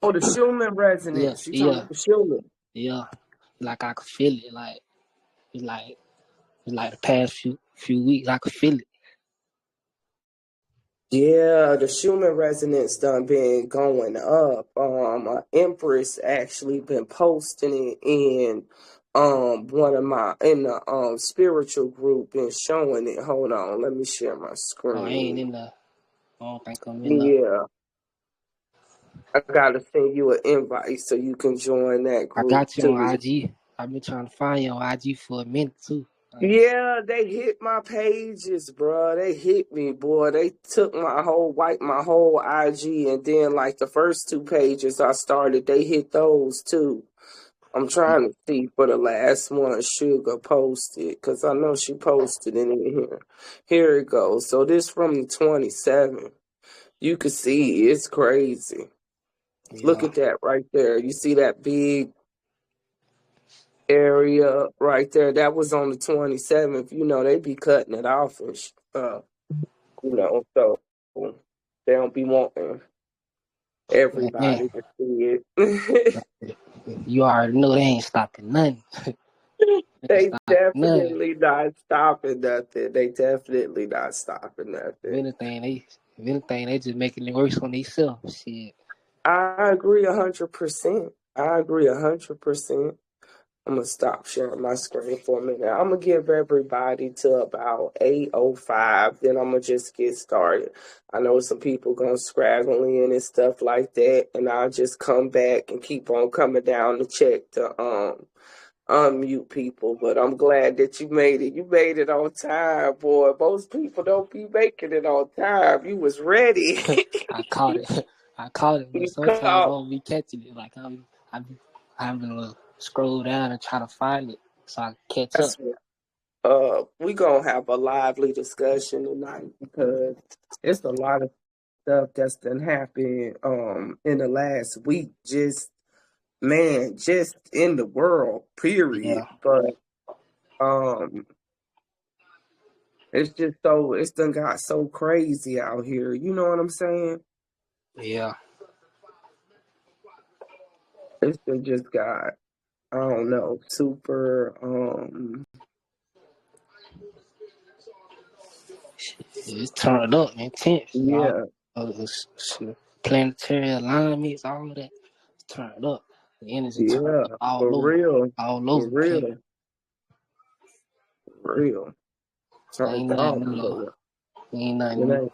Oh, the Schumann Yeah, resonance. You talking yeah, about the Schumann? yeah. Like I could feel it. It's like it's like the past few weeks, I could feel it. Yeah, the Schumann resonance done been going up. Empress actually been posting it in one of my in the spiritual group and showing it. Hold on, let me share my I ain't screen. in the. I don't think I'm in the. Yeah, I gotta send you an invite so you can join that I group got you on too. IG. I've been trying to find you on IG for a minute too. Yeah, they hit my pages, bro. They hit me, boy. They took wiped my whole IG, and then like the first two pages I started, they hit those too. I'm trying to see for the last one Sugar posted, because I know she posted it in here. Here it goes. So this from the 27th. You can see it's crazy. Look Yeah, at that right there. You see that big area right there? That was on the 27th. You know, they be cutting it off and so they don't be wanting man. everybody to see it. You already know they ain't stopping nothing. They ain't They stopping nothing. definitely not stopping nothing. They definitely not stopping If nothing. anything, they just making it worse on themselves. Shit. I agree 100%. I agree 100%. I'm gonna stop sharing my screen for a minute. I'm gonna give everybody to about 8:05. Then I'm gonna just get started. I know some people gonna scraggle in and stuff like that, and I'll just come back and keep on coming down to check to unmute people. But I'm glad that you made it. You made it on time, boy. Most people don't be making it on time. You was ready. I caught it. I caught it, but You sometimes I caught. don't be catching it. Like I'm having to scroll down and try to find it so I can catch up. That's what. We gonna have a lively discussion tonight because it's a lot of stuff that's been happening in the last week. Just in the world, period. Yeah, But um, it's done got so crazy out here. You know what I'm saying? yeah. It's been just got, I don't know, super It's turned up, intense. Y'all, yeah, planetary alignments, all of that. It's turned up. The energy turned yeah, up all for over, real, all for over the place. real, for real. Turned Ain't nothing off, new though. but Ain't nothing you new. know.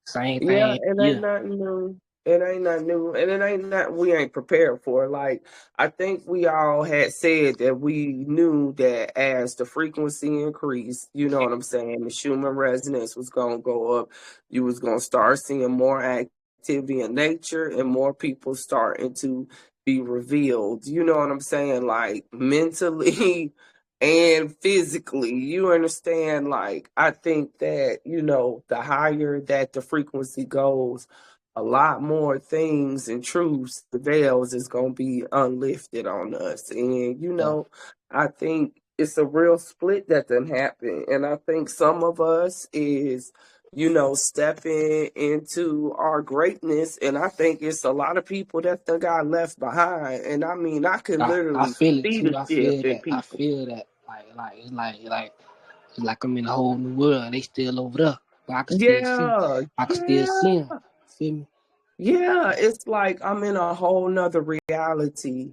Same Yeah, thing. it ain't Yeah, nothing new. It ain't nothing new. And it ain't not we ain't prepared for. Like I think we all had said that we knew that as the frequency increased, you know what I'm saying, the Schumann resonance was gonna go up. You was gonna start seeing more activity in nature and more people starting to be revealed. You know what I'm saying? Like mentally and physically, you understand, like I think that the higher that the frequency goes, a lot more things and truths, the veils is going to be unlifted on us. And yeah, I think it's a real split that done happen, and I think some of us is stepping into our greatness, and I think it's a lot of people that done got left behind. And I mean, I could I literally feel it see too. the I shift feel in that. I people. feel that. It's like I'm in a whole new world. They still over there, but I can still see. Yeah, I can still see yeah. them. Feel me? Yeah, it's like I'm in a whole nother reality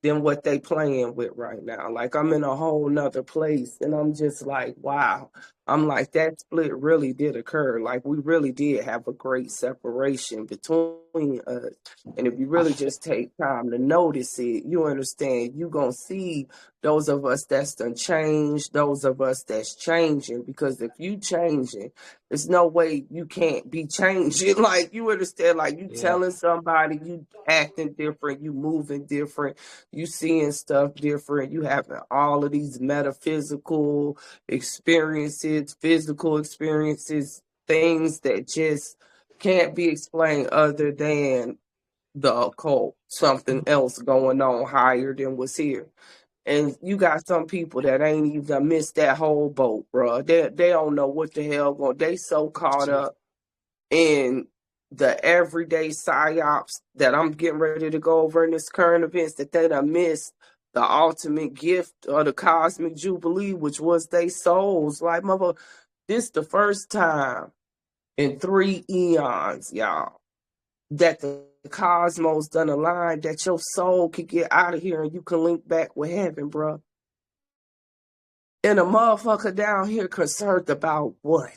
than what they playing with right now. Like I'm in a whole nother place, and I'm just like, wow. I'm like, that split really did occur. Like we really did have a great separation between us. And if you I really feel, just take time to notice it, you understand you gonna see those of us that's done changed, those of us that's changing. Because if you changing, there's no way you can't be changing. Like you understand, like you yeah, telling somebody you acting different, you moving different, you seeing stuff different, you having all of these metaphysical experiences, physical experiences, things that just can't be explained other than the occult, something else going on higher than what's here. And you got some people that ain't even missed that whole boat, bro. They don't know what the hell going. They so caught up in the everyday psyops that I'm getting ready to go over in this current events, that they done missed the ultimate gift of the cosmic jubilee, which was they souls. Like, mother, this the first time in 3 eons, y'all, that the cosmos done aligned that your soul could get out of here and you can link back with heaven, bro. And a motherfucker down here concerned about what?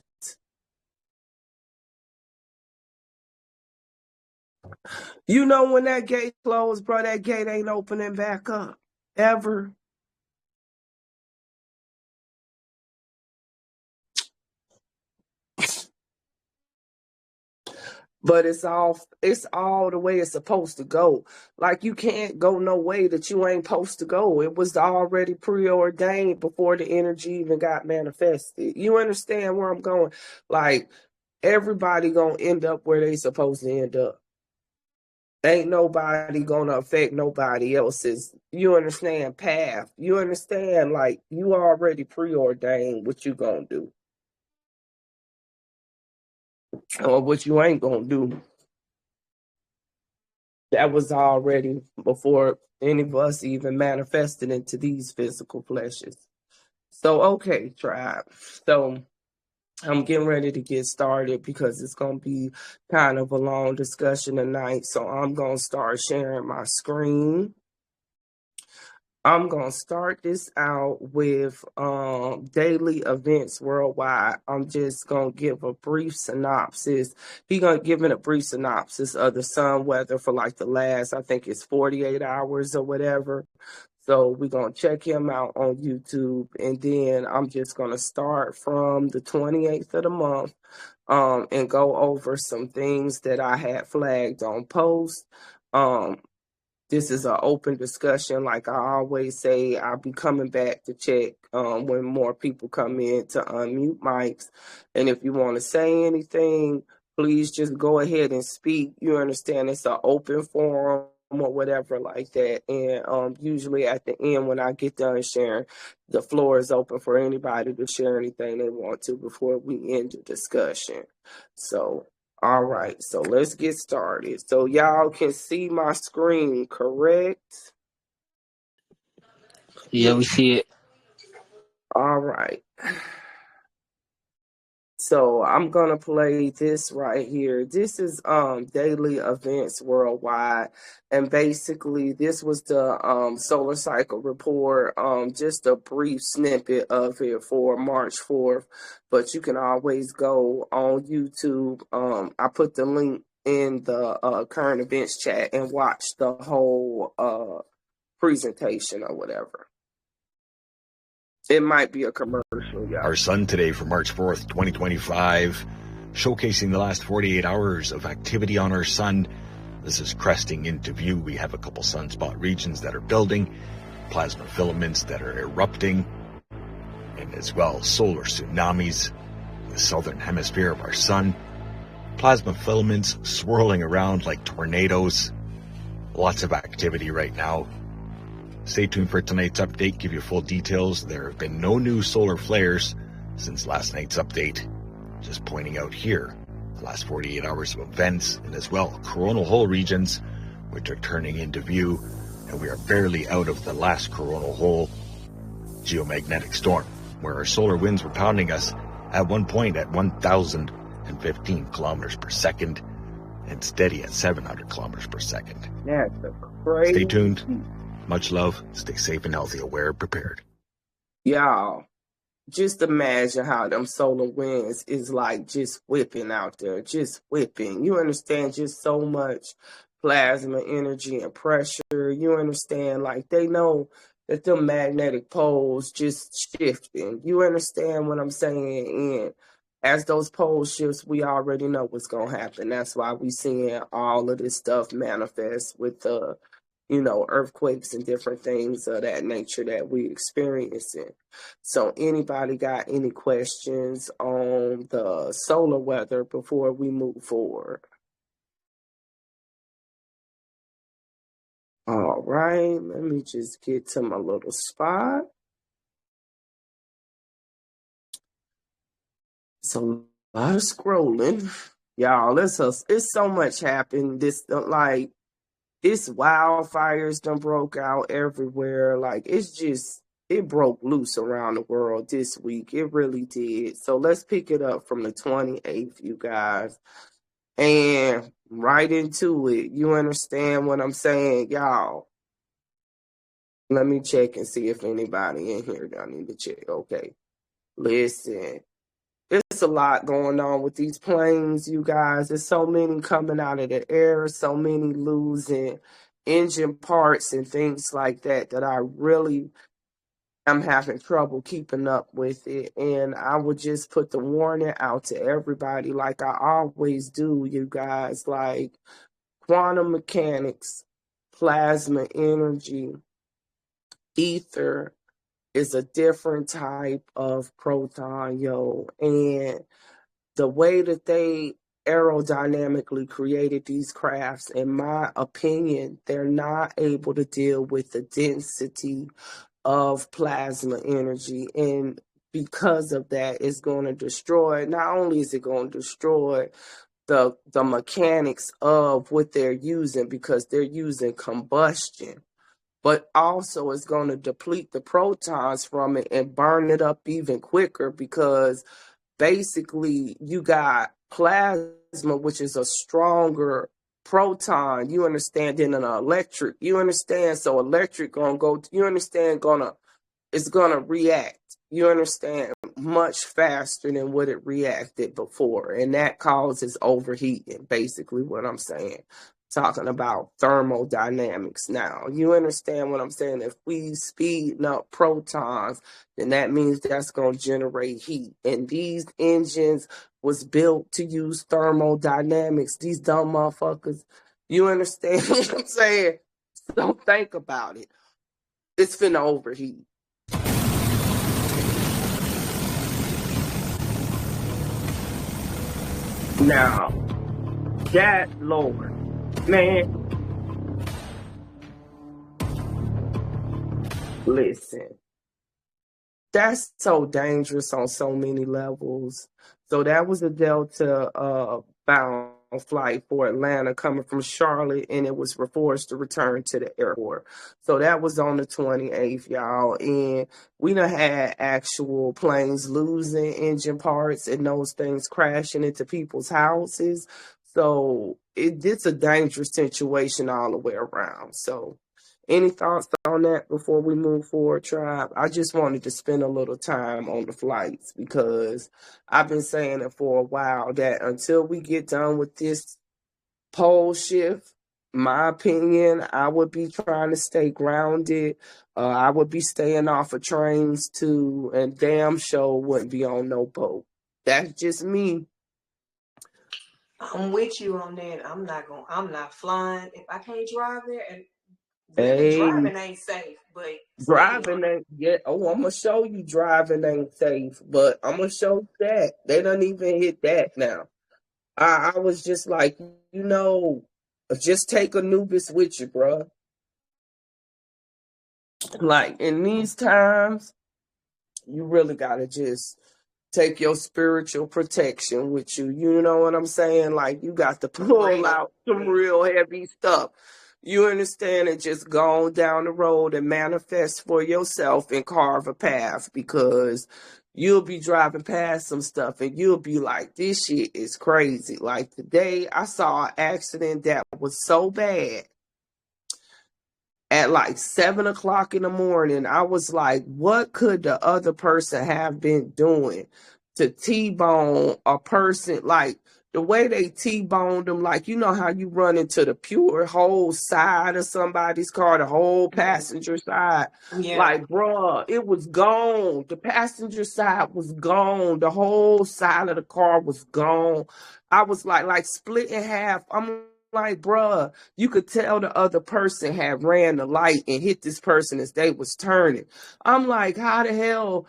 You know when that gate closed, bro, that gate ain't opening back up. Ever. But it's all the way it's supposed to go. Like, you can't go no way that you ain't supposed to go. It was already preordained before the energy even got manifested. You understand where I'm going? Like, everybody gonna end up where they supposed to end up. Ain't nobody gonna affect nobody else's, you understand, path. You understand, like, you already preordained what you gonna do or what you ain't gonna do. That was already before any of us even manifested into these physical fleshes. So, okay, tribe. So I'm getting ready to get started because it's going to be kind of a long discussion tonight. So I'm going to start sharing my screen. I'm going to start this out with daily events worldwide. I'm just going to give a brief synopsis. He's going to give it a brief synopsis of the sun weather for like the last, I think it's 48 hours or whatever. So we're going to check him out on YouTube. And then I'm just going to start from the 28th of the month and go over some things that I had flagged on post. This is an open discussion. Like I always say, I'll be coming back to check when more people come in to unmute mics. And if you want to say anything, please just go ahead and speak. You understand, it's an open forum or whatever like that. And usually at the end, when I get done sharing, the floor is open for anybody to share anything they want to before we end the discussion. So all right, so let's get started. So y'all can see my screen, correct? Yeah, we see it. All right. So I'm gonna play this right here. This is daily events worldwide, and basically this was the solar cycle report. Just a brief snippet of it for March 4th, but you can always go on YouTube. I put the link in the current events chat and watch the whole presentation or whatever. It might be a commercial, y'all. Our sun today for March 4th, 2025, showcasing the last 48 hours of activity on our sun. This is cresting into view. We have a couple sunspot regions that are building, plasma filaments that are erupting, and as well solar tsunamis in the southern hemisphere of our sun. Plasma filaments swirling around like tornadoes. Lots of activity right now. Stay tuned for tonight's update, give you full details. There have been no new solar flares since last night's update. Just pointing out here, the last 48 hours of events, and as well coronal hole regions, which are turning into view, and we are barely out of the last coronal hole geomagnetic storm, where our solar winds were pounding us at one point at 1,015 kilometers per second, and steady at 700 kilometers per second. That's crazy. Stay tuned. Much love. Stay safe and healthy, aware, prepared. Y'all, just imagine how them solar winds is like just whipping out there, just whipping. You understand, just so much plasma energy and pressure. You understand, like they know that the magnetic poles just shifting. You understand what I'm saying? And as those poles shifts, we already know what's going to happen. That's why we seeing all of this stuff manifest with the earthquakes and different things of that nature that we experiencing. So anybody got any questions on the solar weather before we move forward? All right, let me just get to my little spot. So a lot of scrolling. Y'all, it's so much happened. This wildfires done broke out everywhere. Like it broke loose around the world this week. It really did. So let's pick it up from the 28th, you guys. And right into it. You understand what I'm saying, y'all? Let me check and see if anybody in here I need to check. Okay. Listen. There's a lot going on with these planes, you guys. There's so many coming out of the air, so many losing engine parts and things like that I really am having trouble keeping up with it. And I would just put the warning out to everybody like I always do, you guys. Like quantum mechanics, plasma energy, ether is a different type of proton, yo. And the way that they aerodynamically created these crafts, in my opinion, they're not able to deal with the density of plasma energy. And because of that, it's going to destroy, not only is it going to destroy the mechanics of what they're using because they're using combustion, but also it's going to deplete the protons from it and burn it up even quicker because basically you got plasma, which is a stronger proton, you understand, than an electric. You understand? So electric gonna go, you understand, it's gonna react, you understand, much faster than what it reacted before. And that causes overheating, basically what I'm saying. Talking about thermodynamics now. You understand what I'm saying? If we speed up protons, then that means that's going to generate heat. And these engines was built to use thermodynamics. These dumb motherfuckers. You understand what I'm saying? Don't think about it. It's finna overheat. Now, that Lord, man, listen, that's so dangerous on so many levels. So that was a Delta bound flight for Atlanta coming from Charlotte, and it was forced to return to the airport. So that was on the 28th, y'all. And we done had actual planes losing engine parts and those things crashing into people's houses. So it's a dangerous situation all the way around. So any thoughts on that before we move forward, Tribe? I just wanted to spend a little time on the flights because I've been saying it for a while that until we get done with this pole shift, my opinion, I would be trying to stay grounded. I would be staying off of trains too, and damn sure wouldn't be on no boat. That's just me. I'm with you on that. I'm not flying if I can't drive there, and really Hey, driving ain't safe, but driving ain't yet. Oh, I'm gonna show you driving ain't safe, but I'm gonna show you that they don't even hit that now. I was just like, just take Anubis with you, bro. Like in these times, you really gotta just take your spiritual protection with you. You know what I'm saying? Like you got to pull out some real heavy stuff. You understand? And just go on down the road and manifest for yourself and carve a path because you'll be driving past some stuff and you'll be like, this shit is crazy. Like today I saw an accident that was so bad at like 7 o'clock in the morning. I was like, what could the other person have been doing to T-bone a person? Like the way they T-boned them, like, you know how you run into the pure whole side of somebody's car, the whole passenger side. yeah. Like, bruh, it was gone. The passenger side was gone. The whole side of the car was gone. I was like split in half. I'm like, bruh, you could tell the other person had ran the light and hit this person as they was turning. I'm like, how the hell,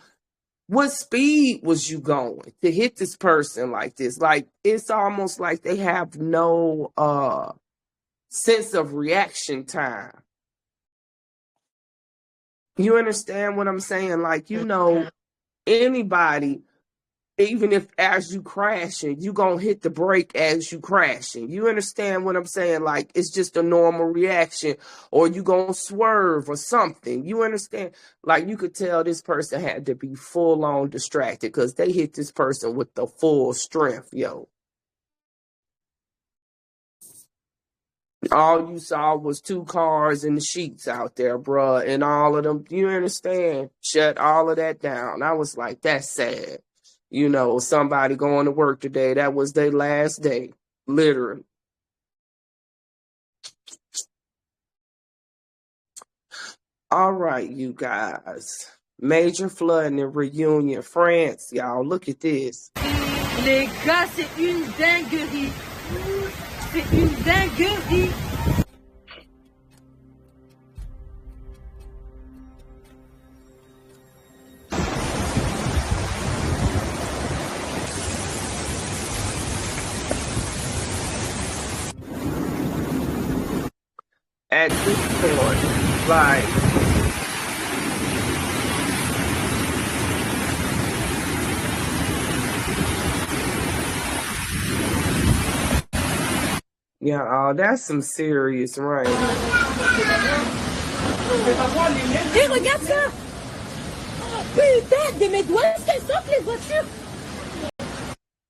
what speed was you going to hit this person like this? Like, it's almost like they have no sense of reaction time. You understand what I'm saying? Like, anybody, Even if as you crashing, you gonna hit the brake as you crashing. You understand what I'm saying? Like, it's just a normal reaction, or you gonna swerve or something. You understand? Like, you could tell this person had to be full on distracted because they hit this person with the full strength, yo. All you saw was 2 cars and the sheets out there, bruh, and all of them, you understand? Shut all of that down. I was like, that's sad. You know, somebody going to work today, that was their last day, literally. All right, you guys. Major flooding in Reunion, France, y'all. Look at this. Les gars, c'est une dinguerie. C'est une dinguerie. At this point, like, yeah, oh, that's some serious rain. Hé, regarde ça! Oh, putain, de mes doigts, est-ce qu'elles sortent les voitures?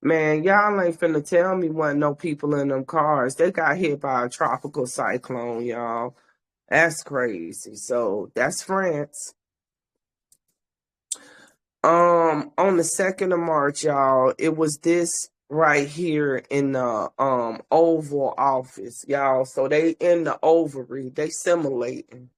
Man, y'all ain't finna tell me wasn't no people in them cars. They got hit by a tropical cyclone, y'all. That's crazy. So that's France. On the 2nd of March, y'all, it was this right here in the Oval Office, y'all. So they in the ovary, they simulating.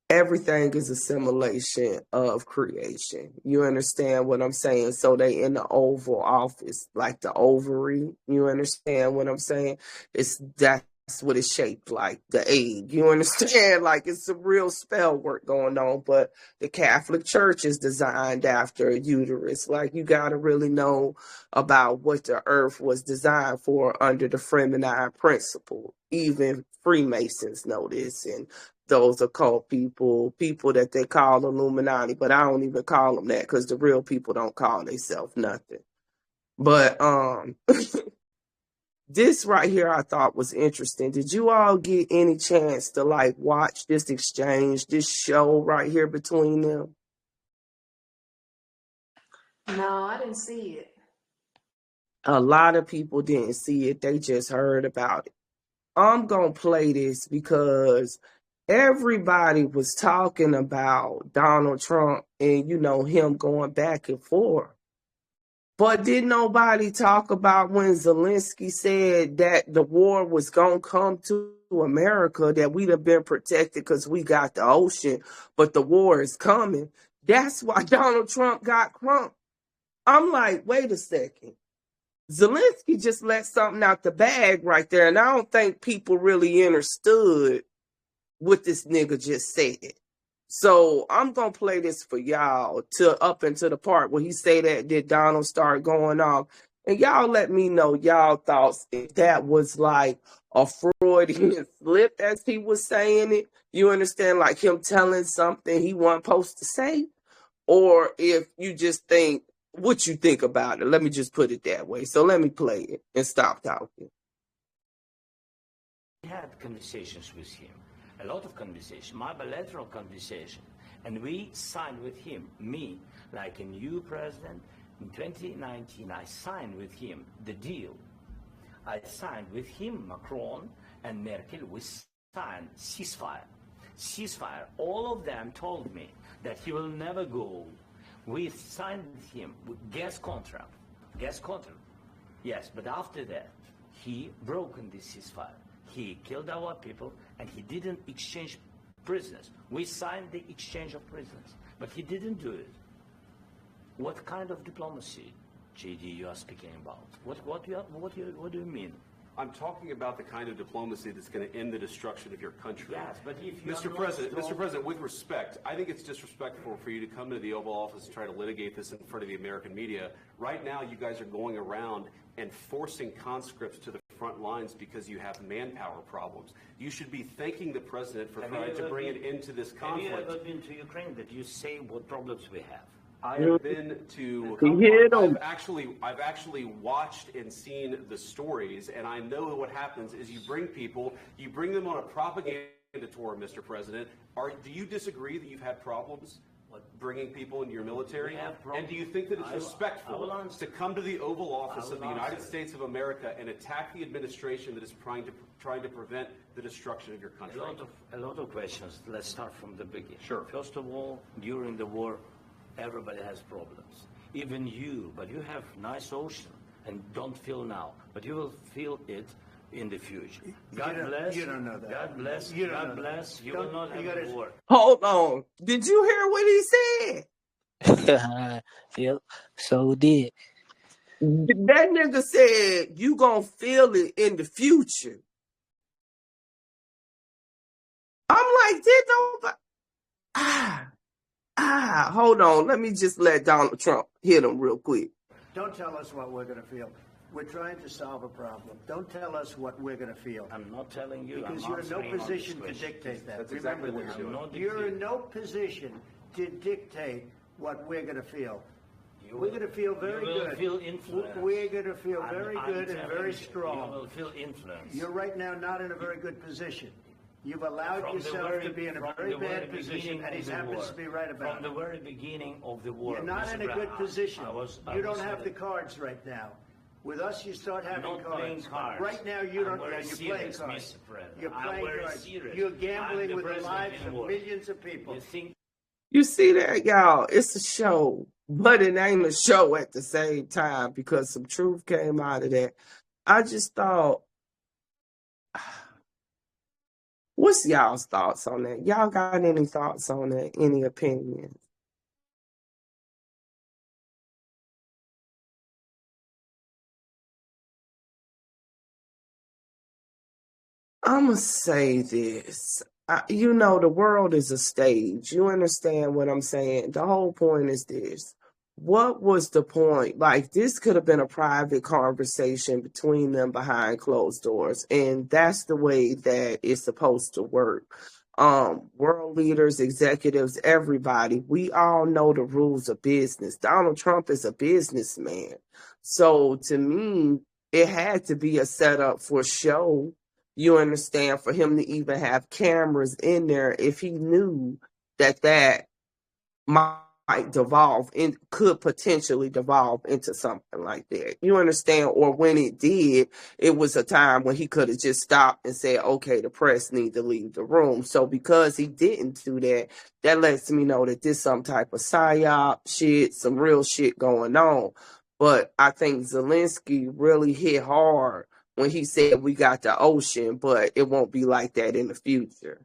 Everything is a simulation of creation. You understand what I'm saying? So they in the Oval Office, like the ovary. You understand what I'm saying? That's what it's shaped like, the egg. You understand? Like, it's some real spell work going on, but the Catholic Church is designed after a uterus. Like, you got to really know about what the earth was designed for under the feminine principle. Even Freemasons know this, and those occult people that they call Illuminati, but I don't even call them that because the real people don't call themselves nothing. But this right here I thought was interesting. Did you all get any chance to like watch this exchange, this show right here between them? No, I didn't see it. A lot of people didn't see it. They just heard about it. I'm going to play this because everybody was talking about Donald Trump and, you know, him going back and forth. But did nobody talk about when Zelensky said that the war was going to come to America, that we'd have been protected because we got the ocean, but the war is coming? That's why Donald Trump got Trump. I'm like, wait a second. Zelensky just let something out the bag right there, and I don't think people really understood what this nigga just said. So I'm gonna play this for y'all to up into the part where he say that did Donald start going off, and y'all let me know y'all thoughts if that was like a Freudian slip as he was saying it. You understand, like him telling something he wasn't supposed to say, or if you just think what you think about it. Let me just put it that way. So let me play it and stop talking. We had conversations with him, a lot of conversation, my bilateral conversation, and we signed with him, me, like a new president. In 2019, I signed with him the deal. I signed with him, Macron and Merkel, we signed ceasefire. Ceasefire. All of them told me that he will never go. We signed with him gas contract. Gas contract. Yes, but after that, he broken this ceasefire. He killed our people, and he didn't exchange prisoners. We signed the exchange of prisoners, but he didn't do it. What kind of diplomacy, JD, you are speaking about? What do you mean? I'm talking about the kind of diplomacy that's going to end the destruction of your country. Yes, but if you Mr. President, with respect, I think it's disrespectful for you to come to the Oval Office and try to litigate this in front of the American media. Right now, you guys are going around and forcing conscripts to the front lines because you have manpower problems. You should be thanking the president for trying to bring an end to this conflict. Have you ever been to Ukraine that you say what problems we have? I have been to. I've actually watched and seen the stories, and I know what happens is you bring them on a propaganda tour, Mr. President. Do you disagree that you've had problems bringing people into your military? And do you think that it's respectful to come to the Oval Office of the United States of America and attack the administration that is trying to prevent the destruction of your country? A lot of questions. Let's start from the beginning. Sure. First of all, during the war, everybody has problems. Even you, but you have nice ocean and don't feel now, but you will feel it in the future. God bless. You don't know that. God bless. God bless. You will not have a war. Hold on. Did you hear what he said? Yep, so did. That nigga said you gonna feel it in the future. I'm like, did nobody? Hold on. Let me just let Donald Trump hit him real quick. Don't tell us what we're going to feel. We're trying to solve a problem. Don't tell us what we're going to feel. I'm not telling you. Because you're in no position to dictate that. That's exactly what you're doing. You're in no position to dictate what we're going to feel. We're going to feel very good. Feel influence. We're going to feel very good and very strong. You will feel influence. You're right now not in a very good position. You've allowed yourself to be in a very bad position, and he happens to be right about it. From the very beginning of the war. You're not in a good position. You don't have the cards right now. With us, you start having cards. Right now, you don't. You're playing cards. You're playing cards. You're gambling with the lives of millions of people. You see that, y'all? It's a show, but it ain't a show at the same time because some truth came out of that. I just thought, what's y'all's thoughts on that? Y'all got any thoughts on that? Any opinions? I'm going to say this. The world is a stage. You understand what I'm saying? The whole point is this. What was the point? Like, this could have been a private conversation between them behind closed doors. And that's the way that it's supposed to work. World leaders, executives, everybody, we all know the rules of business. Donald Trump is a businessman. So to me, it had to be a setup for show. You understand, for him to even have cameras in there if he knew that might could potentially devolve into something like that. You understand? Or when it did, it was a time when he could have just stopped and said, okay, the press need to leave the room. So because he didn't do that, that lets me know that there's some type of psyop shit, some real shit going on. But I think Zelensky really hit hard when he said we got the ocean, but it won't be like that in the future.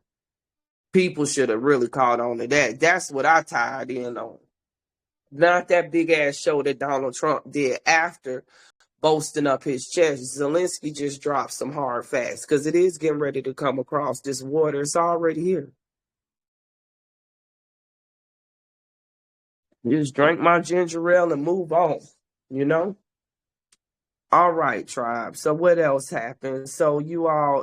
People should have really caught on to that. That's what I tied in on. Not that big ass show that Donald Trump did after boasting up his chest. Zelensky just dropped some hard facts because it is getting ready to come across this water. It's already here. Just drink my ginger ale and move on, All right, tribe. So what else happened? So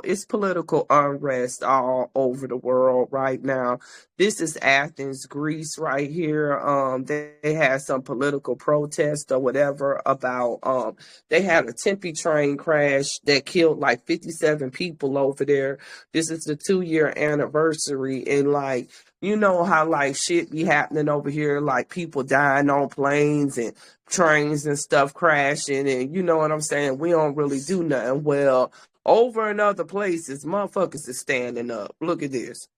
it's political unrest all over the world right now. This is Athens, Greece right here. They had some political protest or whatever about, they had a Tempe train crash that killed like 57 people over there. This is the 2-year anniversary. And like, you know how like shit be happening over here, like people dying on planes and trains and stuff crashing, and you know what I'm saying? We don't really do nothing. Well, over in other places, motherfuckers is standing up. Look at this.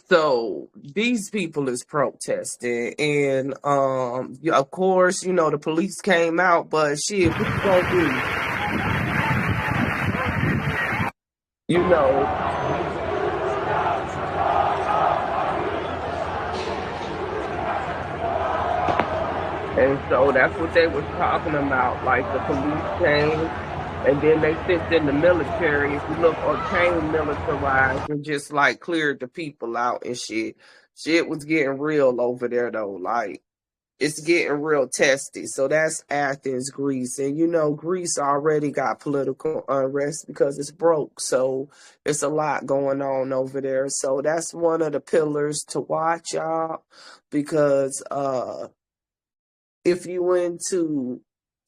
So these people is protesting, and of course, the police came out, but shit, what you gonna do? And so that's what they was talking about. Like the police came And then they sent in the military, if you look, or came militarized and just like cleared the people out and shit. Shit was getting real over there though. Like, it's getting real testy. So that's Athens, Greece. And you know, Greece already got political unrest because it's broke. So it's a lot going on over there. So that's one of the pillars to watch, y'all, because if you into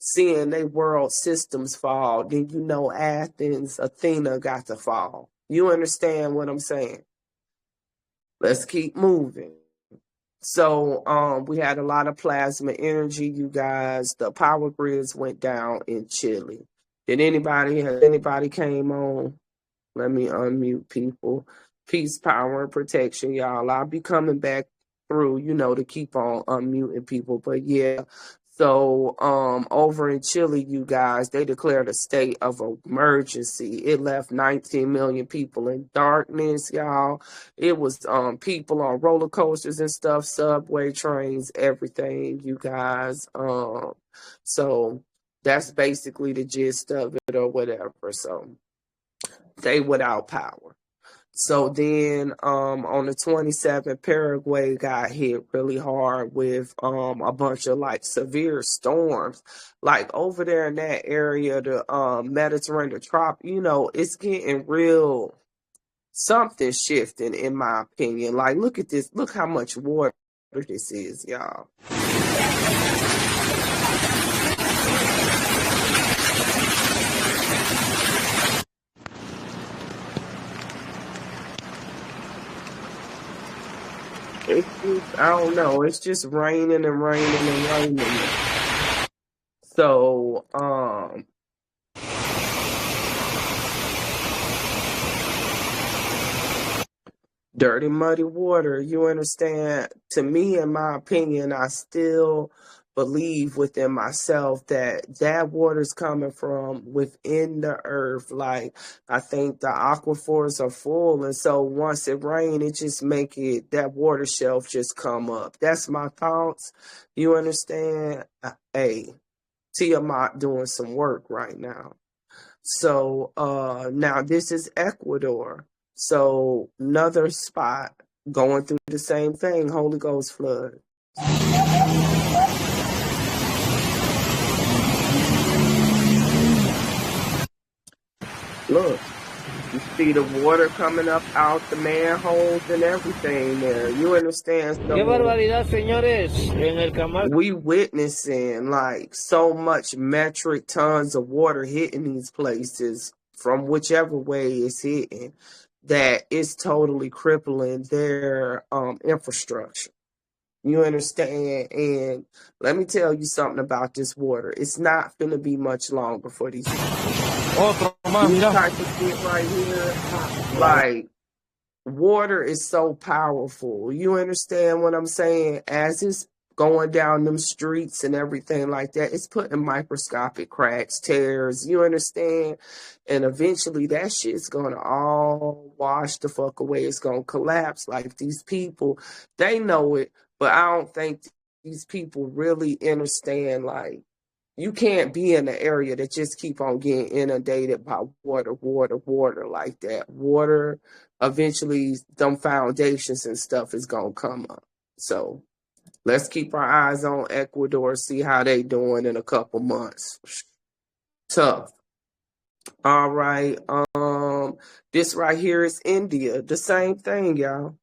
seeing they world systems fall, then you know Athens, Athena got to fall. You understand what I'm saying? Let's keep moving. So we had a lot of plasma energy, you guys. The power grids went down in Chile. Has anybody came on? Let me unmute people. Peace, power, and protection, y'all. I'll be coming back through, to keep on unmuting people. But yeah. So over in Chile, you guys, they declared a state of emergency. It left 19 million people in darkness, y'all. It was people on roller coasters and stuff, subway trains, everything, you guys. So that's basically the gist of it or whatever. So they without power. So then on the 27th, Paraguay got hit really hard with a bunch of like severe storms. Like over there in that area, the Mediterranean it's getting real, something shifting in my opinion. Like, look at this. Look how much water this is, y'all. It's just, I don't know. It's just raining and raining and raining. So, dirty, muddy water, you understand? To me, in my opinion, I still believe within myself that water's coming from within the earth. Like, I think the aquifers are full, and so once it rains, it just make it, that water shelf just come up. That's my thoughts. You understand? Hey, Tiamat doing some work right now. So now this is Ecuador. So another spot going through the same thing, Holy Ghost flood. Look, you see the water coming up out the manholes and everything there. You understand? So Qué barbaridad, señores. En el canal. We witnessing like so much metric tons of water hitting these places from whichever way it's hitting, that it's totally crippling their infrastructure. You understand? And let me tell you something about this water. It's not going to be much longer for these people. This type of shit right here, like, water is so powerful. You understand what I'm saying? As it's going down them streets and everything like that, it's putting microscopic cracks, tears, you understand? And eventually that shit's gonna all wash the fuck away. It's gonna collapse. Like, these people, they know it, but I don't think these people really understand, like, you can't be in an area that just keep on getting inundated by water like that. Water, eventually, them foundations and stuff is going to come up. So let's keep our eyes on Ecuador, see how they doing in a couple months. Tough. All right. This right here is India. The same thing, y'all.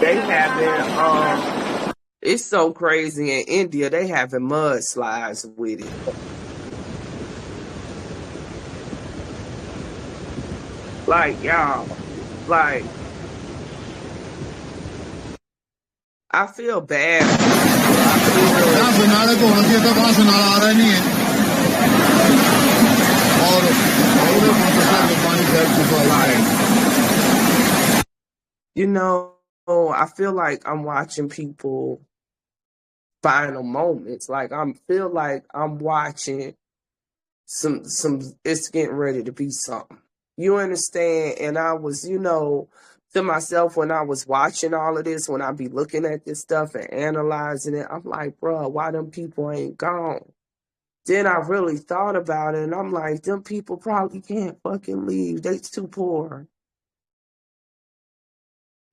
They having it's so crazy in India, they having mudslides with it. Like, y'all, like, I feel bad. I feel like I'm watching people final moments. Like, I feel like I'm watching some it's getting ready to be something. You understand? And I was, to myself when I was watching all of this, when I be looking at this stuff and analyzing it, I'm like, bro, why them people ain't gone? Then I really thought about it, and I'm like, them people probably can't fucking leave. They too poor.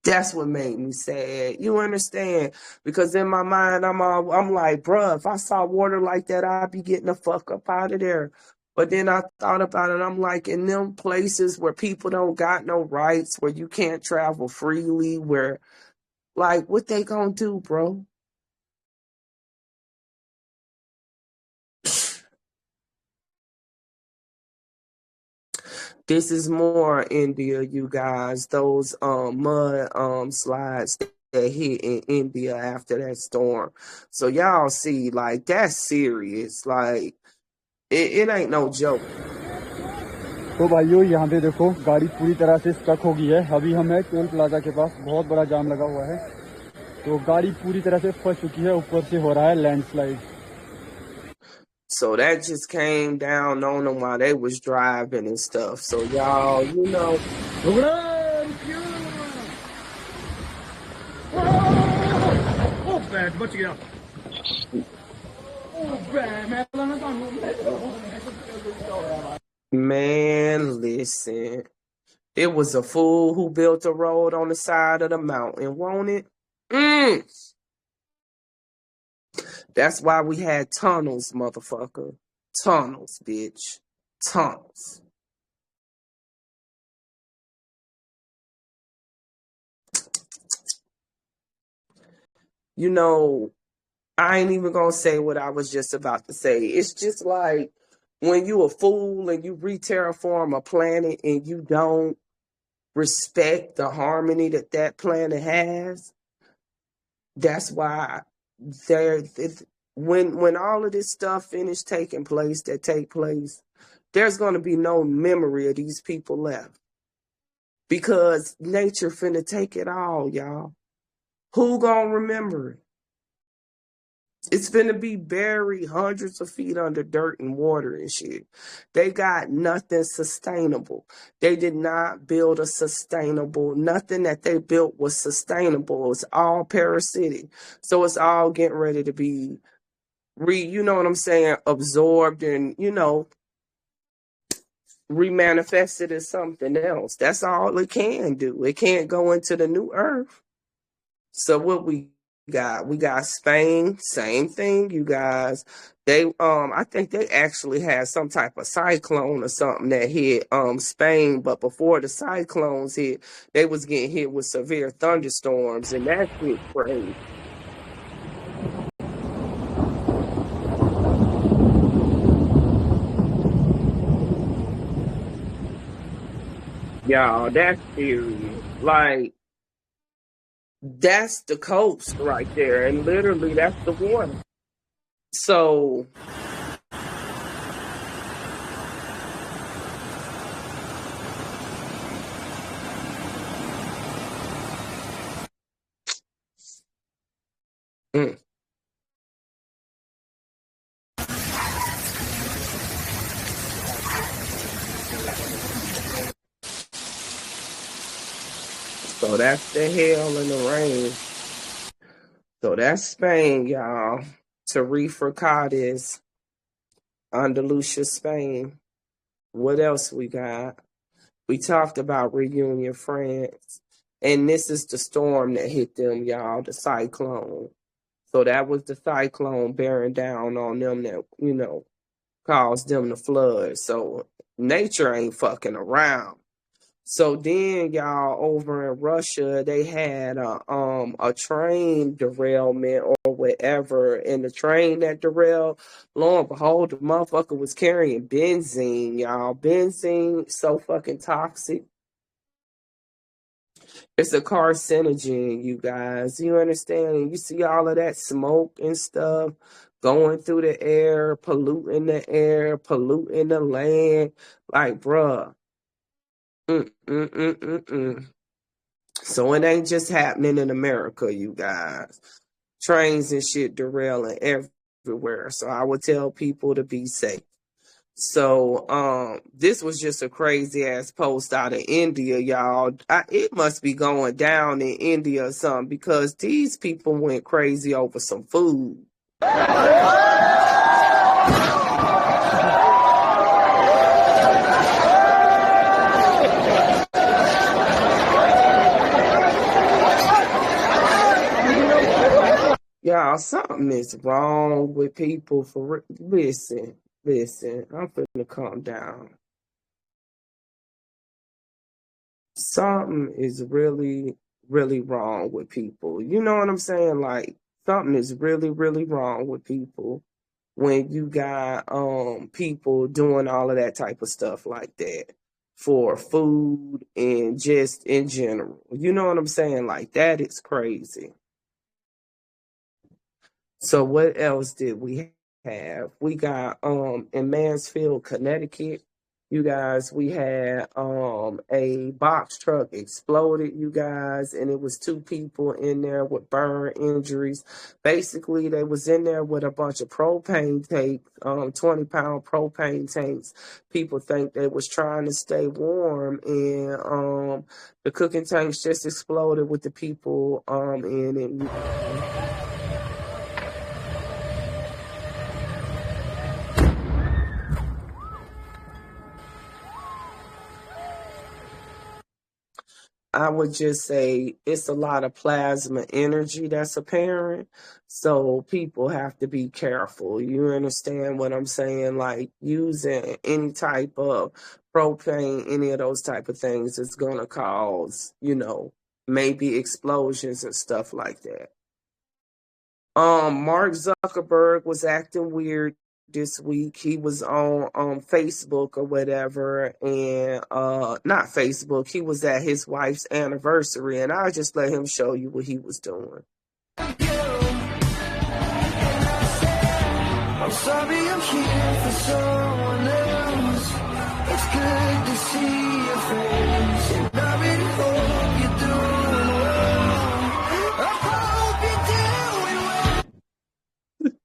That's what made me sad. You understand? Because in my mind, I'm like, bruh, if I saw water like that, I'd be getting the fuck up out of there. But then I thought about it. I'm like, in them places where people don't got no rights, where you can't travel freely, where, like, what they gonna do, bro? This is more India, you guys. Those mud slides that hit in India after that storm. So y'all see, like, that's serious. Like, it ain't no joke. तो भाइयों यहाँ पे देखो गाड़ी पूरी तरह से stuck हो गई है। अभी हम है टोल प्लाजा के पास, बहुत बड़ा जाम लगा हुआ है। तो गाड़ी पूरी तरह से फंस चुकी है, ऊपर से हो रहा है landslide. So that just came down on them while they was driving and stuff. So y'all, you know. Oh, bad, बच गया। Oh, bad, Man, listen. It was a fool who built a road on the side of the mountain, won't it? That's why we had tunnels, motherfucker. Tunnels, bitch. Tunnels. You know, I ain't even gonna say what I was just about to say. It's just like when you a fool and you re-terraform a planet and you don't respect the harmony that that planet has. That's why when all of this stuff finished taking place, there's going to be no memory of these people left. Because nature finna take it all, y'all. Who gonna remember it? It's finna be buried hundreds of feet under dirt and water and shit. They got nothing sustainable. They did not build a sustainable, nothing that they built was sustainable. It's all parasitic. So it's all getting ready to be you know what I'm saying, absorbed and, you know, remanifested as something else. That's all it can do. It can't go into the new earth. So what we got Spain, same thing, you guys. They I think they actually had some type of cyclone or something that hit Spain, but before the cyclones hit, they was getting hit with severe thunderstorms, and that shit crazy. Y'all, that's serious. Like, that's the coast right there, and literally that's the water. So So that's the hail and the rain. So that's Spain, y'all. Tarifa Cadiz, Andalusia, Spain. What else we got? We talked about Reunion, France. And this is the storm that hit them, y'all, the cyclone. So that was the cyclone bearing down on them that, you know, caused them to flood. So nature ain't fucking around. So then, y'all, over in Russia, they had a train derailment or whatever, and the train that derailed, lo and behold, the motherfucker was carrying benzene, y'all. Benzene, so fucking toxic. It's a carcinogen, you guys. You understand? And you see all of that smoke and stuff going through the air, polluting the land. Like, bruh. So it ain't just happening in America, you guys. Trains and shit derailing everywhere. So I would tell people to be safe. So this was just a crazy ass post out of India, y'all. It must be going down in India or something, because these people went crazy over some food. Y'all, something is wrong with people for listen, I'm finna calm down. Something is really, really wrong with people. You know what I'm saying? Like, something is really, really wrong with people when you got people doing all of that type of stuff like that for food and just in general. You know what I'm saying? Like, that is crazy. So what else did we have? We got in Mansfield, Connecticut, you guys, we had a box truck exploded, you guys, and it was 2 people in there with burn injuries. Basically, they was in there with a bunch of propane tanks, 20-pound propane tanks. People think they was trying to stay warm, and the cooking tanks just exploded with the people in it. I would just say it's a lot of plasma energy that's apparent. So people have to be careful. You understand what I'm saying? Like, using any type of propane, any of those type of things is going to cause, maybe explosions and stuff like that. Mark Zuckerberg was acting weird this week. He was on Facebook or whatever, and not Facebook, he was at his wife's anniversary, and I'll just let him show you what he was doing. I'm sorry I'm here for someone else. It's good to see your face, and I really hope you're doing well. I hope you're doing well.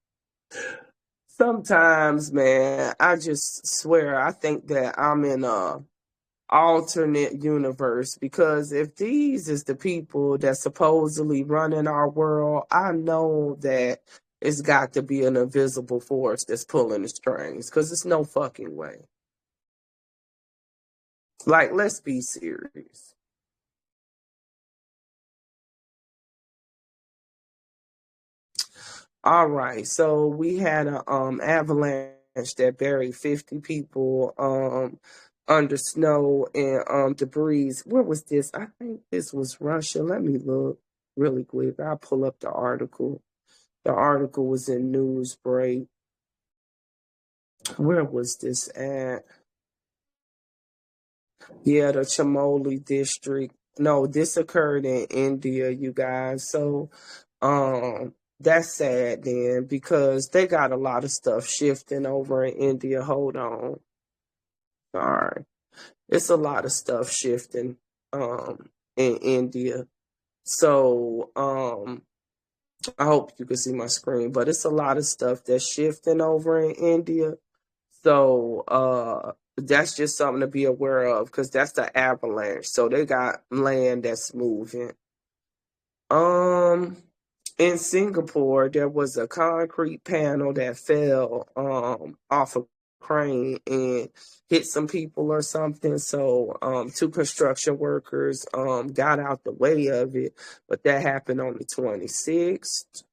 Sometimes, man, I just swear I think that I'm in a alternate universe, because if these is the people that supposedly running our world, I know that it's got to be an invisible force that's pulling the strings, because it's no fucking way. Like, let's be serious. All right, so we had an avalanche that buried 50 people under snow and debris. Where was this? I think this was Russia. Let me look really quick. I'll pull up the article. The article was in Newsbreak. Where was this at? Yeah, the Chamoli district. No, this occurred in India, you guys. So that's sad then, because they got a lot of stuff shifting over in India. Hold on. Sorry. It's a lot of stuff shifting in India. So I hope you can see my screen, but it's a lot of stuff that's shifting over in India. So that's just something to be aware of, because that's the avalanche. So they got land that's moving. In Singapore, there was a concrete panel that fell off a crane and hit some people or something. So 2 construction workers got out the way of it, but that happened on the 26th.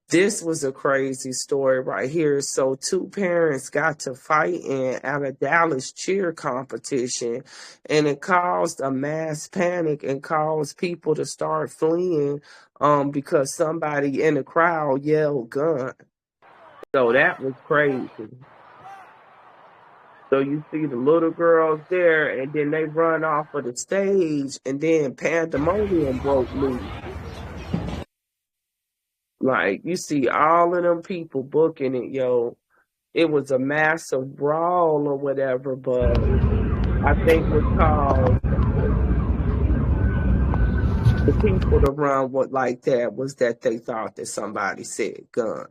This was a crazy story right here. So 2 parents got to fighting at a Dallas cheer competition, and it caused a mass panic and caused people to start fleeing because somebody in the crowd yelled gun. So that was crazy. So you see the little girls there, and then they run off of the stage, and then pandemonium broke loose. Like, you see all of them people booking it, yo. It was a massive brawl or whatever, but I think what's called the people to run what like that was that they thought that somebody said gun.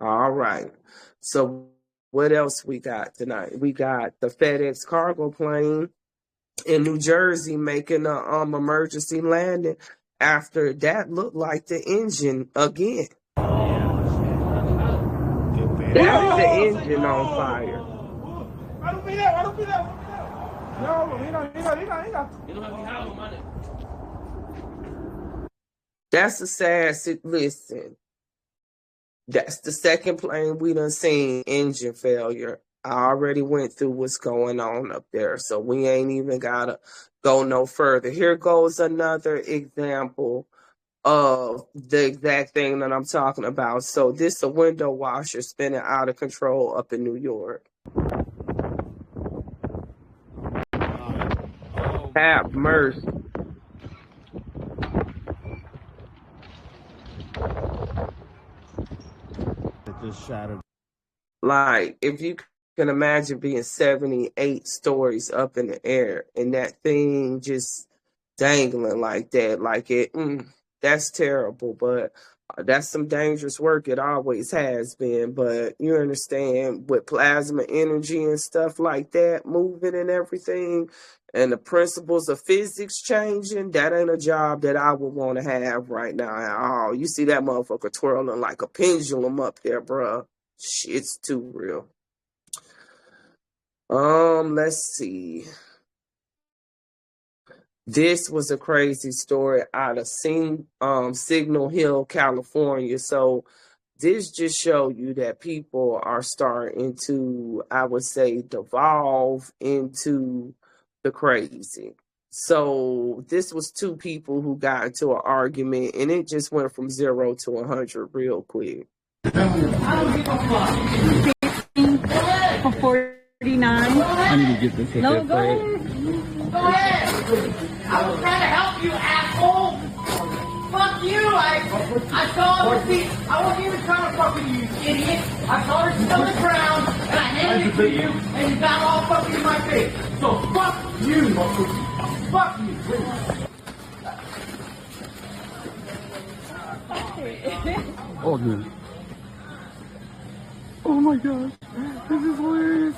All right. So What else we got tonight? We got the FedEx cargo plane in New Jersey making a emergency landing after that looked like the engine again. That's the engine on fire. That's a sad listen. That's the second plane we done seen engine failure. I already went through what's going on up there, so we ain't even gotta go no further. Here goes another example of the exact thing that I'm talking about. So this is a window washer spinning out of control up in New York. Have mercy. It just shattered. Like, if you can imagine being 78 stories up in the air and that thing just dangling like that, like it, that's terrible. But that's some dangerous work. It always has been. But you understand, with plasma energy and stuff like that, moving and everything, and the principles of physics changing, that ain't a job that I would want to have right now at all. You see that motherfucker twirling like a pendulum up there, bruh. Shit's too real. Let's see. This was a crazy story out of Signal Hill, California. So this just shows you that people are starting to, I would say, devolve into the crazy. So this was two people who got into an argument, and it just went from 0 to 100 real quick. I don't give a fuck. For 49. I need to get this. No, go ahead. Go ahead. I was trying to help you, asshole. Fuck you. I saw her feet. I wasn't even trying to fuck with you, you idiot. I saw her sit on the ground, and I handed it to you, and you got all fucking in my face. So fuck you, motherfucker. Fuck you, please. Oh, dude. Oh my gosh, this is hilarious.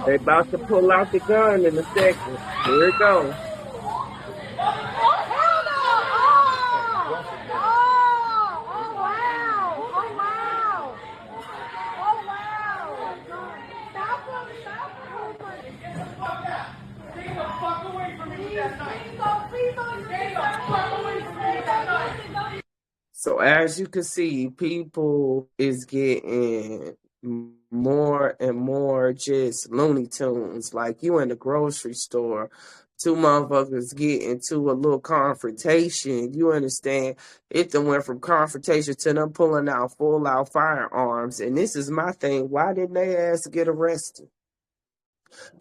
They about to pull out the gun in a second. Here it goes. So as you can see, people is getting more and more just Looney Tunes. Like, you in the grocery store, two motherfuckers get into a little confrontation. You understand? It done went from confrontation to them pulling out full-out firearms. And this is my thing. Why didn't they ask to get arrested?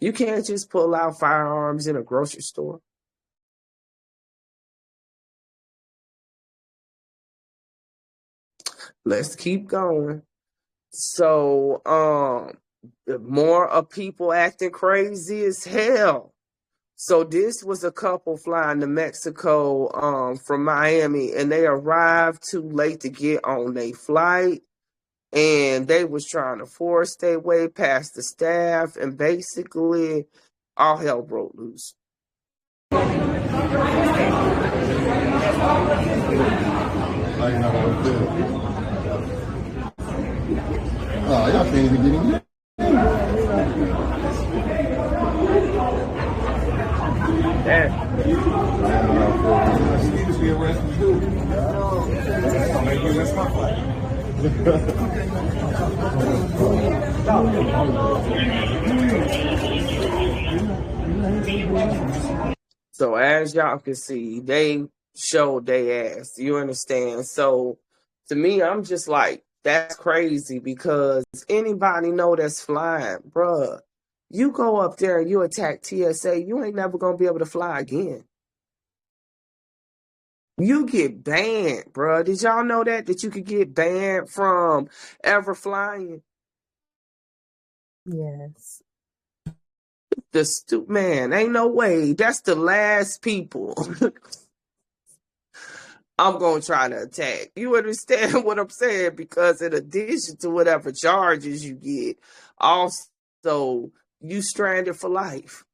You can't just pull out firearms in a grocery store. Let's keep going. So, more of people acting crazy as hell. So this was a couple flying to Mexico from Miami, and they arrived too late to get on their flight, and they was trying to force their way past the staff, and basically all hell broke loose. Oh, y'all can't even get in. So as y'all can see, they showed their ass. You understand? So to me, I'm just like, that's crazy, because anybody know that's flying, bruh. You go up there and you attack TSA, you ain't never gonna be able to fly again. You get banned, bruh. Did y'all know that you could get banned from ever flying? Yes. Man, ain't no way. That's the last people. I'm going to try to attack. You understand what I'm saying? Because in addition to whatever charges you get, also you stranded for life.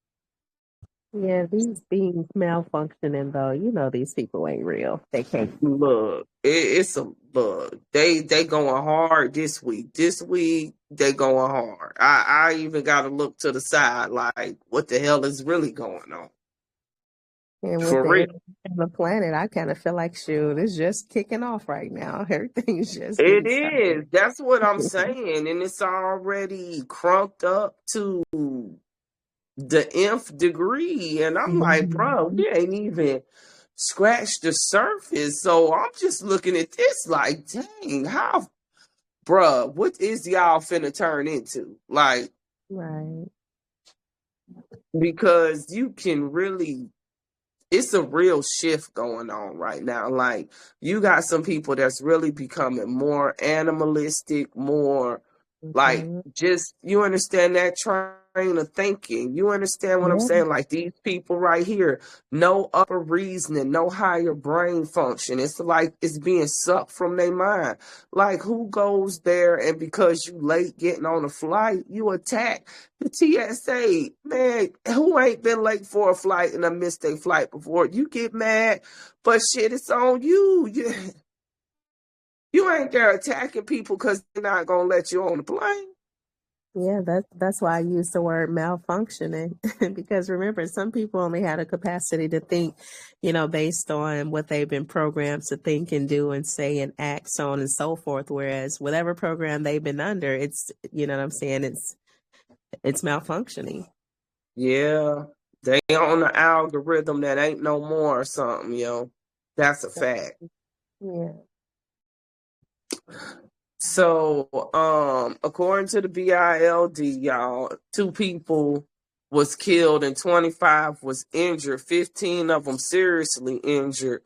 Yeah, these beings malfunctioning though. You know these people ain't real. They can't look. It's a look. They going hard this week. This week they going hard. I even got to look to the side like what the hell is really going on. And with For the real. on the planet, I kind of feel like shoot, it's just kicking off right now. Everything's just It getting is. started. That's what I'm saying, and it's already crunked up to the nth degree, and I'm like, bro, we ain't even scratched the surface. So I'm just looking at this like, dang, how, bruh, what is y'all finna turn into? Like, Right. because you can really, it's a real shift going on right now. Like, you got some people that's really becoming more animalistic, more like just, you understand that train of thinking. You understand what I'm Yeah. saying? Like these people right here, no upper reasoning, no higher brain function. It's like it's being sucked from their mind. Like who goes there and because you late getting on a flight, you attack the TSA? Man, who ain't been late for a flight and I missed a flight before? You get mad, but shit, it's on you. You ain't there attacking people because they're not gonna let you on the plane. Yeah, that's why I use the word malfunctioning because remember, some people only had a capacity to think, based on what they've been programmed to think and do and say and act, so on and so forth. Whereas whatever program they've been under, it's, you know what I'm saying, it's malfunctioning. Yeah, they on the algorithm that ain't no more or something, yo. That's a fact. Yeah. So, according to the BILD, y'all, 2 people was killed and 25 was injured, 15 of them seriously injured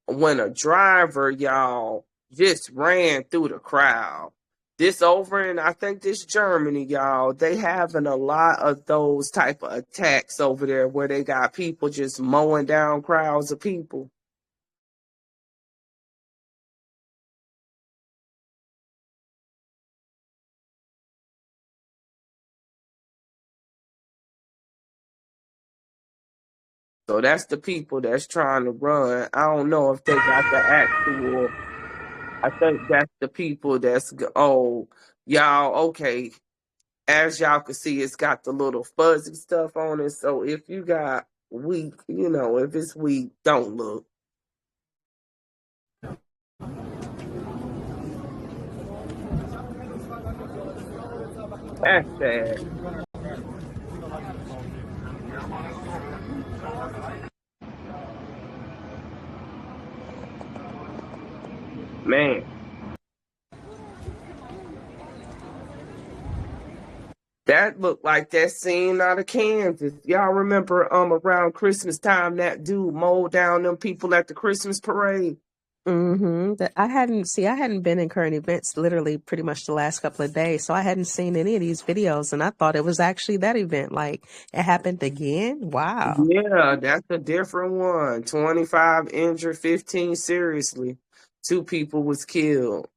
when a driver, y'all, just ran through the crowd. This over in, I think this Germany, y'all, they having a lot of those type of attacks over there where they got people just mowing down crowds of people. So that's the people that's trying to run. I don't know if they got the actual, I think that's the people that's, oh, y'all, okay. As y'all can see, it's got the little fuzzy stuff on it. So if you got weak, if it's weak, don't look. That's sad. Man. That looked like that scene out of Kansas. Y'all remember around Christmas time that dude mowed down them people at the Christmas parade? I hadn't been in current events literally pretty much the last couple of days, so I hadn't seen any of these videos, and I thought it was actually that event. Like it happened again. Wow. Yeah, that's a different one. 25 injured, 15 seriously. 2 people was killed.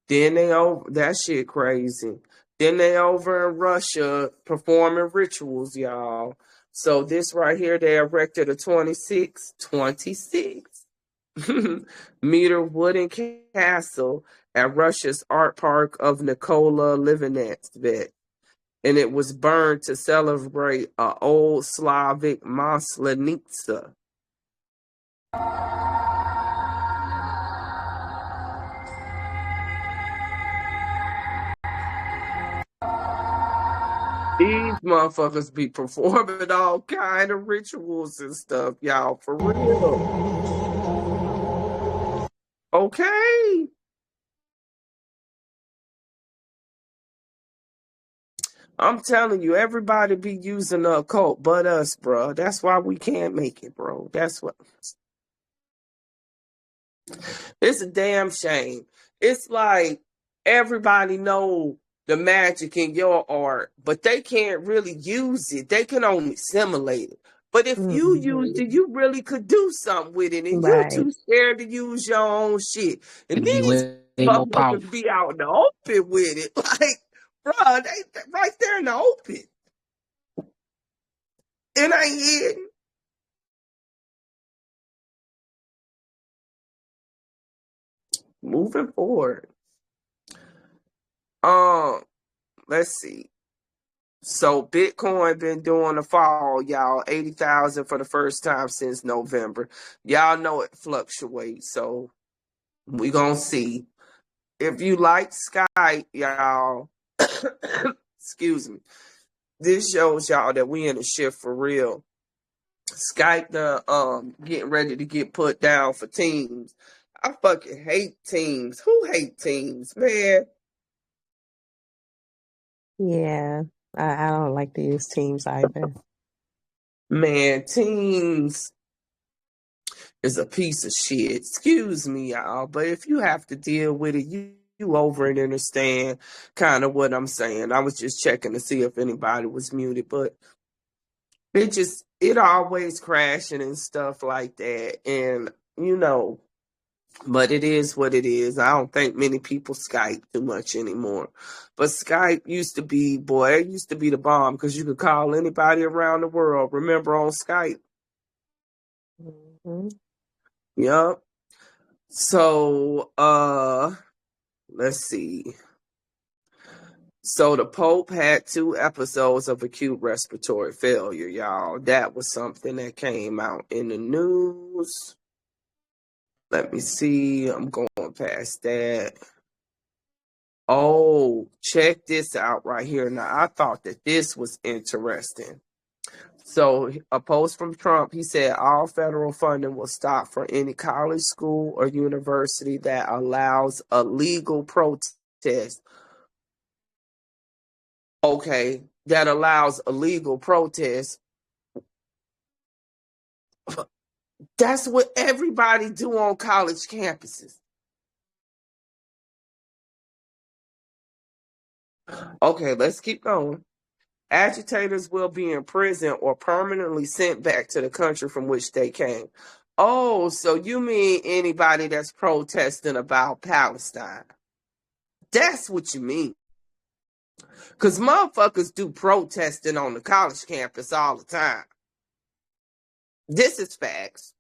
Then that shit crazy. Then they over in Russia performing rituals, y'all. So this right here, they erected a 26 meter wooden castle at Russia's art park of Nikola Livanets, and it was burned to celebrate an old Slavic Maslenitsa. These motherfuckers be performing all kind of rituals and stuff, y'all, for real. Okay. I'm telling you, everybody be using the occult but us, bro. That's why we can't make it, bro. That's what. It's a damn shame. It's like everybody know the magic in your art, but they can't really use it. They can only simulate it. But if you used Mhm. it, you really could do something with it, and you're Right. too scared to use your own shit. And It'll be these way more motherfuckers powerful. be out in the open with it. Like, bruh, they right there in the open. And I hidden. Moving forward. Let's see. So Bitcoin been doing a fall, y'all. 80,000 for the first time since November. Y'all know it fluctuates, so we gonna see. If you like Skype, y'all, excuse me, this shows y'all that we in a shift for real. Skype getting ready to get put down for Teams. I fucking hate Teams. Who hate Teams, man? Yeah. I don't like to use Teams either. Man, Teams is a piece of shit. Excuse me, y'all, but if you have to deal with it, you over and understand kind of what I'm saying. I was just checking to see if anybody was muted, but it always crashing and stuff like that. And, but it is what it is. I don't think many people Skype too much anymore. But Skype used to be, boy, it used to be the bomb because you could call anybody around the world. Remember on Skype? Mm-hmm. Yup. So, let's see. So the Pope had 2 episodes of acute respiratory failure, y'all. That was something that came out in the news. Let me see. I'm going past that. Oh, check this out right here. Now, I thought that this was interesting. So a post from Trump, he said all federal funding will stop for any college, school, or university that allows a legal protest. Okay, that allows a legal protest. That's what everybody do on college campuses. Okay, let's keep going. Agitators will be in prison or permanently sent back to the country from which they came. Oh, so you mean anybody that's protesting about Palestine? That's what you mean. Because motherfuckers do protesting on the college campus all the time. This is facts.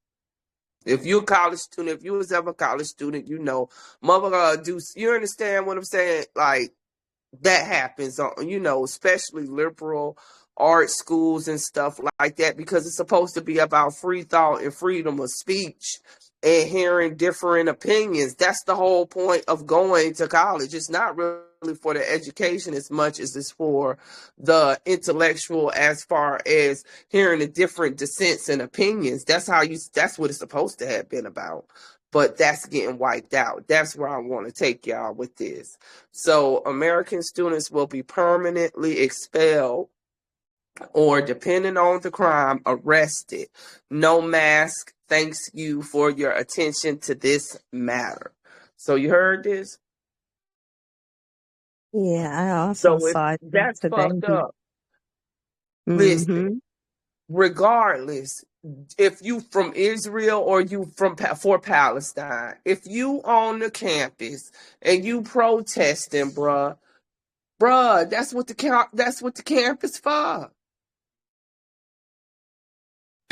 If you're a college student, if you was ever a college student, you know, you understand what I'm saying? Like, that happens on, especially liberal art schools and stuff like that, because it's supposed to be about free thought and freedom of speech and hearing different opinions. That's the whole point of going to college. It's not really for the education as much as it's for the intellectual, as far as hearing the different dissents and opinions. That's what it's supposed to have been about. But that's getting wiped out. That's where I want to take y'all with this. So American students will be permanently expelled or, depending on the crime, arrested. No mask. Thanks you for your attention to this matter. So you heard this? Yeah, I also So if saw it that's today. fucked up, listen, Mm-hmm. regardless, if you from Israel or you for Palestine, if you on the campus and you protesting, bruh, that's what the campus for.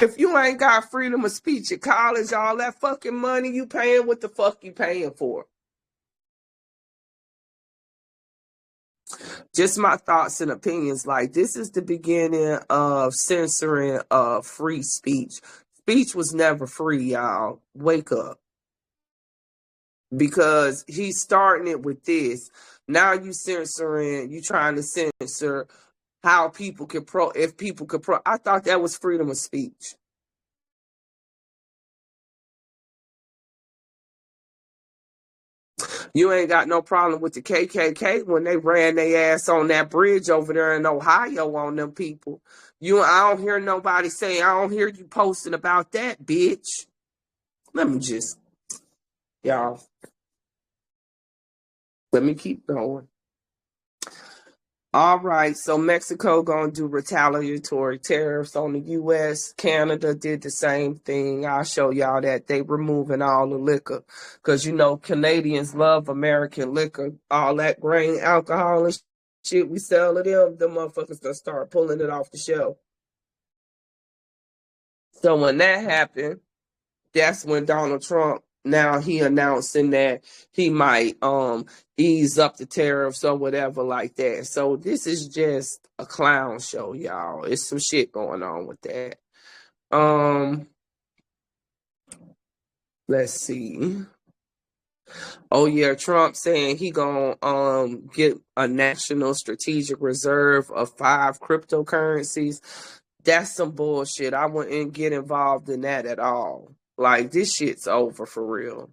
If you ain't got freedom of speech at college, all that fucking money you paying, what the fuck you paying for? Just my thoughts and opinions. Like, this is the beginning of censoring free speech. Speech was never free, y'all. Wake up. Because he's starting it with this. Now you trying to censor how people can I thought that was freedom of speech. You ain't got no problem with the KKK when they ran their ass on that bridge over there in Ohio on them people. I don't hear nobody saying, I don't hear you posting about that, bitch. Y'all, let me keep going. All right, so Mexico gonna do retaliatory tariffs on the U.S. Canada did the same thing. I'll show y'all that they removing all the liquor because you know Canadians love American liquor. All that grain alcohol and shit we sell to them, the motherfuckers gonna start pulling it off the shelf. So when that happened, that's when Donald Trump now he announcing that he might ease up the tariffs or whatever like that. So this is just a clown show, y'all. It's some shit going on with that. Let's see. Oh yeah, Trump saying he gonna get a national strategic reserve of 5 cryptocurrencies. That's some bullshit. I wouldn't get involved in that at all. Like, this shit's over for real.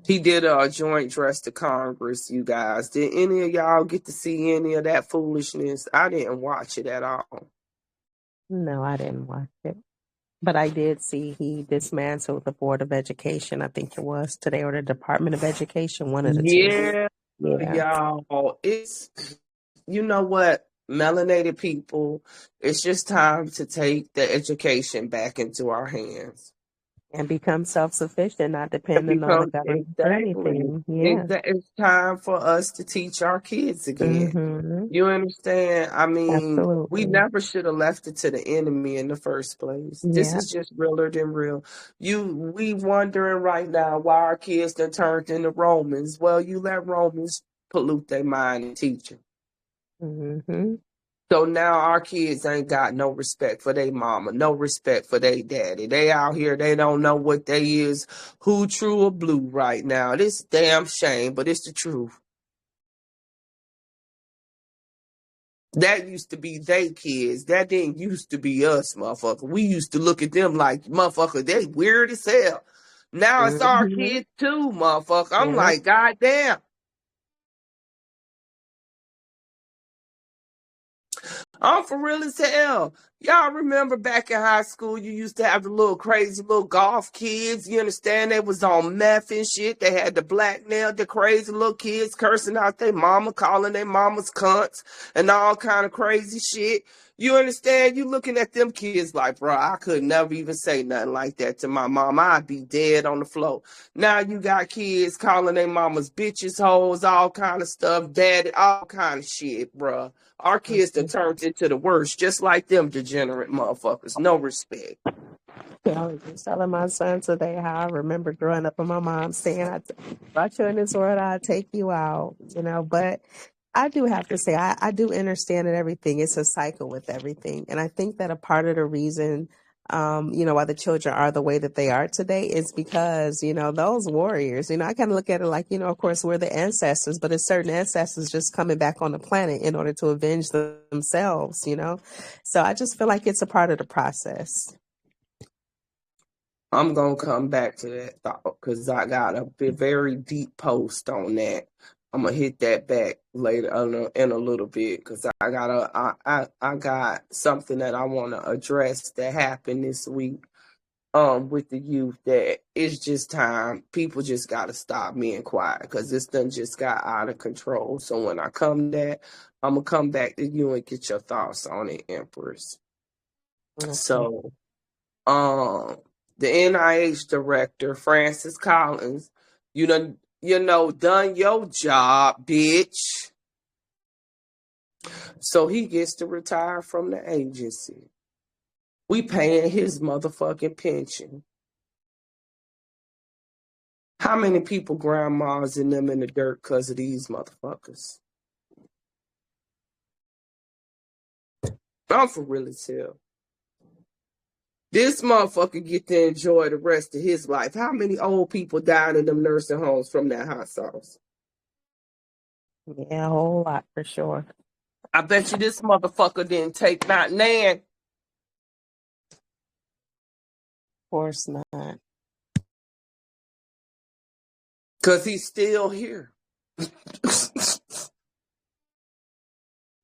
He did a joint address to Congress, you guys. Did any of y'all get to see any of that foolishness? I didn't watch it at all. No, I didn't watch it. But I did see he dismantled the Board of Education, I think it was today, or the Department of Education, one of the two. Yeah, y'all. It's, you know what, melanated people, it's just time to take the education back into our hands. And become self-sufficient, not dependent on the government for anything. Yeah. It's time for us to teach our kids again. Mm-hmm. You understand? I mean, Absolutely. we never should have left it to the enemy in the first place. Yeah. This is just realer than real. We wondering right now why our kids done turned into Romans. Well, you let Romans pollute their mind and teach them. Mm-hmm. So now our kids ain't got no respect for their mama, no respect for their daddy. They out here, they don't know what they is, who true or blue right now. This damn shame, but it's the truth. That used to be they kids. That didn't used to be us, motherfucker. We used to look at them like, motherfucker, they weird as hell. Now it's our kids too, motherfucker. I'm like, goddamn. I'm for real as hell. Y'all remember back in high school, you used to have the little crazy little golf kids. You understand? They was on meth and shit. They had the black nail, the crazy little kids cursing out their mama, calling their mamas cunts and all kind of crazy shit. You understand? You looking at them kids like, bro, I could never even say nothing like that to my mom. I'd be dead on the floor. Now you got kids calling their mamas bitches, hoes, all kind of stuff, daddy, all kind of shit, bro. Our kids done turned into the worst, just like them degenerate motherfuckers. No respect. I was just telling my son today how I remember growing up and my mom saying, I brought you in this world, I'll take you out, you know. But I do have to say, I do understand that everything is a cycle with everything. And I think that a part of the reason, you know, why the children are the way that they are today is because, you know, those warriors, you know, I kind of look at it like, you know, of course, we're the ancestors, but it's certain ancestors just coming back on the planet in order to avenge themselves, you know. So I just feel like it's a part of the process. I'm going to come back to that thought because I got a very deep post on that. I'm going to hit that back later in a little bit because I got something that I want to address that happened this week with the youth that it's just time. People just got to stop being quiet because this done just got out of control. So when I come that, I'm going to come back to you and get your thoughts on it, Empress. Okay. So, the NIH director, Francis Collins, you know, done your job, bitch. So he gets to retire from the agency. We paying his motherfucking pension. How many people grandmas and them in the dirt because of these motherfuckers? I'm for real as hell. This motherfucker get to enjoy the rest of his life. How many old people died in them nursing homes from that hot sauce? Yeah, a whole lot for sure. I bet you this motherfucker didn't take not Nan. Of course not. Because he's still here.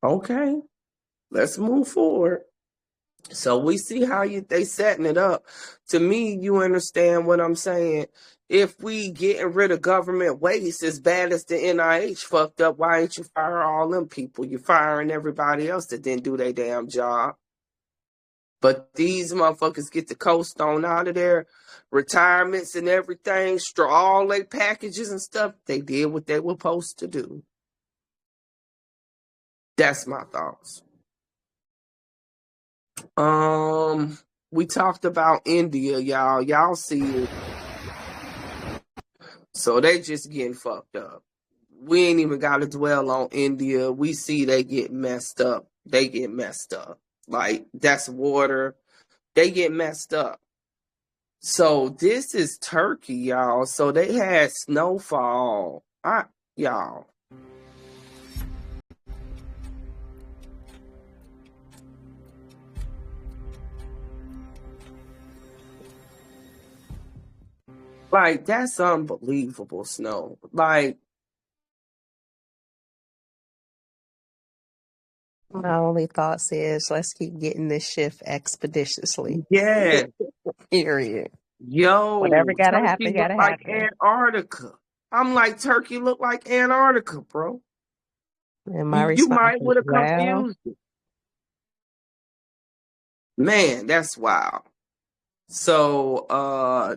Okay, let's move forward. So we see how they setting it up. To me, you understand what I'm saying? If we getting rid of government waste as bad as the NIH fucked up, why ain't you fire all them people? You're firing everybody else that didn't do their damn job. But these motherfuckers get the coast on out of their retirements and everything, all their packages and stuff. They did what they were supposed to do. That's my thoughts. We talked about India, y'all. Y'all see it. So they just getting fucked up. We ain't even got to dwell on India. We see they get messed up. They get messed up. Like, that's water. They get messed up. So this is Turkey, y'all. So they had snowfall. Y'all. Like, that's unbelievable snow. Like, my only thoughts is let's keep getting this shift expeditiously. yeah. Period. Yo, Whatever gotta Turkey happen, look gotta like happen. Antarctica. I'm like, Turkey look like Antarctica, bro. And my You response might is, would have well, confused it. Man, that's wild. So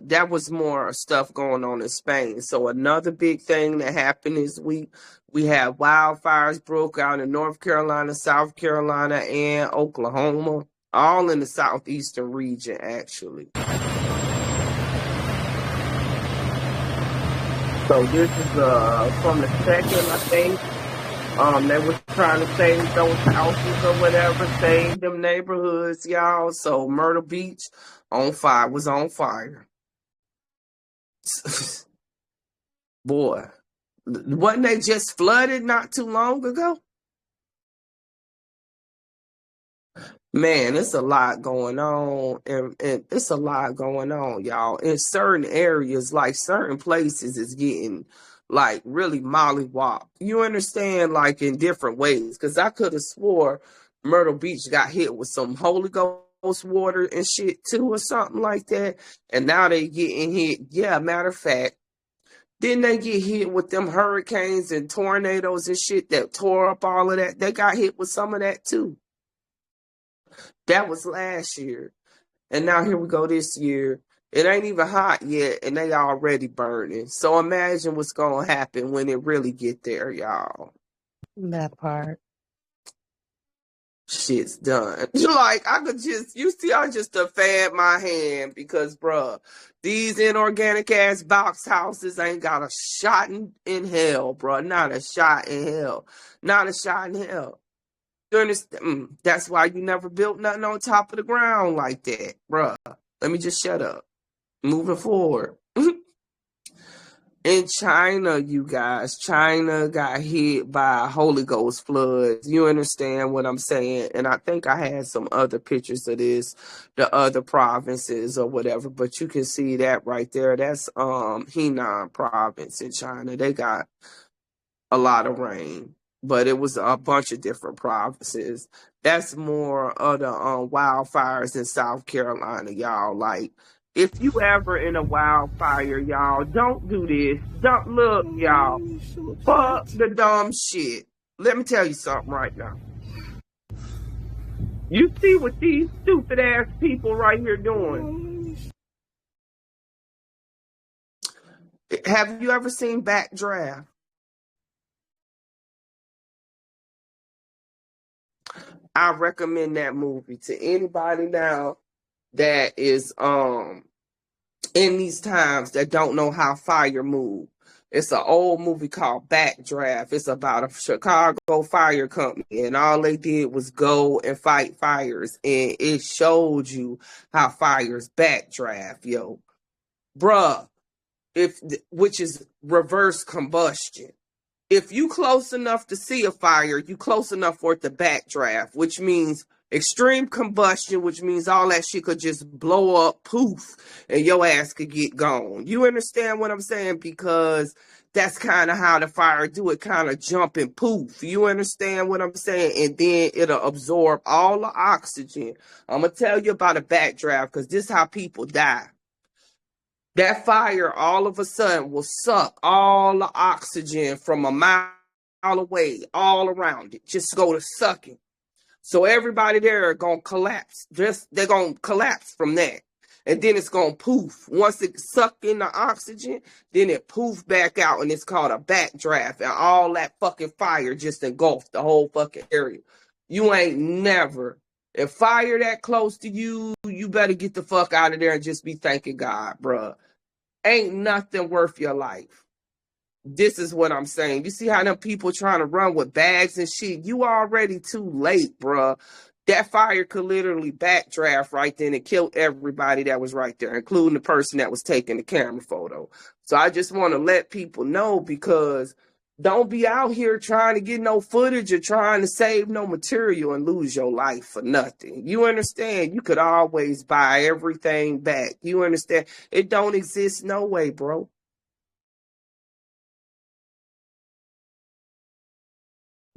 that was more stuff going on in Spain. So another big thing that happened this week, we had wildfires broke out in North Carolina, South Carolina, and Oklahoma, all in the southeastern region, actually. So this is from the second, I think. They was trying to save those houses or whatever, save them neighborhoods, y'all. So Myrtle Beach was on fire. Boy, wasn't they just flooded not too long ago? Man, it's a lot going on, and it's a lot going on, y'all. In certain areas, like certain places, is getting like really mollywopped. You understand, like in different ways. Because I could have swore Myrtle Beach got hit with some Holy Ghost water and shit too, or something like that. And now they getting hit. Yeah, matter of fact, didn't they get hit with them hurricanes and tornadoes and shit that tore up all of that? They got hit with some of that too. That was last year. And now here we go this year. It ain't even hot yet, and they already burning. So imagine what's going to happen when it really get there, y'all. That part. Shit's done. Like, I just fed my hand because, bruh, these inorganic ass box houses ain't got a shot in hell, bruh. Not a shot in hell. Not a shot in hell. You understand? That's why you never built nothing on top of the ground like that, bruh. Let me just shut up. Moving forward. In China, you guys, China got hit by Holy Ghost floods. You understand what I'm saying? And I think I had some other pictures of this, the other provinces or whatever, but you can see that right there. That's Henan province in China. They got a lot of rain, but it was a bunch of different provinces. That's more of the wildfires in South Carolina, y'all. Like, if you ever in a wildfire, y'all, don't do this. Don't look, y'all. Fuck the dumb shit. Let me tell you something right now. You see what these stupid ass people right here doing? Have you ever seen Backdraft? I recommend that movie to anybody now that is in these times that don't know how fire move. It's an old movie called Backdraft. It's about a Chicago fire company, and all they did was go and fight fires, and it showed you how fires backdraft, yo. Bruh, which is reverse combustion. If you close enough to see a fire, you close enough for it to backdraft, which means Extreme combustion, which means all that shit could just blow up, poof, and your ass could get gone. You understand what I'm saying? Because that's kind of how the fire do it, kind of jump and poof. You understand what I'm saying? And then it'll absorb all the oxygen. I'm going to tell you about a backdraft because this is how people die. That fire all of a sudden will suck all the oxygen from a mile away, all around it. Just go to sucking. So everybody there are going to collapse. They're going to collapse from that. And then it's going to poof. Once it sucked in the oxygen, then it poof back out, and it's called a backdraft. And all that fucking fire just engulfed the whole fucking area. You ain't never. If fire that close to you, you better get the fuck out of there and just be thanking God, bruh. Ain't nothing worth your life. This is what I'm saying. You see how them people trying to run with bags and shit? You already too late, bruh. That fire could literally backdraft right then and kill everybody that was right there, including the person that was taking the camera photo. So I just want to let people know, because don't be out here trying to get no footage or trying to save no material and lose your life for nothing. You understand? You could always buy everything back. You understand? It don't exist no way, bro.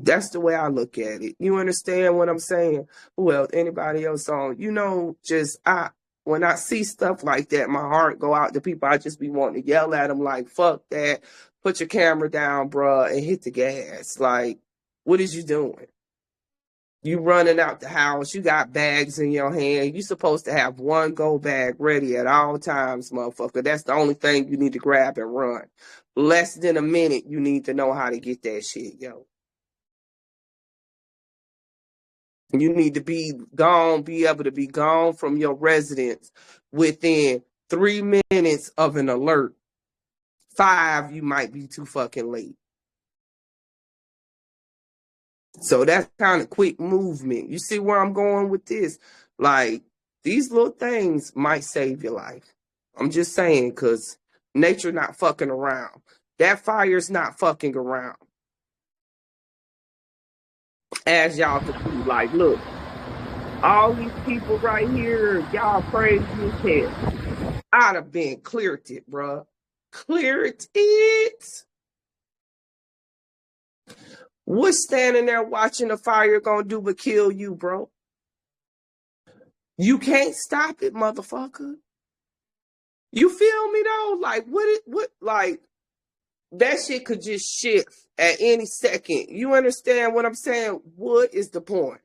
That's the way I look at it. You understand what I'm saying? Well, anybody else on, when I see stuff like that, my heart go out to people. I just be wanting to yell at them like, fuck that. Put your camera down, bruh, and hit the gas. Like, what is you doing? You running out the house. You got bags in your hand. You supposed to have one go bag ready at all times, motherfucker. That's the only thing you need to grab and run. Less than a minute, you need to know how to get that shit, yo. You need to be able to be gone from your residence within 3 minutes of an alert. 5, you might be too fucking late. So that's kind of quick movement. You see where I'm going with this? Like, these little things might save your life. I'm just saying, because nature not fucking around. That fire's not fucking around. As y'all can see, like, look. All these people right here, y'all crazy as hell. I'd have been cleared it, bruh. Cleared it. What's standing there watching the fire gonna do but kill you, bro? You can't stop it, motherfucker. You feel me though? Like, like, that shit could just shift at any second. You understand what I'm saying? What is the point?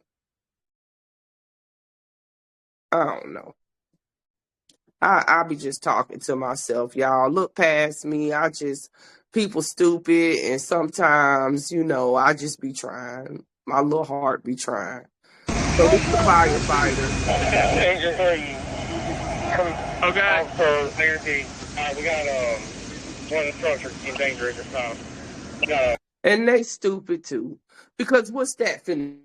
I don't know. I be just talking to myself, y'all. Look past me. People stupid, and sometimes, I just be trying. My little heart be trying. So this is the firefighter. Agent 3. Okay. So, innerG. We got one of the structures in danger at this time. And they stupid too. Because what's that finna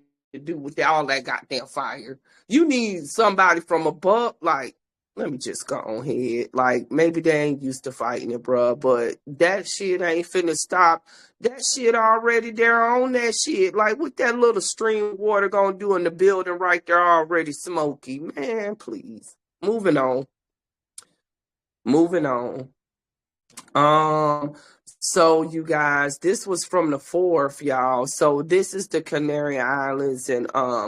do with all that goddamn fire? You need somebody from above, like, let me just go on ahead. Like, maybe they ain't used to fighting it, bruh, but that shit ain't finna stop. That shit already there on that shit. Like, what that little stream of water gonna do in the building right there already smoky? Man, please. Moving on. So you guys, this was from the 4th, y'all. So this is the Canary Islands and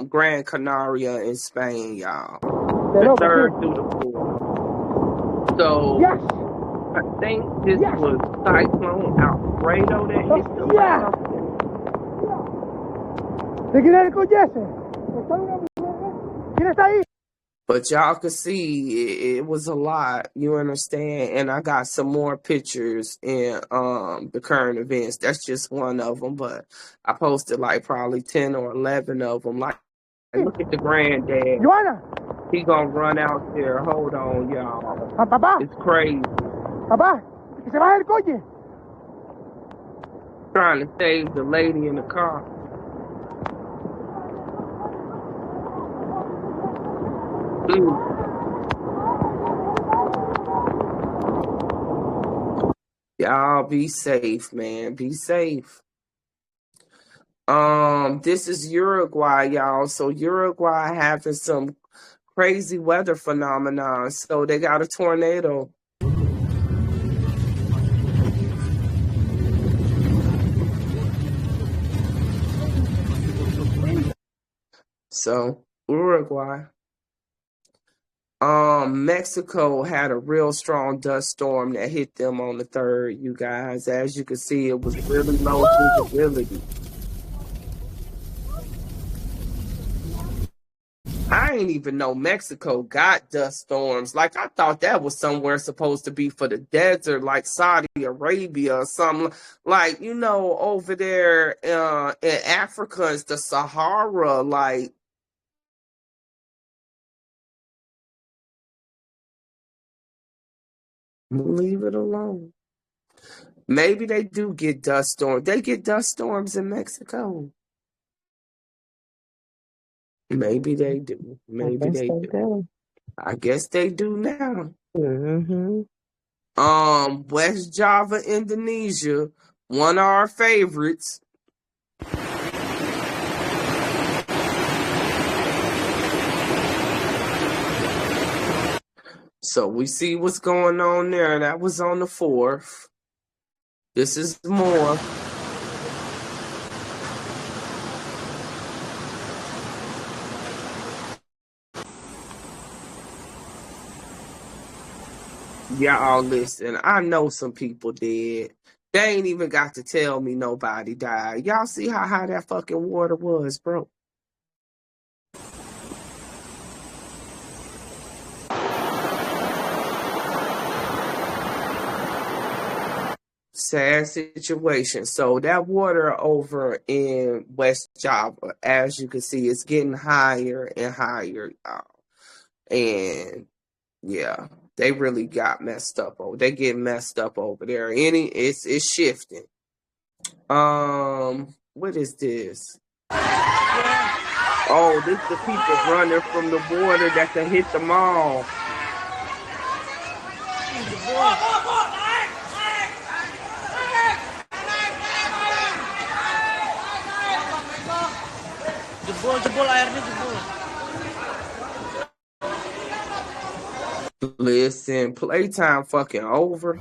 Gran Canaria in Spain, y'all. The 3rd through the 4th. So yes. I think this was Cyclone Alfredo that hit the But y'all could see it was a lot, you understand? And I got some more pictures in the current events. That's just one of them, but I posted like probably 10 or 11 of them. Like, look at the granddad. Joanna. He gonna run out there. Hold on, y'all. It's crazy. Trying to save the lady in the car. Y'all be safe, man. Be safe. This is Uruguay, y'all. So Uruguay having some crazy weather phenomenon. So they got a tornado. So Uruguay. Mexico had a real strong dust storm that hit them on the 3rd, you guys. As you can see, it was really low visibility. I ain't even know Mexico got dust storms. Like, I thought that was somewhere supposed to be for the desert, like Saudi Arabia or something. Like, you know, over there in Africa, it's the Sahara, like. Leave it alone. Maybe they do get dust storms. They get dust storms in Mexico. Maybe they do. Maybe they do. I guess they do now. West Java, Indonesia, one of our favorites. So we see what's going on there. That was on the 4th. This is more. Y'all listen, I know some people dead. They ain't even got to tell me nobody died. Y'all see how high that fucking water was, bro? Sad situation. So that water over in West Java, as you can see, it's getting higher and higher, y'all. And yeah, they really got messed up over. They get messed up over there. It's shifting. What is this? Oh, this the people running from the water that can hit the mall. Jebol airnya jebol. Listen, playtime fucking over.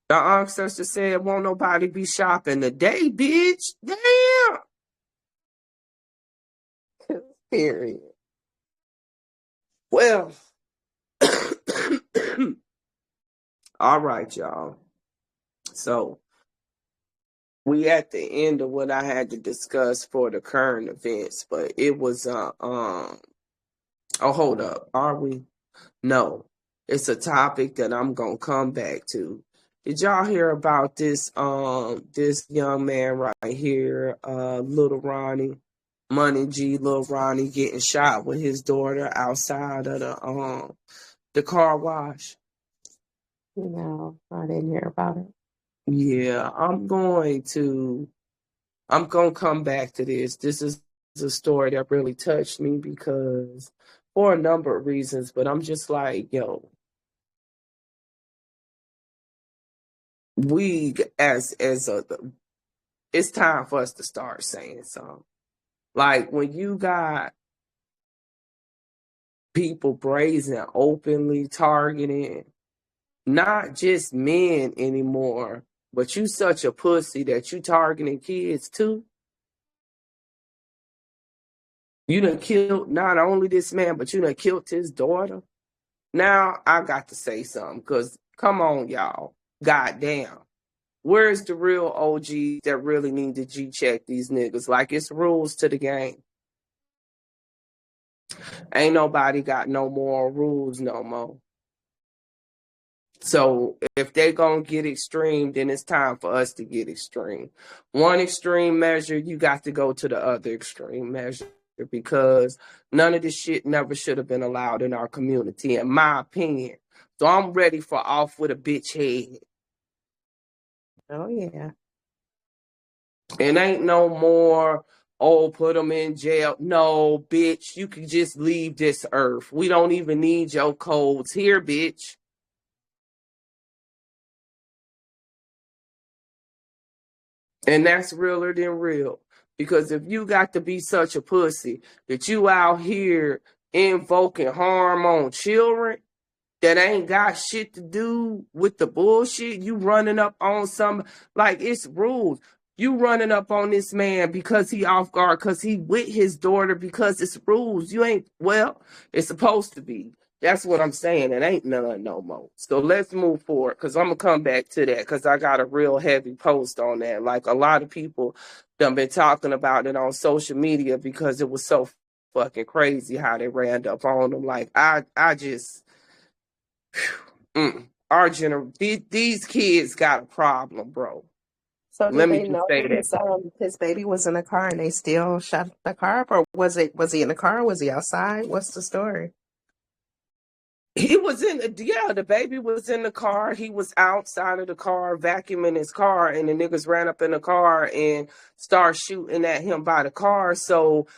The ancestor said, won't nobody be shopping today, bitch. Damn. Period. Well, all right, y'all. So we at the end of what I had to discuss for the current events, but it was oh, hold up. Are we? No. It's a topic that I'm gonna come back to. Did y'all hear about this this young man right here, Lil Ronnie, Money G, Lil Ronnie getting shot with his daughter outside of the car wash? No, I didn't hear about it. Yeah, I'm gonna come back to this. This is a story that really touched me because for a number of reasons, but I'm just like, yo, we as a it's time for us to start saying something. Like when you got people brazen openly targeting not just men anymore, but you such a pussy that you targeting kids too. You done killed not only this man, but you done killed his daughter. Now I got to say something, because come on, y'all. Goddamn. Where's the real OGs that really need to G-check these niggas? Like, it's rules to the game. Ain't nobody got no moral rules no more. So if they gonna get extreme, then it's time for us to get extreme. One extreme measure, you got to go to the other extreme measure, because none of this shit never should have been allowed in our community, in my opinion. So I'm ready for off with a bitch head. Oh, yeah. It ain't no more, oh, put them in jail. No, bitch, you can just leave this earth. We don't even need your codes here, bitch. And that's realer than real. Because if you got to be such a pussy that you out here invoking harm on children that ain't got shit to do with the bullshit, you running up on some, like, it's rules. You running up on this man because he off guard, because he with his daughter, because it's rules. You ain't, well, it's supposed to be. That's what I'm saying. It ain't none no more. So let's move forward, because I'm going to come back to that, because I got a real heavy post on that. Like, a lot of people done been talking about it on social media because it was so fucking crazy how they ran up on them. Like, I just, our these kids got a problem, bro. So Let did me they just know say that. his baby was in the car and they still shut the car up, or was he in the car? Was he outside? What's the story? He was the baby was in the car. He was outside of the car, vacuuming his car, and the niggas ran up in the car and started shooting at him by the car. So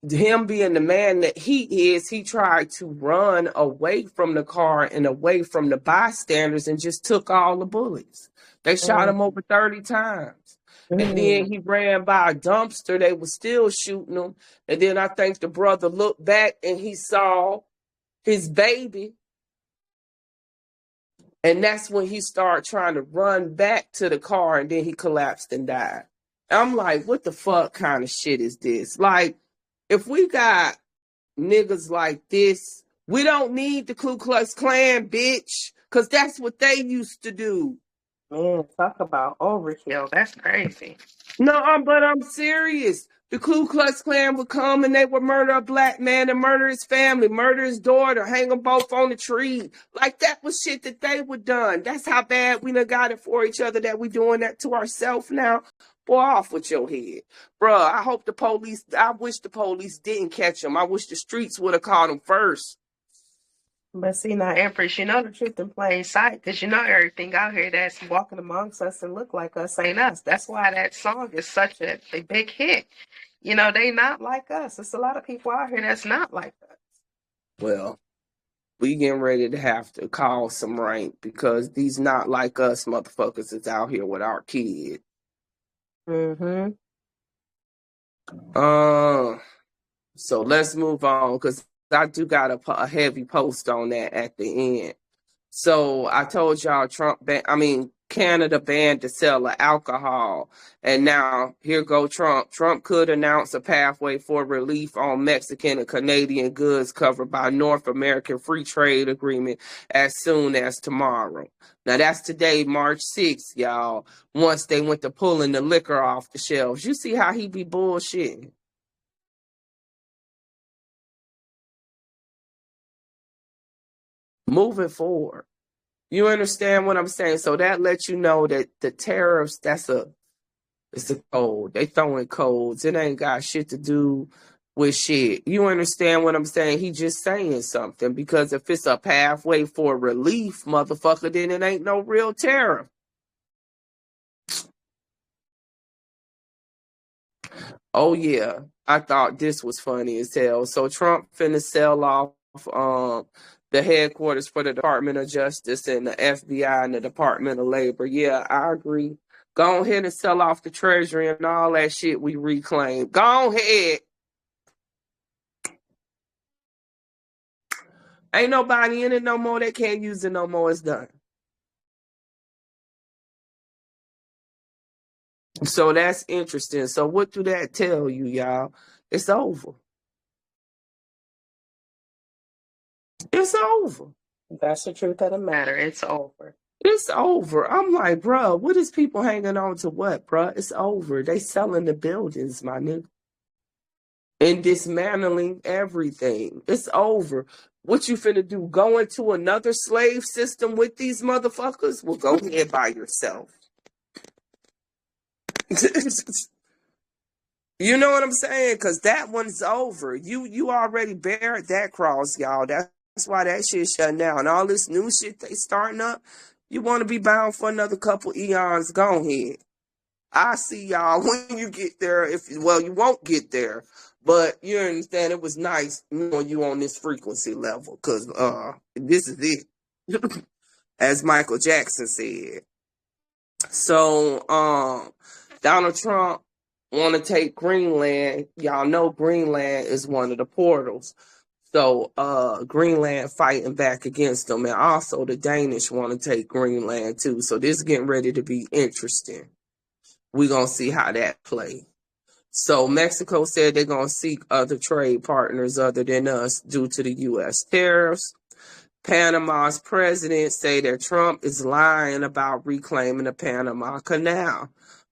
him being the man that he is, he tried to run away from the car and away from the bystanders and just took all the bullets. They shot him over 30 times. And then he ran by a dumpster. They were still shooting him. And then I think the brother looked back and he saw his baby. And that's when he started trying to run back to the car, and then he collapsed and died. I'm like, what the fuck kind of shit is this? Like, if we got niggas like this, we don't need the Ku Klux Klan, bitch, because that's what they used to do. Man, talk about overkill. That's crazy. No, but I'm serious. The Ku Klux Klan would come and they would murder a black man and murder his family, murder his daughter, hang them both on the tree. Like, that was shit that they would done. That's how bad we done got it for each other, that we doing that to ourselves now. Boy, off with your head. Bruh, I wish the police didn't catch him. I wish the streets would have caught him first. But see, now, Empress, the truth in plain sight, because everything out here that's walking amongst us and look like us ain't us. That's why that song is such a big hit. They not like us. There's a lot of people out here that's not like us. Well, we getting ready to have to call some rank, because these not like us motherfuckers is out here with our kids. So let's move on, because I do got a heavy post on that at the end. So I told y'all Canada banned the sale of alcohol. And now here go Trump. Trump could announce a pathway for relief on Mexican and Canadian goods covered by North American Free Trade Agreement as soon as tomorrow. Now that's today, March 6th, y'all. Once they went to pulling the liquor off the shelves. You see how he be bullshitting. Moving forward. You understand what I'm saying? So that lets you know that the tariffs, it's a code. They throwing codes. It ain't got shit to do with shit. You understand what I'm saying? He just saying something, because if it's a pathway for relief, motherfucker, then it ain't no real tariff. Oh yeah, I thought this was funny as hell. So Trump finna sell off the headquarters for the Department of Justice and the FBI and the Department of Labor. Yeah, I agree. Go ahead and sell off the Treasury and all that shit we reclaim. Go ahead. Ain't nobody in it no more. They can't use it no more. It's done. So that's interesting. So what do that tell you, y'all? It's over. It's over. That's the truth of the matter. It's over. It's over. I'm like, bro, what is people hanging on to what, bro? It's over. They selling the buildings, my nigga. And dismantling everything. It's over. What you finna do? Go into another slave system with these motherfuckers? Well, go ahead by yourself. You know what I'm saying? Because that one's over. You already bared that cross, y'all. That's why that shit shut down. All this new shit they starting up, you want to be bound for another couple eons, go ahead. I see y'all when you get there. You won't get there. But you understand, it was nice knowing you on this frequency level, because this is it. As Michael Jackson said. So Donald Trump want to take Greenland. Y'all know Greenland is one of the portals. So Greenland fighting back against them. And also the Danish want to take Greenland too. So this is getting ready to be interesting. We're going to see how that plays. So Mexico said they're going to seek other trade partners other than us due to the U.S. tariffs. Panama's president say that Trump is lying about reclaiming the Panama Canal.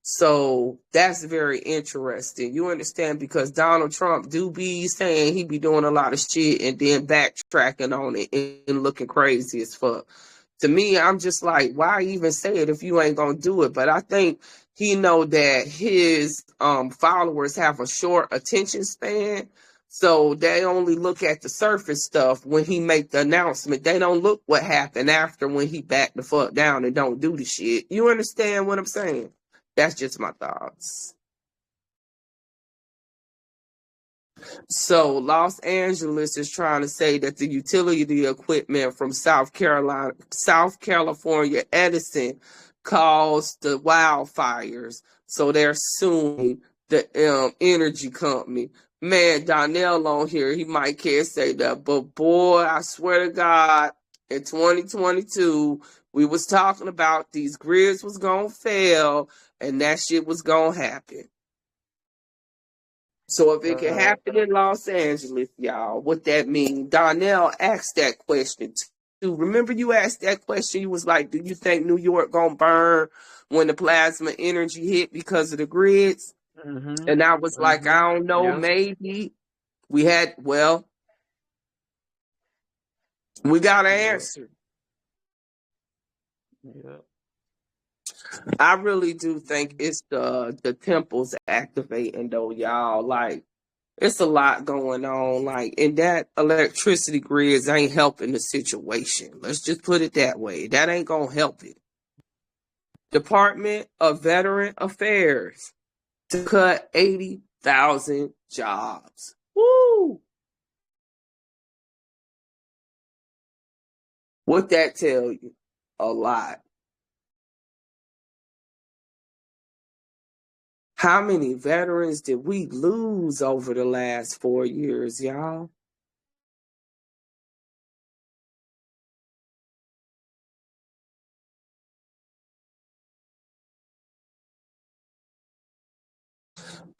So that's very interesting. You understand, because Donald Trump do be saying he be doing a lot of shit and then backtracking on it and looking crazy as fuck. To me, I'm just like, why even say it if you ain't gonna do it? But I think he know that his followers have a short attention span. So they only look at the surface stuff when he make the announcement. They don't look what happened after when he backed the fuck down and don't do the shit. You understand what I'm saying? That's just my thoughts. So Los Angeles is trying to say that the utility equipment from South California Edison caused the wildfires. So they're suing the energy company. Man, Donnell on here, he might can't say that, but boy, I swear to God, in 2022, we was talking about these grids was gonna fail and that shit was gonna happen. So if it can happen in Los Angeles, y'all, what that mean? Donnell asked that question too. Remember you asked that question? You was like, do you think New York gonna burn when the plasma energy hit because of the grids? Mm-hmm. And I was like, I don't know, Yeah. maybe. We got an answer. Yeah. I really do think it's the temples activating though, y'all. Like, it's a lot going on. Like, and that electricity grids ain't helping the situation. Let's just put it that way. That ain't gonna help it. Department of Veteran Affairs to cut 80,000 jobs. Woo! What that tell you? A lot. How many veterans did we lose over the last 4 years, y'all?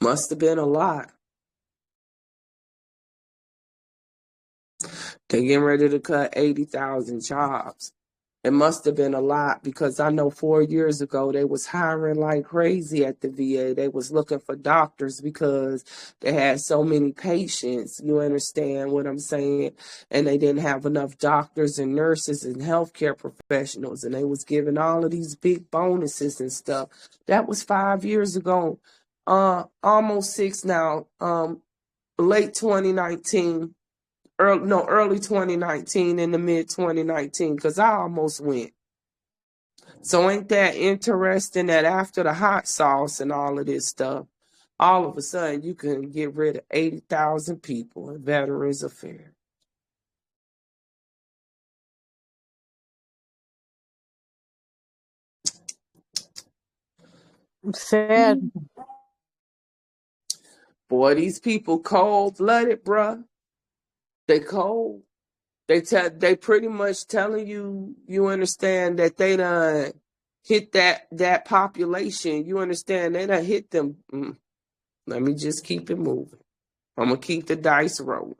Must have been a lot. They're getting ready to cut 80,000 jobs. It must have been a lot because I know 4 years ago they was hiring like crazy at the VA. They was looking for doctors because they had so many patients. You understand what I'm saying? And they didn't have enough doctors and nurses and healthcare professionals. And they was giving all of these big bonuses and stuff. That was 5 years ago. Almost 6 now. Late 2019. Early 2019 in the mid 2019, because I almost went. So ain't that interesting that after the hot sauce and all of this stuff, all of a sudden you can get rid of 80,000 people in Veterans Affairs. Sad. Boy, these people cold-blooded, bruh. They cold. They pretty much telling you, you understand that they done hit that population. You understand they done hit them. Let me just keep it moving. I'm gonna keep the dice rolling.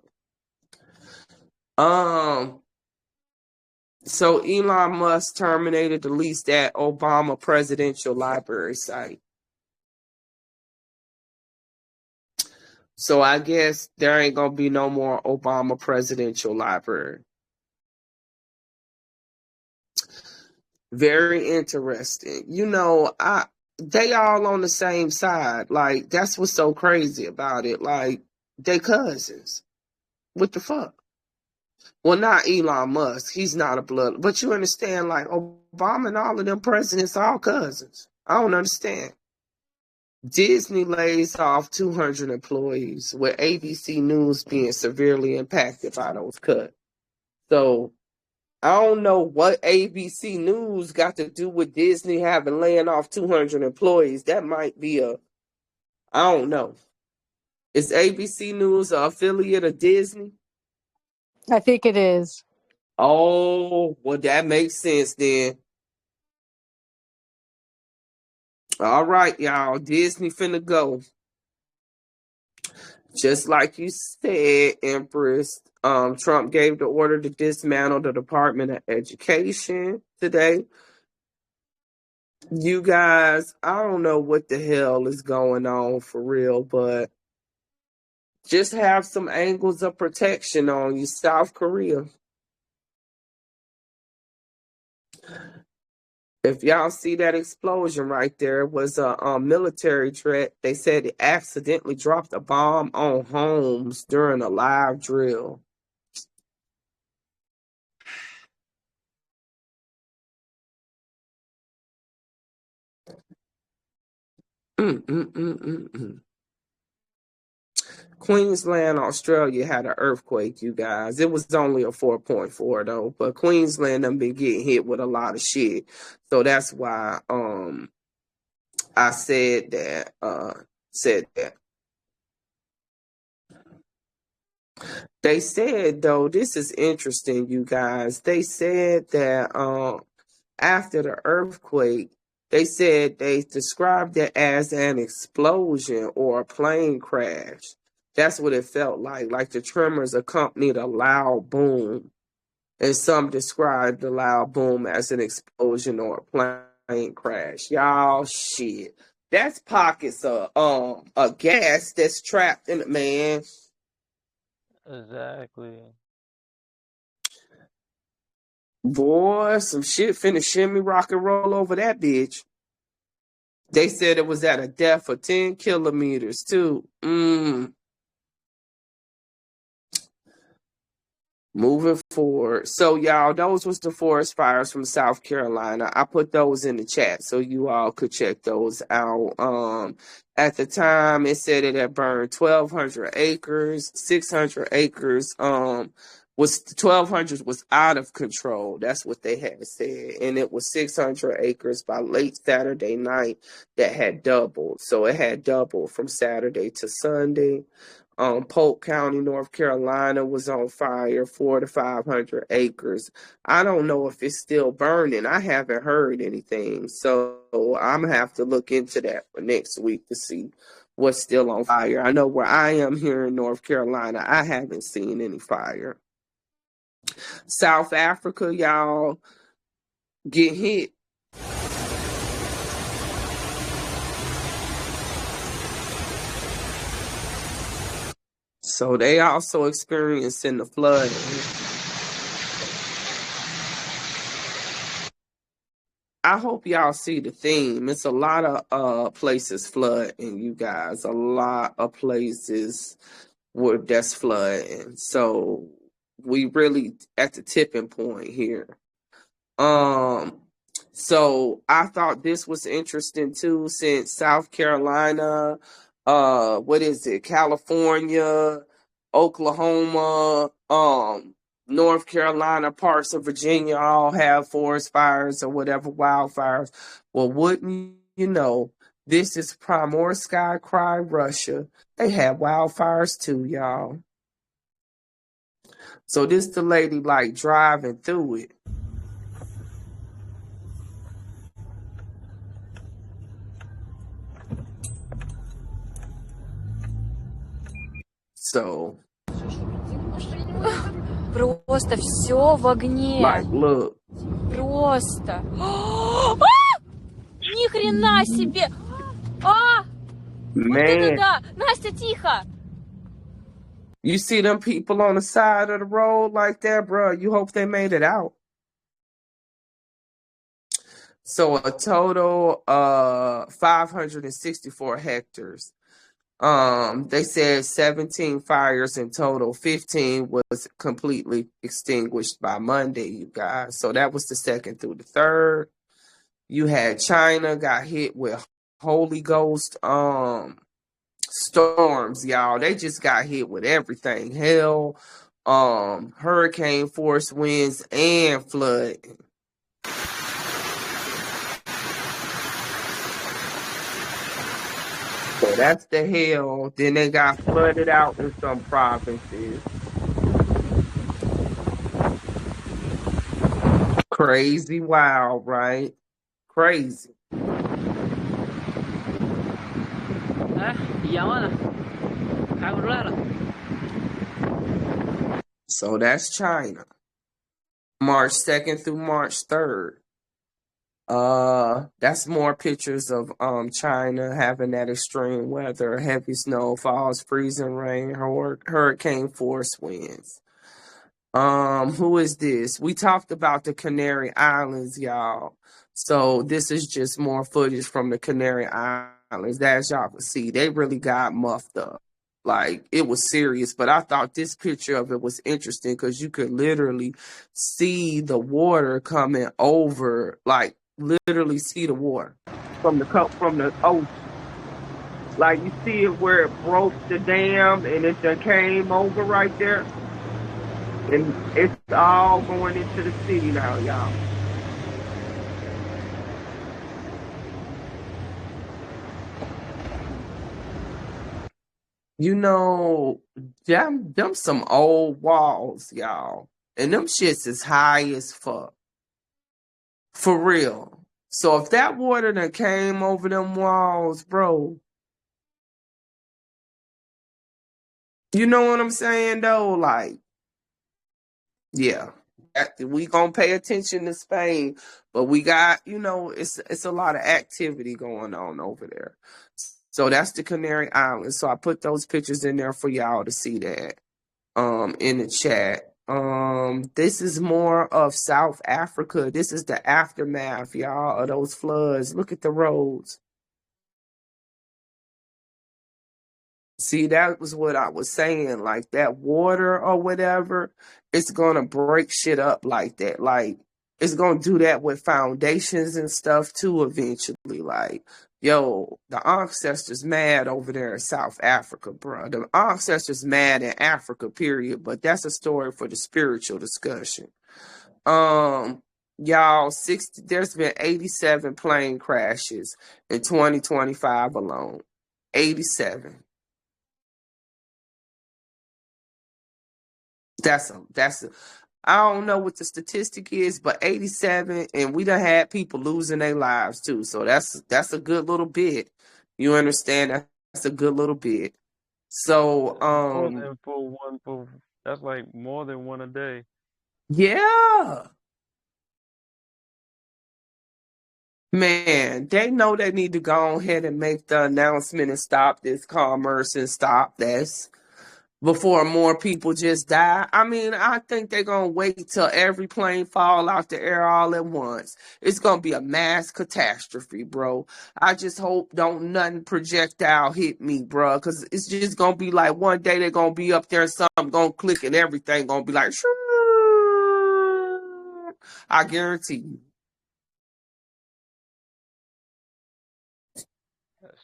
So Elon Musk terminated the lease at Obama Presidential Library site. So I guess there ain't gonna be no more Obama Presidential Library. Very interesting. You know, they all on the same side. Like, that's what's so crazy about it. Like, they cousins. What the fuck? Well, not Elon Musk. He's not a blood. But you understand, like, Obama and all of them presidents are all cousins. I don't understand. Disney lays off 200 employees, with ABC News being severely impacted by those cuts. So, I don't know what ABC News got to do with Disney having laying off 200 employees. That might be I don't know. Is ABC News an affiliate of Disney? I think it is. Oh, well, that makes sense then. All right, y'all. Disney finna go. Just like you said, Empress, Trump gave the order to dismantle the Department of Education today. You guys, I don't know what the hell is going on for real, but just have some angles of protection on you, South Korea. If y'all see that explosion right there, it was a military threat. They said it accidentally dropped a bomb on homes during a live drill. Queensland, Australia had an earthquake, you guys. It was only a 4.4 though, but Queensland done been getting hit with a lot of shit. So that's why I said that. They said though, this is interesting, you guys. They said that after the earthquake, they said they described it as an explosion or a plane crash. That's what it felt like the tremors accompanied a loud boom. And some described the loud boom as an explosion or a plane crash. Y'all, shit. That's pockets of a gas that's trapped in it, man. Exactly. Boy, some shit finna shimmy, rock, and roll over that bitch. They said it was at a depth of 10 kilometers, too. Moving forward. So, y'all, those was the forest fires from South Carolina. I put those in the chat so you all could check those out. At the time, it said it had burned 1,200 acres, 600 acres. Was 1,200 was out of control. That's what they had said. And it was 600 acres by late Saturday night that had doubled. So it had doubled from Saturday to Sunday. Polk County, North Carolina was on fire, 400 to 500 acres. I don't know if it's still burning. I haven't heard anything. So I'm going to have to look into that for next week to see what's still on fire. I know where I am here in North Carolina, I haven't seen any fire. South Africa, y'all, get hit. So they also experiencing the flood. I hope y'all see the theme. It's a lot of places flooding, you guys. A lot of places where that's flooding. So we really at the tipping point here. So I thought this was interesting too, since South Carolina, what is it, California, Oklahoma, North Carolina, parts of Virginia all have forest fires or whatever, wildfires. Well, wouldn't you know, this is Primorskaya Krai, Russia. They have wildfires too, y'all. So this the lady like driving through it. So просто все в огне. Like, look. Просто. Ни хрена себе! Вот это да! Настя, тихо! You see them people on the side of the road like that, bro? You hope they made it out. So a total 564 hectares. They said 17 fires in total. 15 was completely extinguished by Monday, you guys. So that was the 2nd through the 3rd. You had China got hit with Holy Ghost storms, y'all. They just got hit with everything. Hail, hurricane force winds and flood. So that's the hell. Then they got flooded out in some provinces. Crazy wild, right? Crazy. So that's China. March 2nd through March 3rd. That's more pictures of China having that extreme weather, heavy snowfalls, freezing rain, hurricane force winds. Who is this? We talked about the Canary Islands, y'all. So this is just more footage from the Canary Islands. As y'all can see, they really got muffed up. Like, it was serious, but I thought this picture of it was interesting because you could literally see the water coming over, like literally see the water from the ocean. Like, you see it where it broke the dam and it just came over right there. And it's all going into the city now, y'all. You know, them some old walls, y'all. And them shits is high as fuck. For real. So if that water done came over them walls, bro. You know what I'm saying, though? Like, yeah. We gonna pay attention to Spain, but we got, it's a lot of activity going on over there. So that's the Canary Islands. So I put those pictures in there for y'all to see that in the chat. This is more of South Africa. This is the aftermath, y'all, of those floods. Look at the roads. See, that was what I was saying. Like, that water or whatever, it's going to break shit up like that. Like, it's going to do that with foundations and stuff, too, eventually. Like, yo, the ancestors mad over there in South Africa, bro. The ancestors mad in Africa, period. But that's a story for the spiritual discussion. Y'all, there's been 87 plane crashes in 2025 alone. 87. I don't know what the statistic is, but 87, and we done had people losing their lives too. So that's a good little bit. You understand? That's a good little bit. So that's like more than one a day. Yeah. Man, they know they need to go ahead and make the announcement and stop this commerce and stop this before more people just die. I mean, I think they're going to wait till every plane fall out the air all at once. It's going to be a mass catastrophe, bro. I just hope don't nothing projectile hit me, bro, because it's just going to be like one day they're going to be up there and something going to click and everything going to be like, I guarantee you.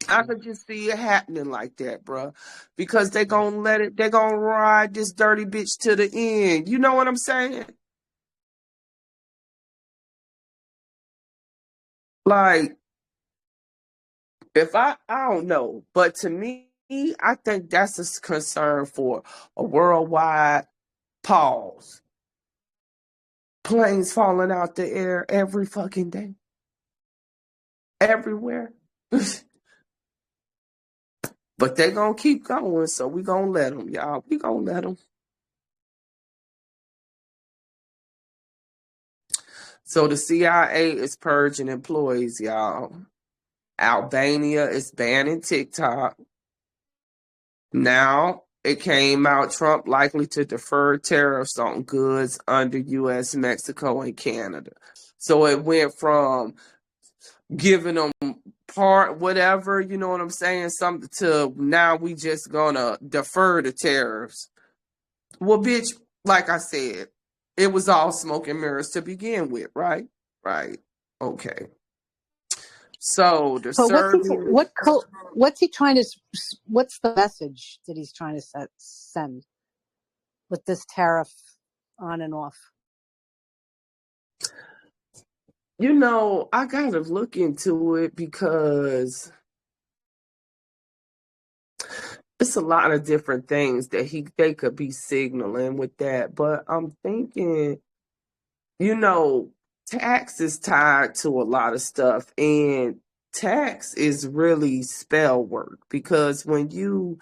I could just see it happening like that, bro. Because they're going to ride this dirty bitch to the end. You know what I'm saying? Like, if I don't know, but to me, I think that's a concern for a worldwide pause. Planes falling out the air every fucking day. Everywhere. But they gonna keep going, so we gonna let them, y'all. We gonna let them. So the CIA is purging employees, y'all. Albania is banning TikTok. Now it came out Trump likely to defer tariffs on goods under U.S., Mexico, and Canada. So it went from giving them part whatever, you know what I'm saying, something to now we just gonna defer the tariffs. Well, bitch, like I said, it was all smoke and mirrors to begin with, right? Right. Okay. So the what's he trying to? What's the message that he's trying to send? with this tariff on and off? You know, I gotta look into it because it's a lot of different things that they could be signaling with that. But I'm thinking, you know, tax is tied to a lot of stuff, and tax is really spell work because when you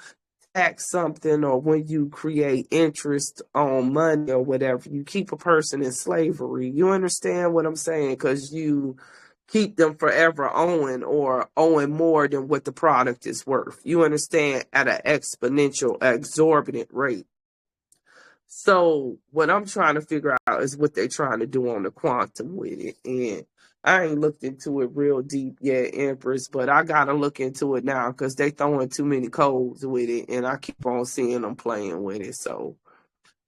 tax something or when you create interest on money or whatever, you keep a person in slavery. You understand what I'm saying? Because you keep them forever owing or owing more than what the product is worth. You understand? At an exponential, exorbitant rate. So what I'm trying to figure out is what they're trying to do on the quantum with it. And I ain't looked into it real deep yet, Empress, but I got to look into it now because they throwing too many codes with it. And I keep on seeing them playing with it. So,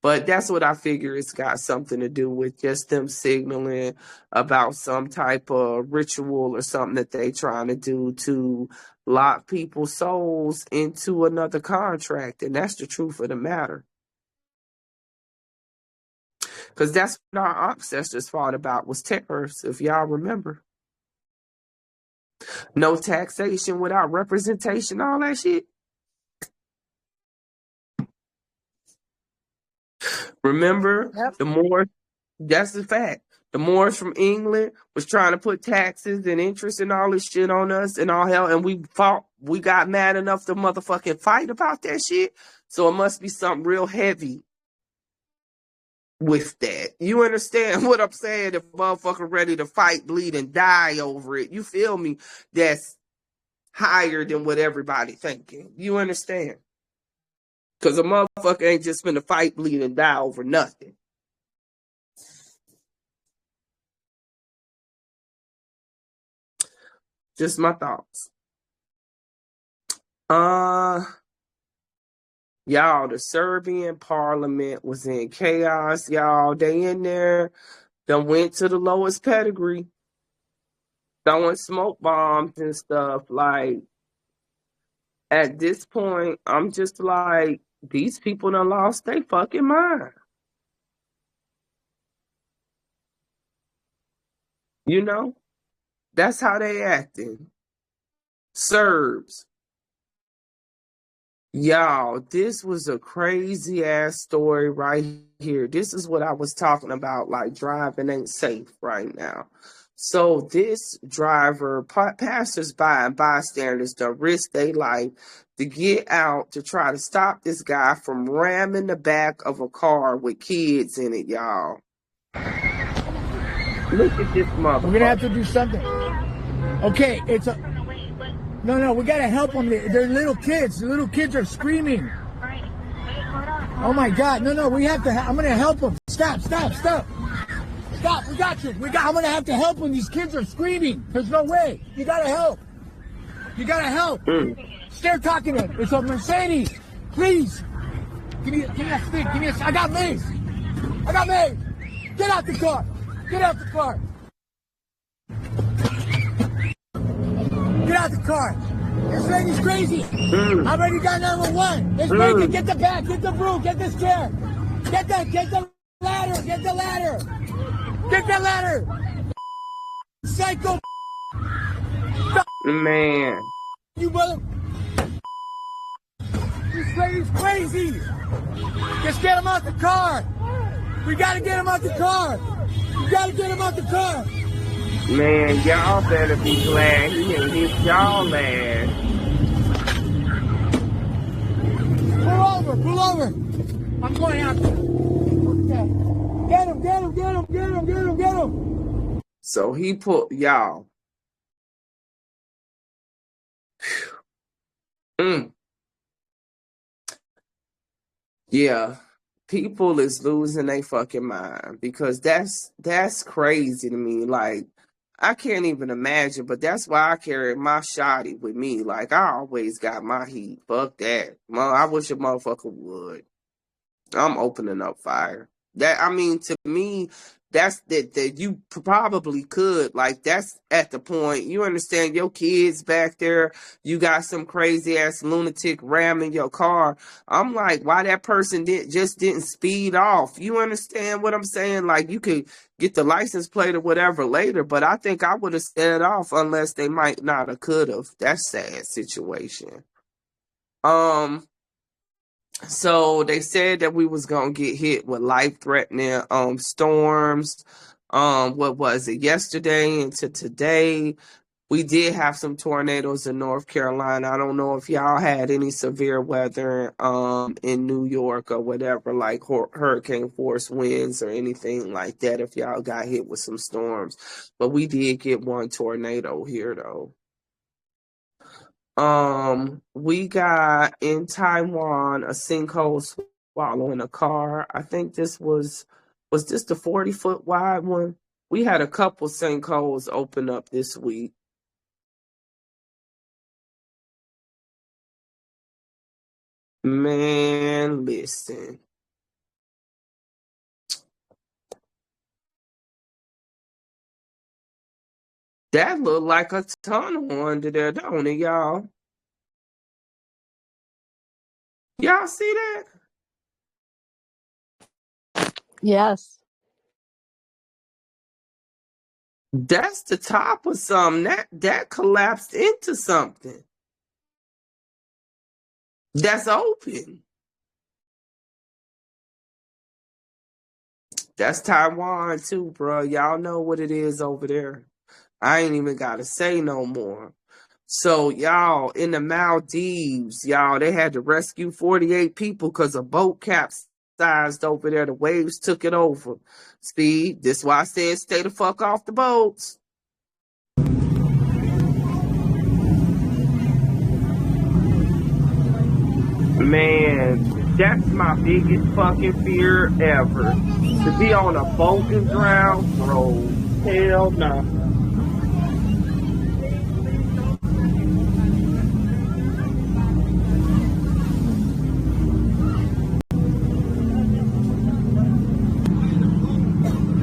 but that's what I figure it's got something to do with just them signaling about some type of ritual or something that they trying to do to lock people's souls into another contract. And that's the truth of the matter. Because that's what our ancestors fought about was tariffs, if y'all remember. No taxation without representation, all that shit. Remember, the Moors, that's the fact. The Moors from England was trying to put taxes and interest and all this shit on us and all hell, and we fought. We got mad enough to motherfucking fight about that shit. So it must be something real heavy with that. You understand what I'm saying? If a motherfucker ready to fight, bleed, and die over it, you feel me? That's higher than what everybody thinking. You understand? Because a motherfucker ain't just finna fight, bleed, and die over nothing. Just my thoughts. Y'all, the Serbian parliament was in chaos, y'all. They in there, done went to the lowest pedigree, throwing smoke bombs and stuff. Like, at this point, I'm just like, these people done lost their fucking mind. You know? That's how they acting. Serbs. Y'all, this was a crazy ass story right here. This is what I was talking about, like driving ain't safe right now. So this driver, passersby and bystanders done risk their life to get out to try to stop this guy from ramming the back of a car with kids in it, y'all. Look at this motherfucker. We're gonna have to do something. Okay, it's a... No, we gotta help them. They're little kids. The little kids are screaming. Oh my God, no, we have to, I'm gonna help them. Stop. Stop, we got you. I'm gonna have to help when these kids are screaming. There's no way. You gotta help. Start talking to him. It's a Mercedes. Please. Give me a stick. I got mace. Get out the car. Get out the car. This lady's crazy. I already got number one. It's crazy. Get the bag. Get the broom. Get this chair. Get the ladder. Psycho. Man. You brother. This lady's crazy. Just get him out the car. We gotta get him out the car. Man, y'all better be glad he ain't hit y'all ass. Pull over. I'm going out there. Get him. So he put, y'all. Yeah. People is losing their fucking mind because that's crazy to me. Like, I can't even imagine, but that's why I carry my shotty with me. Like, I always got my heat. Fuck that. I wish a motherfucker would. I'm opening up fire. To me, that's that you probably could. Like, that's at the point, you understand, your kids back there, you got some crazy ass lunatic ramming your car. I'm like, why that person didn't speed off? You understand what I'm saying? Like, you could get the license plate or whatever later, but I think I would have sped off unless they might not have could have. That's sad situation. So they said that we was gonna get hit with life-threatening storms. What was it, yesterday into today? We did have some tornadoes in North Carolina. I don't know if y'all had any severe weather in New York or whatever, like hurricane force winds or anything like that, if y'all got hit with some storms. But we did get one tornado here though. We got in Taiwan a sinkhole swallowing a car. I think this was this the 40-foot wide one? We had a couple sinkholes open up this week. Man, listen. That looked like a tunnel under there, don't it, y'all? Y'all see that? Yes. That's the top of something. That collapsed into something. That's open. That's Taiwan too, bro. Y'all know what it is over there. I ain't even gotta say no more. So y'all, in the Maldives, y'all, they had to rescue 48 people because a boat capsized over there. The waves took it over. Steve, this why I said stay the fuck off the boats. Man, that's my biggest fucking fear ever. To be on a boat and drown, bro. Hell no.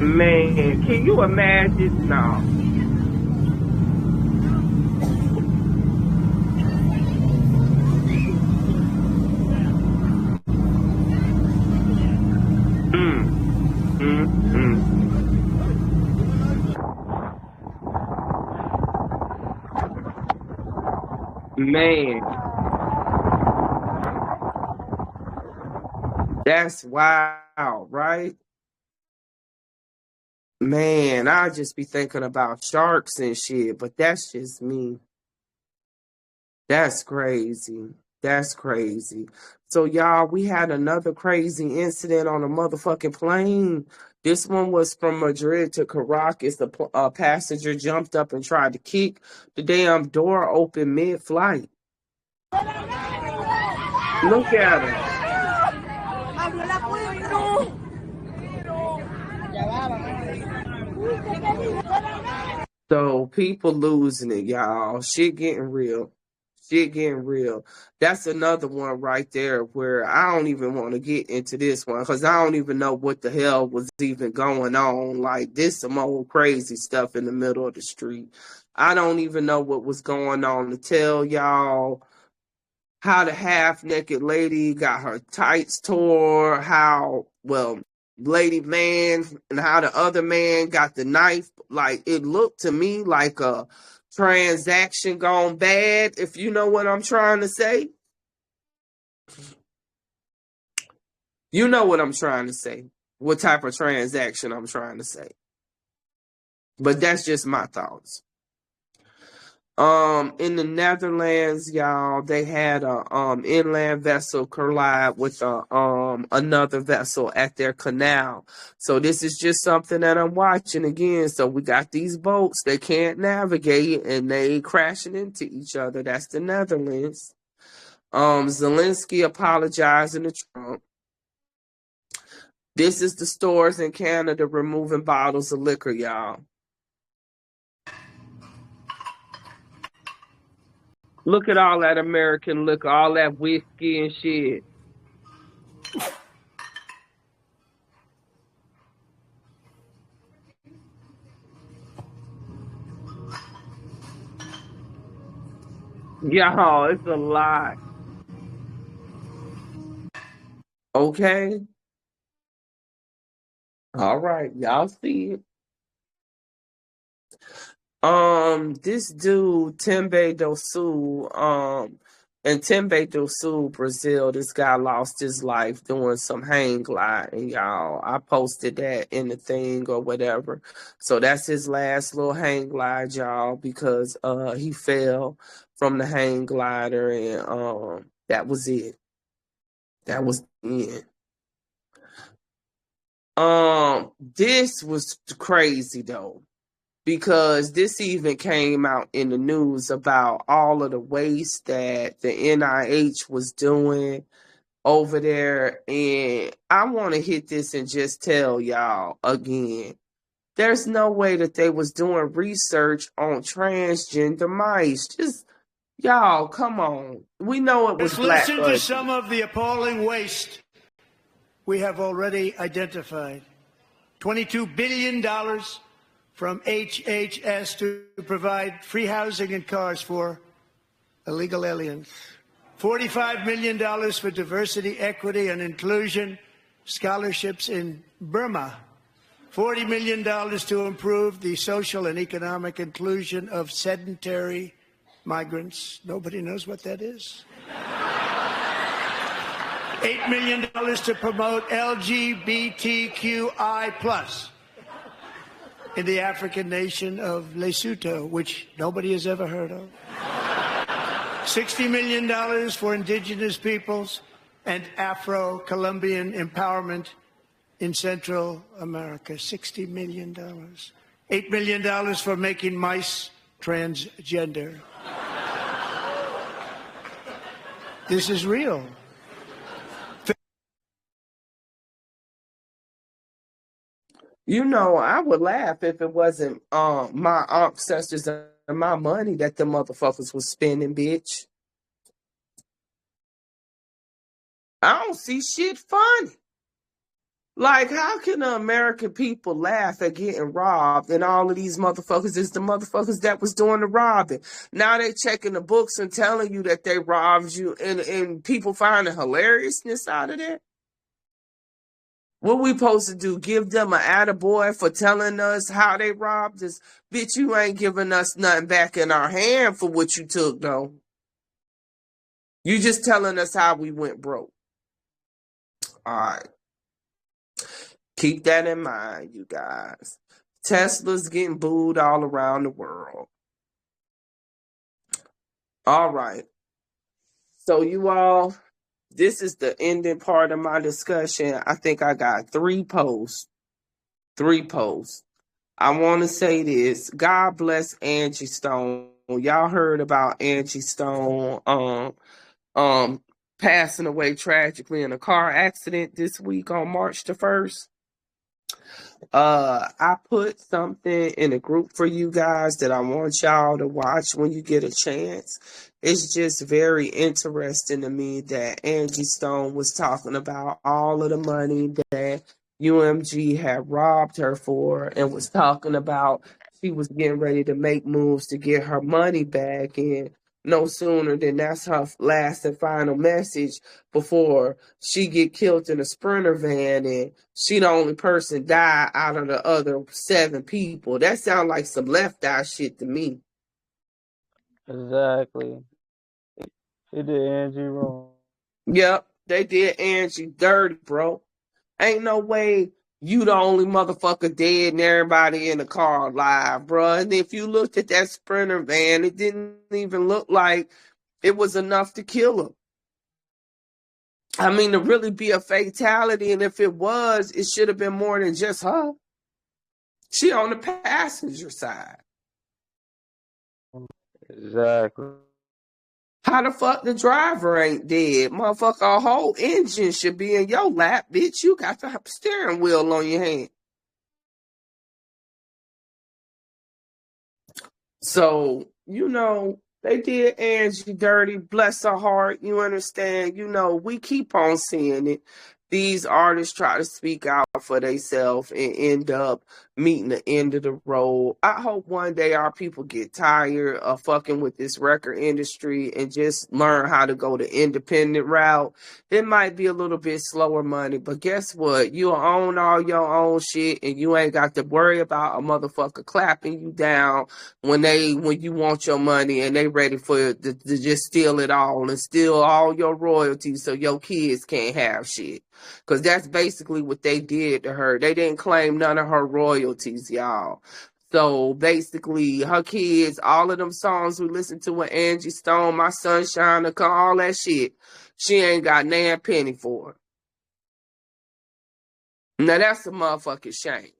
Man, can you imagine? No. Man, that's wild, right? Man, I just be thinking about sharks and shit, but that's just me. That's crazy. That's crazy. So, y'all, we had another crazy incident on a motherfucking plane. This one was from Madrid to Caracas. The passenger jumped up and tried to kick the damn door open mid-flight. Look at him. So people losing it, y'all. Shit getting real. Shit getting real. That's another one right there where I don't even want to get into this one because I don't even know what the hell was even going on. Like, this some old crazy stuff in the middle of the street. I don't even know what was going on to tell y'all. How the half-naked lady got her tights tore, how, well, lady man and how the other man got the knife. Like, it looked to me like a transaction gone bad, if you know what I'm trying to say. You know what I'm trying to say. What type of transaction I'm trying to say. But that's just my thoughts. In the Netherlands, y'all, they had a inland vessel collide with another vessel at their canal. So this is just something that I'm watching again. So we got these boats, they can't navigate and they crashing into each other. That's the Netherlands. Zelensky apologizing to Trump. This is the stores in Canada removing bottles of liquor, y'all. Look at all that American liquor, all that whiskey and shit. Y'all, it's a lot. Okay. All right. Y'all see it. This dude, Tembe Dosu, in Tembe Dosu, Brazil, this guy lost his life doing some hang gliding, y'all. I posted that in the thing or whatever. So that's his last little hang glide, y'all, because he fell from the hang glider and that was it. That was it. This was crazy though, because this even came out in the news about all of the waste that the NIH was doing over there. And I want to hit this and just tell y'all again, there's no way that they was doing research on transgender mice. Just, y'all, come on. We know it was Just black listen to budget. some of the appalling waste we have already identified. $22 billion from HHS to provide free housing and cars for illegal aliens. $45 million for diversity, equity, and inclusion scholarships in Burma. $40 million to improve the social and economic inclusion of sedentary migrants. Nobody knows what that is. $8 million to promote LGBTQI+ in the African nation of Lesotho, which nobody has ever heard of. $60 million for indigenous peoples and Afro-Colombian empowerment in Central America. $60 million. $8 million for making mice transgender. This is real. You know, I would laugh if it wasn't my ancestors and my money that the motherfuckers was spending, bitch. I don't see shit funny. Like, how can the American people laugh at getting robbed and all of these motherfuckers is the motherfuckers that was doing the robbing? Now they checking the books and telling you that they robbed you and people finding hilariousness out of that? What we supposed to do? Give them an attaboy for telling us how they robbed us? Bitch, you ain't giving us nothing back in our hand for what you took, though. You just telling us how we went broke. All right. Keep that in mind, you guys. Tesla's getting booed all around the world. All right. So you all, this is the ending part of my discussion. I think I got 3 posts. 3 posts. I want to say this. God bless Angie Stone. Y'all heard about Angie Stone passing away tragically in a car accident this week on March the 1st. I put something in a group for you guys that I want y'all to watch when you get a chance. It's just very interesting to me that Angie Stone was talking about all of the money that UMG had robbed her for and was talking about she was getting ready to make moves to get her money back, and no sooner than that's her last and final message before she get killed in a Sprinter van and she the only person died out of the other 7 people. That sounds like some left eye shit to me. Exactly. They did Angie wrong. Yep, they did Angie dirty, bro. Ain't no way you the only motherfucker dead and everybody in the car alive, bro. And if you looked at that Sprinter van, it didn't even look like it was enough to kill her. I mean, to really be a fatality, and if it was, it should have been more than just her. She on the passenger side. Exactly. How the fuck the driver ain't dead? Motherfucker, a whole engine should be in your lap, bitch. You got the steering wheel on your hand. So, you know, they did Angie dirty. Bless her heart. You understand? You know, we keep on seeing it. these artists try to speak out for themselves and end up meeting the end of the road. I hope one day our people get tired of fucking with this record industry and just learn how to go the independent route. It might be a little bit slower money, but guess what? You'll own all your own shit and you ain't got to worry about a motherfucker clapping you down when you want your money and they ready for to just steal it all and steal all your royalties so your kids can't have shit. Because that's basically what they did to her. They didn't claim none of her royalties, y'all. So basically, her kids, all of them songs we listened to with Angie Stone, My Sunshine, all that shit, she ain't got nan penny for it. Now that's a motherfucking shame.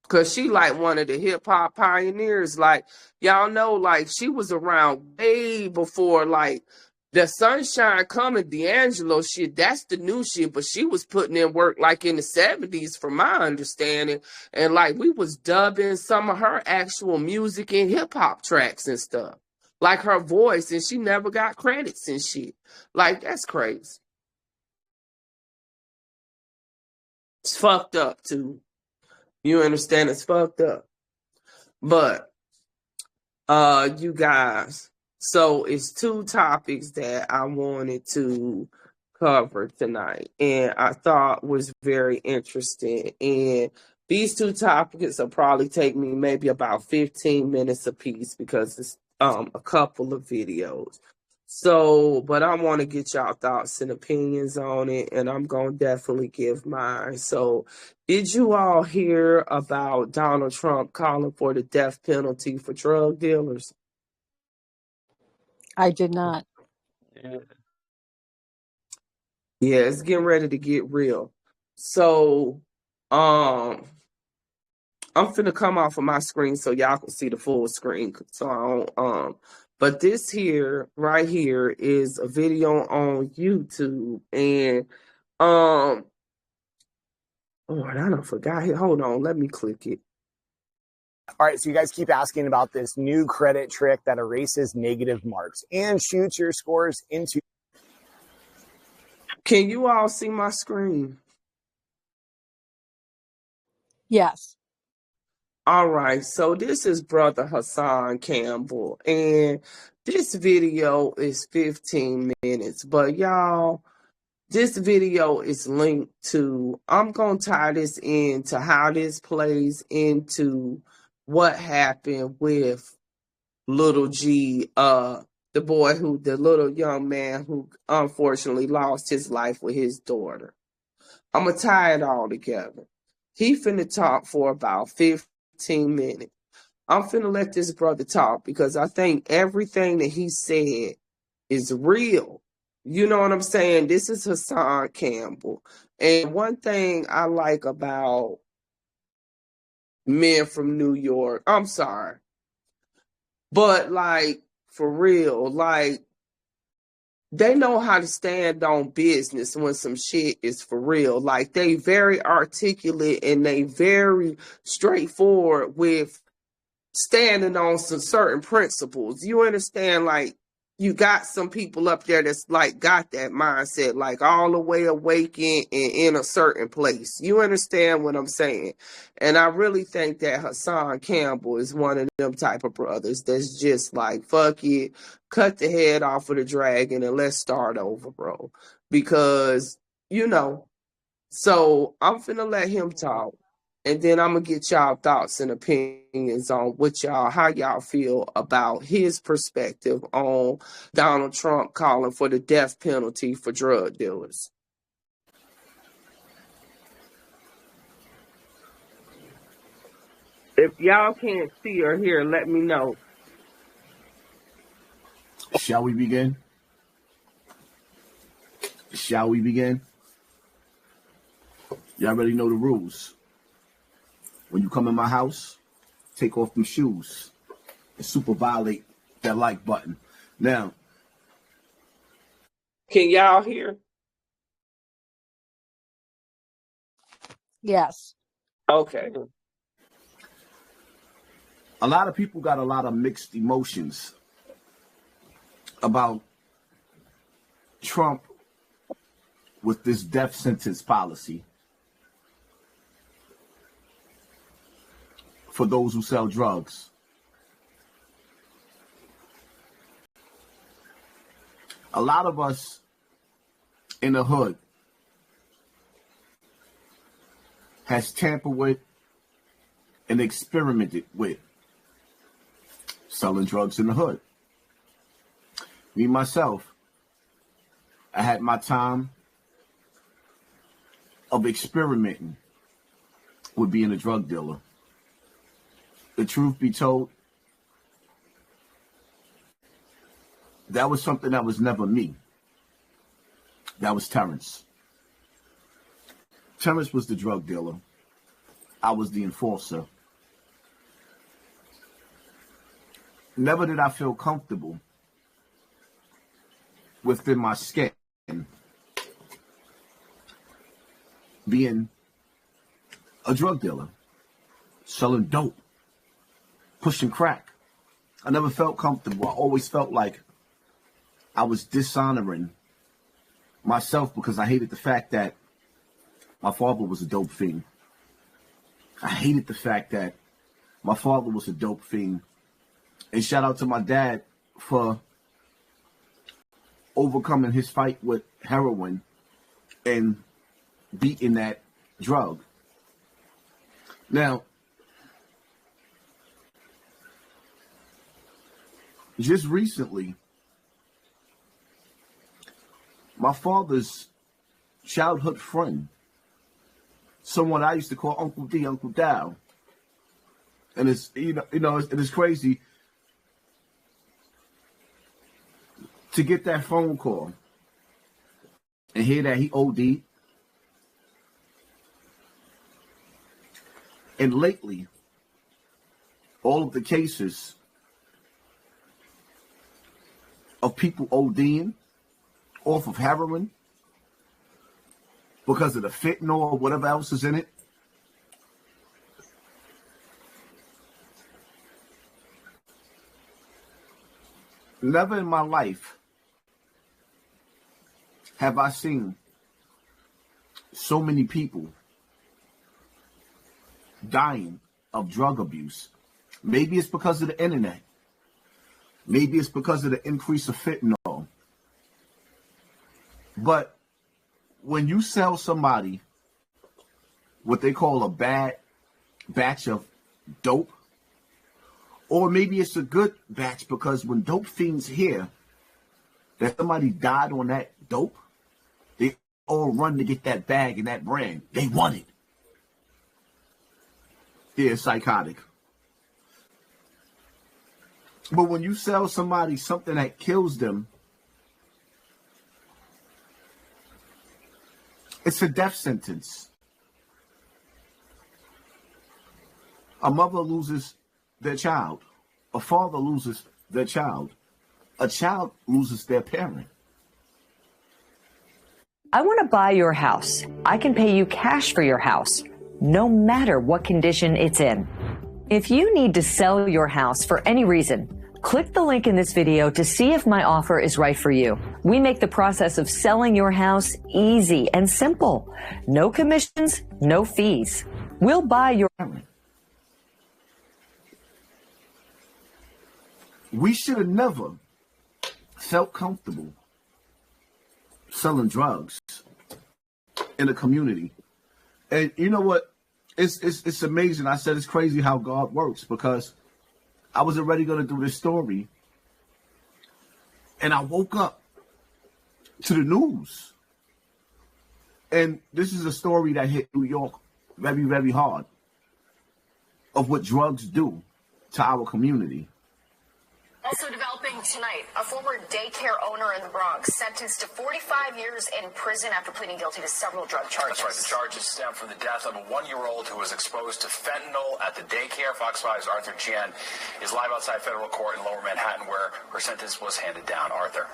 Because she like one of the hip-hop pioneers. Like, y'all know, like, she was around way before, like, the Sunshine Coming, D'Angelo shit, that's the new shit. But she was putting in work, like, in the 70s, from my understanding. And, like, we was dubbing some of her actual music in hip-hop tracks and stuff. Like, her voice, and she never got credits and shit. Like, that's crazy. It's fucked up, too. You understand? It's fucked up. But you guys, so it's two topics that I wanted to cover tonight and I thought was very interesting. And these two topics will probably take me maybe about 15 minutes apiece because it's a couple of videos. So, but I want to get y'all thoughts and opinions on it, and I'm going to definitely give mine. So, did you all hear about Donald Trump calling for the death penalty for drug dealers? I did not. Yeah, it's getting ready to get real. So, I'm finna come off of my screen so y'all can see the full screen. So I don't, but this here, right here, is a video on YouTube, and oh, I done forgot it. Hold on, let me click it. All right, so you guys keep asking about this new credit trick that erases negative marks and shoots your scores into. Can you all see my screen? Yes. All right, so this is Brother Hassan Campbell, and this video is 15 minutes, but y'all, this video is linked to, I'm going to tie this into how this plays into what happened with Little G, the little young man who unfortunately lost his life with his daughter. I'm going to tie it all together. He finna talk for about 15 minutes. I'm finna let this brother talk because I think everything that he said is real. You know what I'm saying? This is Hassan Campbell. And one thing I like about men from New York, I'm sorry, but like, for real, like, they know how to stand on business when some shit is for real. Like, they very articulate and they very straightforward with standing on some certain principles. You understand? Like, you got some people up there that's like got that mindset, like all the way awakened and in a certain place. You understand what I'm saying? And I really think that Hassan Campbell is one of them type of brothers that's just like, fuck it, cut the head off of the dragon and let's start over, bro. Because, you know, so I'm finna let him talk. And then I'm going to get y'all thoughts and opinions on how y'all feel about his perspective on Donald Trump calling for the death penalty for drug dealers. If y'all can't see or hear, let me know. Shall we begin? Shall we begin? Y'all already know the rules. When you come in my house, take off them shoes and super violate that like button. Now, can y'all hear? Yes. Okay. A lot of people got a lot of mixed emotions about Trump with this death sentence policy for those who sell drugs. A lot of us in the hood has tampered with and experimented with selling drugs in the hood. Me, myself, I had my time of experimenting with being a drug dealer. The truth be told, that was something that was never me. That was Terrence. Terrence was the drug dealer. I was the enforcer. Never did I feel comfortable within my skin being a drug dealer, selling dope, pushing crack. I never felt comfortable. I always felt like I was dishonoring myself because I hated the fact that my father was a dope fiend. I hated the fact that my father was a dope fiend. And shout out to my dad for overcoming his fight with heroin and beating that drug. Now, just recently, my father's childhood friend, someone I used to call Uncle D, Uncle Dow, and it's it's crazy to get that phone call and hear that he OD'd. And lately, all of the cases of people ODing off of heroin because of the fentanyl or whatever else is in it, never in my life have I seen so many people dying of drug abuse. Maybe it's because of the internet. Maybe it's because of the increase of fentanyl. But when you sell somebody what they call a bad batch of dope, or maybe it's a good batch because when dope fiends hear that somebody died on that dope, they all run to get that bag and that brand. They want it. They're psychotic. But when you sell somebody something that kills them, it's a death sentence. A mother loses their child. A father loses their child. A child loses their parent. I want to buy your house. I can pay you cash for your house, no matter what condition it's in. If you need to sell your house for any reason, click the link in this video to see if my offer is right for you. We make the process of selling your house easy and simple. No commissions, no fees. We'll buy your... We should have never felt comfortable selling drugs in a community. And you know what? It's amazing. I said it's crazy how God works, because I was already going to do this story, and I woke up to the news. And this is a story that hit New York very, very hard, of what drugs do to our community. Also developing tonight, a former daycare owner in the Bronx sentenced to 45 years in prison after pleading guilty to several drug charges. That's right. The charges stem from the death of a 1-year-old who was exposed to fentanyl at the daycare. Fox 5's Arthur Chien is live outside federal court in Lower Manhattan, where her sentence was handed down. Arthur.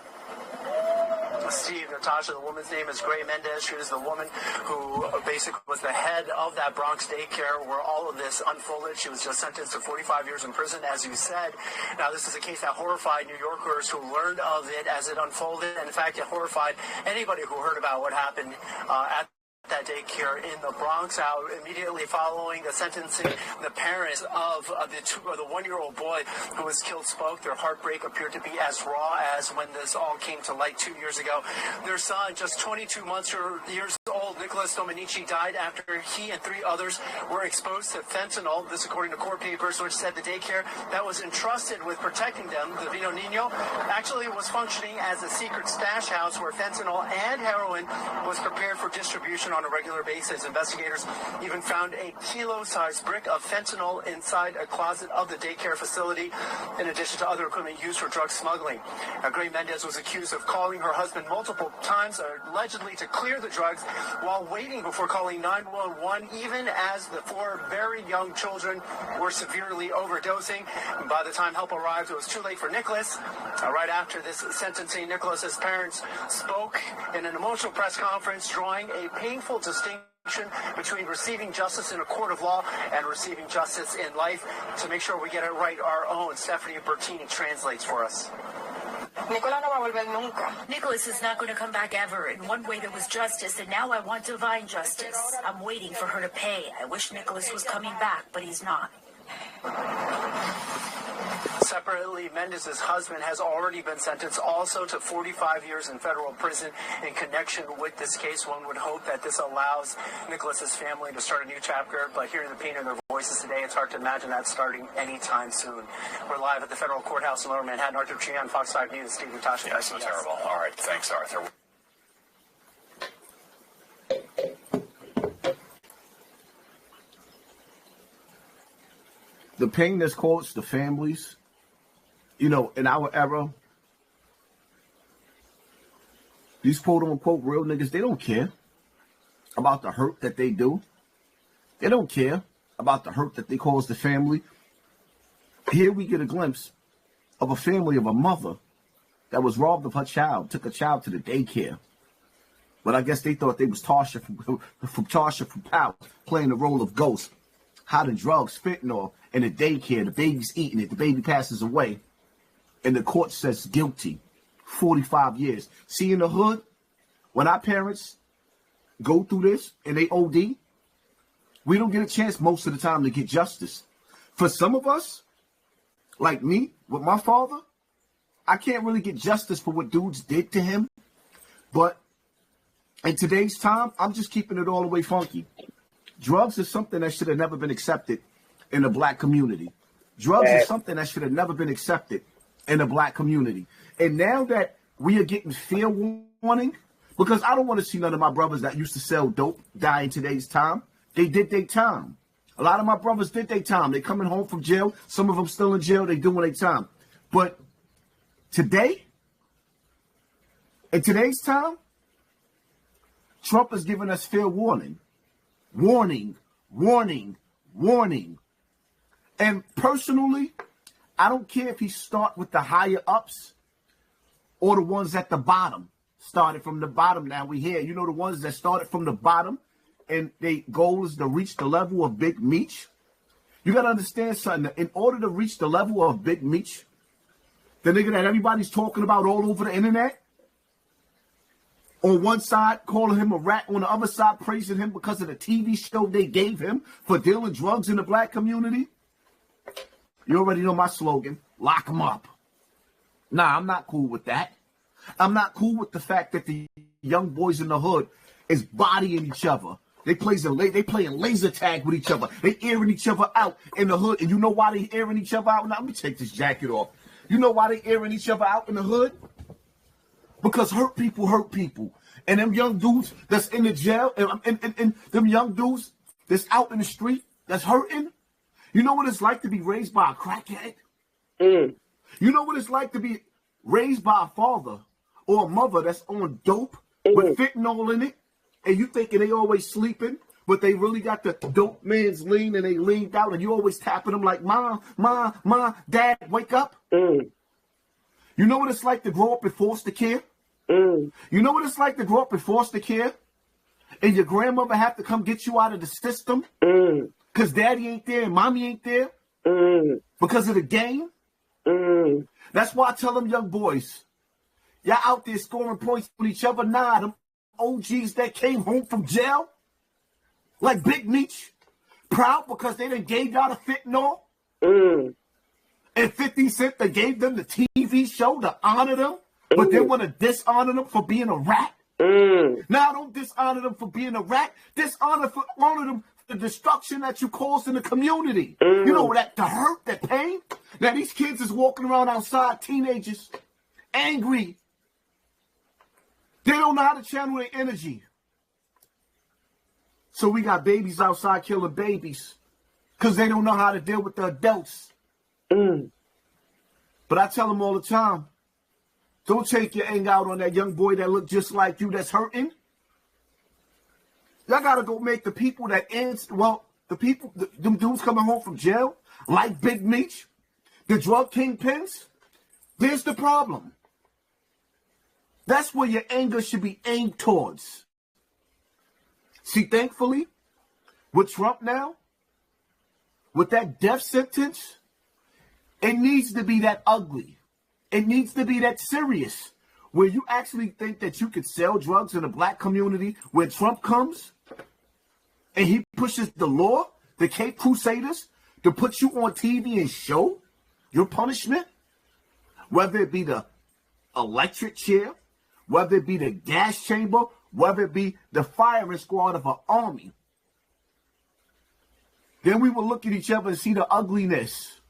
Steve, Natasha, the woman's name is Gray Mendez. She was the woman who basically was the head of that Bronx daycare where all of this unfolded. She was just sentenced to 45 years in prison, as you said. Now, this is a case that horrified New Yorkers who learned of it as it unfolded. And in fact, it horrified anybody who heard about what happened at that daycare in the Bronx. Out immediately following the sentencing, the parents of the one-year-old boy who was killed spoke. Their heartbreak appeared to be as raw as when this all came to light 2 years ago. Their son, just 22 years old, Nicholas Dominici, died after he and 3 others were exposed to fentanyl. This according to court papers, which said the daycare that was entrusted with protecting them, the Vino Nino, actually was functioning as a secret stash house where fentanyl and heroin was prepared for distribution on a regular basis. Investigators even found a kilo-sized brick of fentanyl inside a closet of the daycare facility, in addition to other equipment used for drug smuggling. Now, Gray Mendez was accused of calling her husband multiple times, allegedly to clear the drugs, while waiting before calling 911, even as the 4 very young children were severely overdosing. And by the time help arrived, it was too late for Nicholas. Right after this sentencing, Nicholas's parents spoke in an emotional press conference, drawing a painful distinction between receiving justice in a court of law and receiving justice in life. To make sure we get it right, our own Stephanie Bertini translates for us. Nicholas is not going to come back ever. In one way there was justice, and now I want divine justice. I'm waiting for her to pay. I wish Nicholas was coming back, but he's not. Separately, Mendez's husband has already been sentenced also to 45 years in federal prison in connection with this case. One would hope that this allows Nicholas's family to start a new chapter, but hearing the pain in their voices today, it's hard to imagine that starting anytime soon. We're live at the federal courthouse in Lower Manhattan. Arthur Chian, Fox 5 News, Steve Natasha. Yeah, so terrible. All right, thanks, Arthur. The pain that's caused the families, you know, in our era, these quote-unquote real niggas, they don't care about the hurt that they do. They don't care about the hurt that they cause the family. Here we get a glimpse of a family of a mother that was robbed of her child, took a child to the daycare. But I guess they thought they was Tasha from Power, playing the role of Ghost, hiding drugs, fentanyl, in the daycare. The baby's eating it. The baby passes away. And the court says guilty. 45 years. See, in the hood, when our parents go through this and they OD, we don't get a chance most of the time to get justice. For some of us, like me, with my father, I can't really get justice for what dudes did to him. But in today's time, I'm just keeping it all the way funky. Drugs is something that should have never been accepted in the black community. Drugs is something that should have never been accepted in the black community. And now that we are getting fair warning, because I don't want to see none of my brothers that used to sell dope die in today's time. They did their time. A lot of my brothers did their time. They coming home from jail. Some of them still in jail. They doing their time. But today, in today's time, Trump is giving us fair warning. Warning, warning, warning. And personally, I don't care if he start with the higher ups or the ones at the bottom. Started from the bottom, now we here. You know, the ones that started from the bottom and their goal is to reach the level of Big Meech. You got to understand something. In order to reach the level of Big Meech, the nigga that everybody's talking about all over the internet, on one side calling him a rat, on the other side praising him because of the TV show they gave him for dealing drugs in the black community. You already know my slogan, lock him up. Nah, I'm not cool with that. I'm not cool with the fact that the young boys in the hood is bodying each other. They playing laser tag with each other. They airing each other out in the hood. And you know why they airing each other out? Now, let me take this jacket off. You know why they airing each other out in the hood? Because hurt people. And them young dudes that's in the jail, and them young dudes that's out in the street that's hurting, you know what it's like to be raised by a crackhead? You know what it's like to be raised by a father or a mother that's on dope with fentanyl in it, and you thinking they always sleeping, but they really got the dope man's lean and they leaned out, and you always tapping them like, Mom, Dad, wake up. You know what it's like to grow up in foster care? You know what it's like to grow up in foster care? And your grandmother have to come get you out of the system? Because daddy ain't there and mommy ain't there? Because of the game? That's why I tell them young boys, y'all out there scoring points with each other. Nah, them OGs that came home from jail, like Big Meech, proud because they done gave y'all the fentanyl. And 50 Cent, they gave them the TV show to honor them, but they want to dishonor them for being a rat. Now don't dishonor them for being a rat. Honor them for the destruction that you caused in the community. You know, that the hurt, that pain. Now these kids is walking around outside, teenagers, angry. They don't know how to channel their energy. So we got babies outside killing babies because they don't know how to deal with the adults. But I tell them all the time, don't take your anger out on that young boy that look just like you that's hurting. Y'all got to go make the people that them dudes coming home from jail, like Big Meech, the drug kingpins, there's the problem. That's where your anger should be aimed towards. See, thankfully, with Trump now, with that death sentence, it needs to be that ugly. It needs to be that serious, where you actually think that you could sell drugs in the black community when Trump comes and he pushes the law, the Cape Crusaders, to put you on TV and show your punishment, whether it be the electric chair, whether it be the gas chamber, whether it be the firing squad of an army. Then we will look at each other and see the ugliness.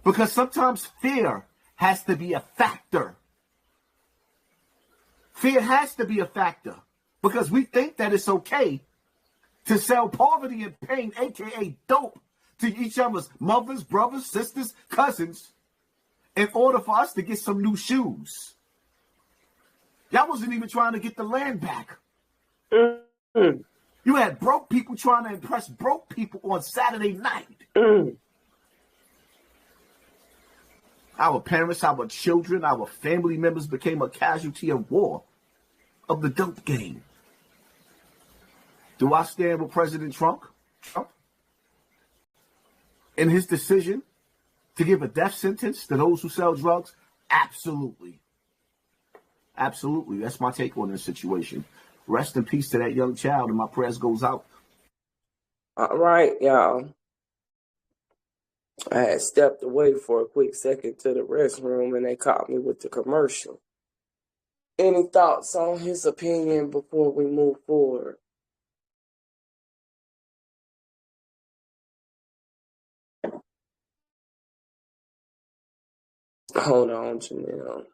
Because sometimes fear has to be a factor. Fear has to be a factor. Because we think that it's okay to sell poverty and pain, a.k.a. dope, to each other's mothers, brothers, sisters, cousins, in order for us to get some new shoes. Y'all wasn't even trying to get the land back. You had broke people trying to impress broke people on Saturday night. Our parents, our children, our family members became a casualty of war, of the dope game. Do I stand with President Trump? In his decision to give a death sentence to those who sell drugs? Absolutely. Absolutely. That's my take on this situation. Rest in peace to that young child, and my prayers goes out. All right, y'all. I had stepped away for a quick second to the restroom, and they caught me with the commercial. Any thoughts on his opinion before we move forward? Hold on, Janelle.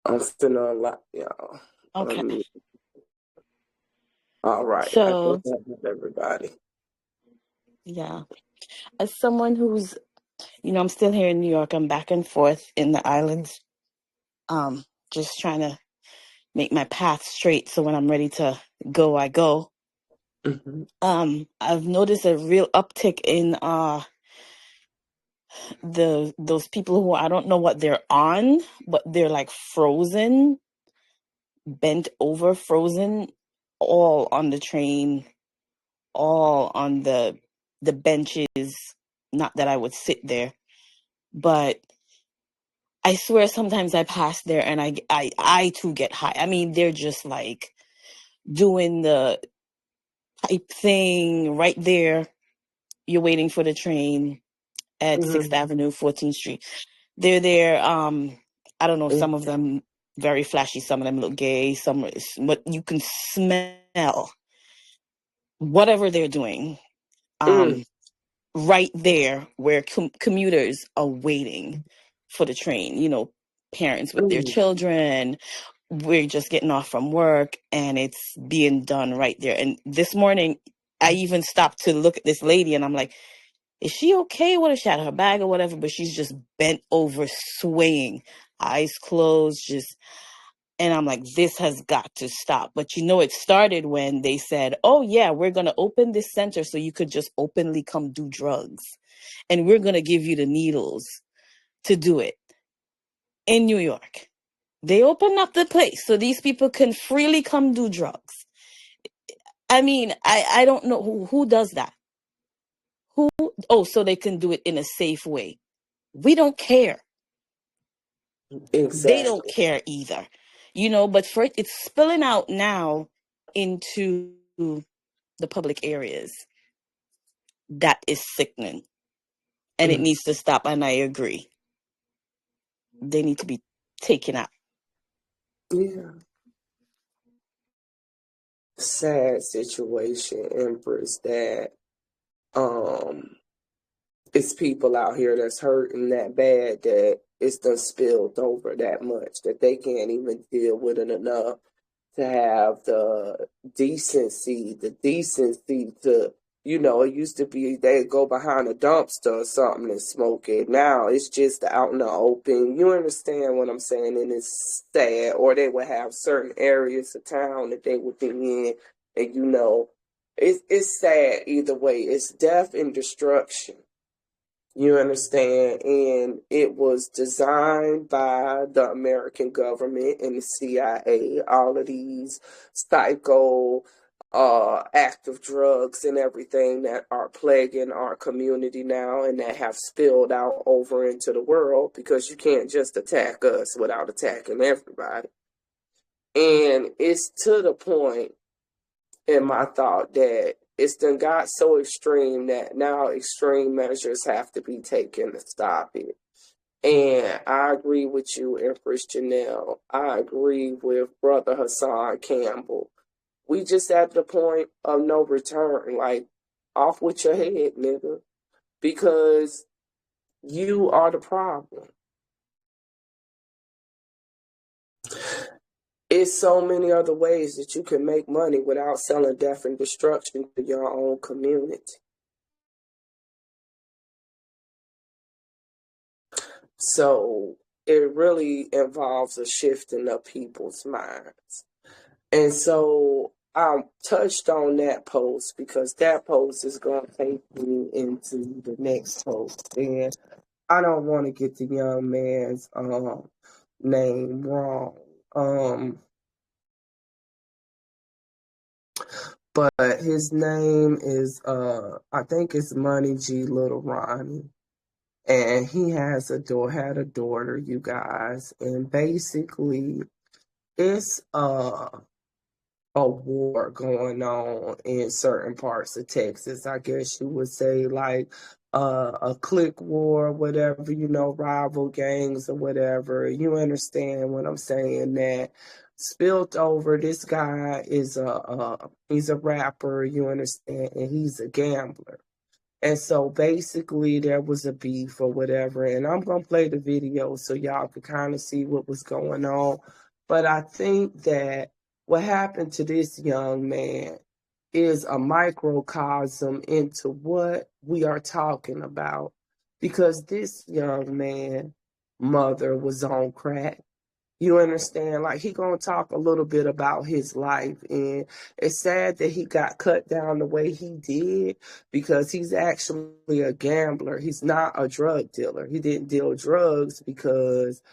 I'm finna unlock y'all. Okay. All right. So, I think that was everybody. yeah. As someone who's, I'm still here in New York. I'm back and forth in the islands. Just trying to make my path straight so when I'm ready to go, I go. I've noticed a real uptick in those people who I don't know what they're on, but they're like frozen, bent over, frozen, all on the train, all on the benches. Not that I would sit there, but I swear sometimes I pass there and I too get high. I mean, they're just like doing the type thing right there. You're waiting for the train at 6th Avenue, 14th Street. They're there. I don't know, some of them very flashy, some of them look gay, but you can smell whatever they're doing. Right there where commuters are waiting for the train, parents with their children. We're just getting off from work and it's being done right there. And this morning, I even stopped to look at this lady and I'm like, is she okay? What if she had her bag or whatever? But she's just bent over, swaying, eyes closed, and I'm like, this has got to stop. But it started when they said, oh yeah, we're going to open this center so you could just openly come do drugs. And we're going to give you the needles to do it in New York. They open up the place so these people can freely come do drugs. I mean, I don't know who does that. Who? Oh, so they can do it in a safe way. We don't care. They don't Exactly. care either. You know, but for it's spilling out now into the public areas. That is sickening. And it Mm. needs to stop. And I agree. They need to be taken out. Yeah. Sad situation, Empress, that it's people out here that's hurting that bad that it's done spilled over that much that they can't even deal with it enough to have the decency to, you know, it used to be they'd go behind a dumpster or something and smoke it. Now it's just out in the open. You understand what I'm saying? And it's sad. Or they would have certain areas of town that they would be in, and you know, it's sad either way. It's death and destruction. You understand? And it was designed by the American government and the CIA, all of these psycho active drugs and everything that are plaguing our community now and that have spilled out over into the world, because you can't just attack us without attacking everybody. And it's to the point in my thought that it's done got so extreme that now extreme measures have to be taken to stop it. And I agree with you, Empress Janelle. I agree with Brother Hassan Campbell. We just at the point of no return. Like, off with your head, nigga. Because you are the problem. It's so many other ways that you can make money without selling death and destruction to your own community. So it really involves a shift in the people's minds. And so I touched on that post because that post is going to take me into the next post. And I don't want to get the young man's name wrong. But his name is, I think it's Money G Lil Ronnie. And he had a daughter, you guys. And basically, it's a war going on in certain parts of Texas. I guess you would say, like a clique war, whatever, you know, rival gangs or whatever. You understand what I'm saying? That spilt over. This guy is he's a rapper, you understand, and he's a gambler. And so basically there was a beef or whatever, and I'm going to play the video so y'all can kind of see what was going on. But I think that what happened to this young man is a microcosm into what we are talking about, because this young man mother was on crack. You understand? Like, he gonna talk a little bit about his life, and it's sad that he got cut down the way he did, because he's actually a gambler. He's not a drug dealer. He didn't deal drugs because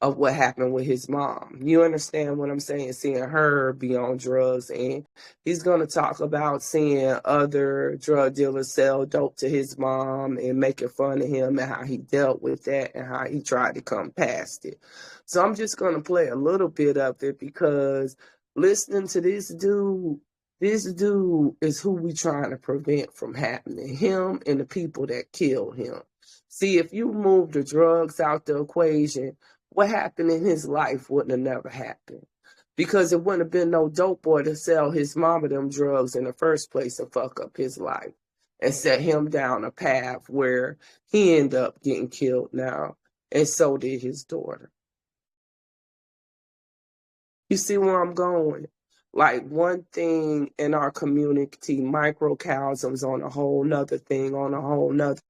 of what happened with his mom. You understand what I'm saying? Seeing her be on drugs, and he's going to talk about seeing other drug dealers sell dope to his mom and making fun of him and how he dealt with that and how he tried to come past it. So I'm just going to play a little bit of it, because listening to this dude is who we trying to prevent from happening. Him and the people that kill him. See, if you move the drugs out the equation, what happened in his life wouldn't have never happened, because it wouldn't have been no dope boy to sell his mama them drugs in the first place and fuck up his life and set him down a path where he ended up getting killed now, and so did his daughter. You see where I'm going? Like, one thing in our community, microcosms on a whole nother thing, on a whole nother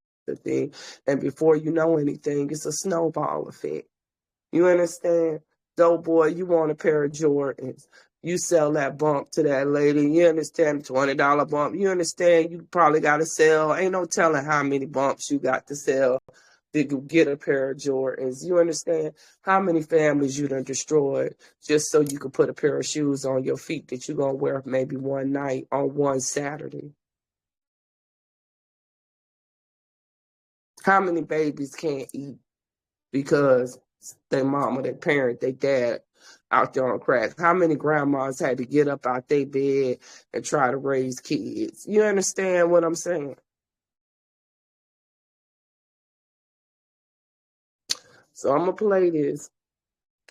thing, and before you know anything, it's a snowball effect. You understand? Dope boy, you want a pair of Jordans. You sell that bump to that lady. You understand? $20 bump. You understand? You probably got to sell. Ain't no telling how many bumps you got to sell to get a pair of Jordans. You understand how many families you done destroyed just so you could put a pair of shoes on your feet that you're going to wear maybe one night on one Saturday? How many babies can't eat because their mama, their parent, their dad out there on crack? How many grandmas had to get up out their bed and try to raise kids? You understand what I'm saying? So I'm going to play this.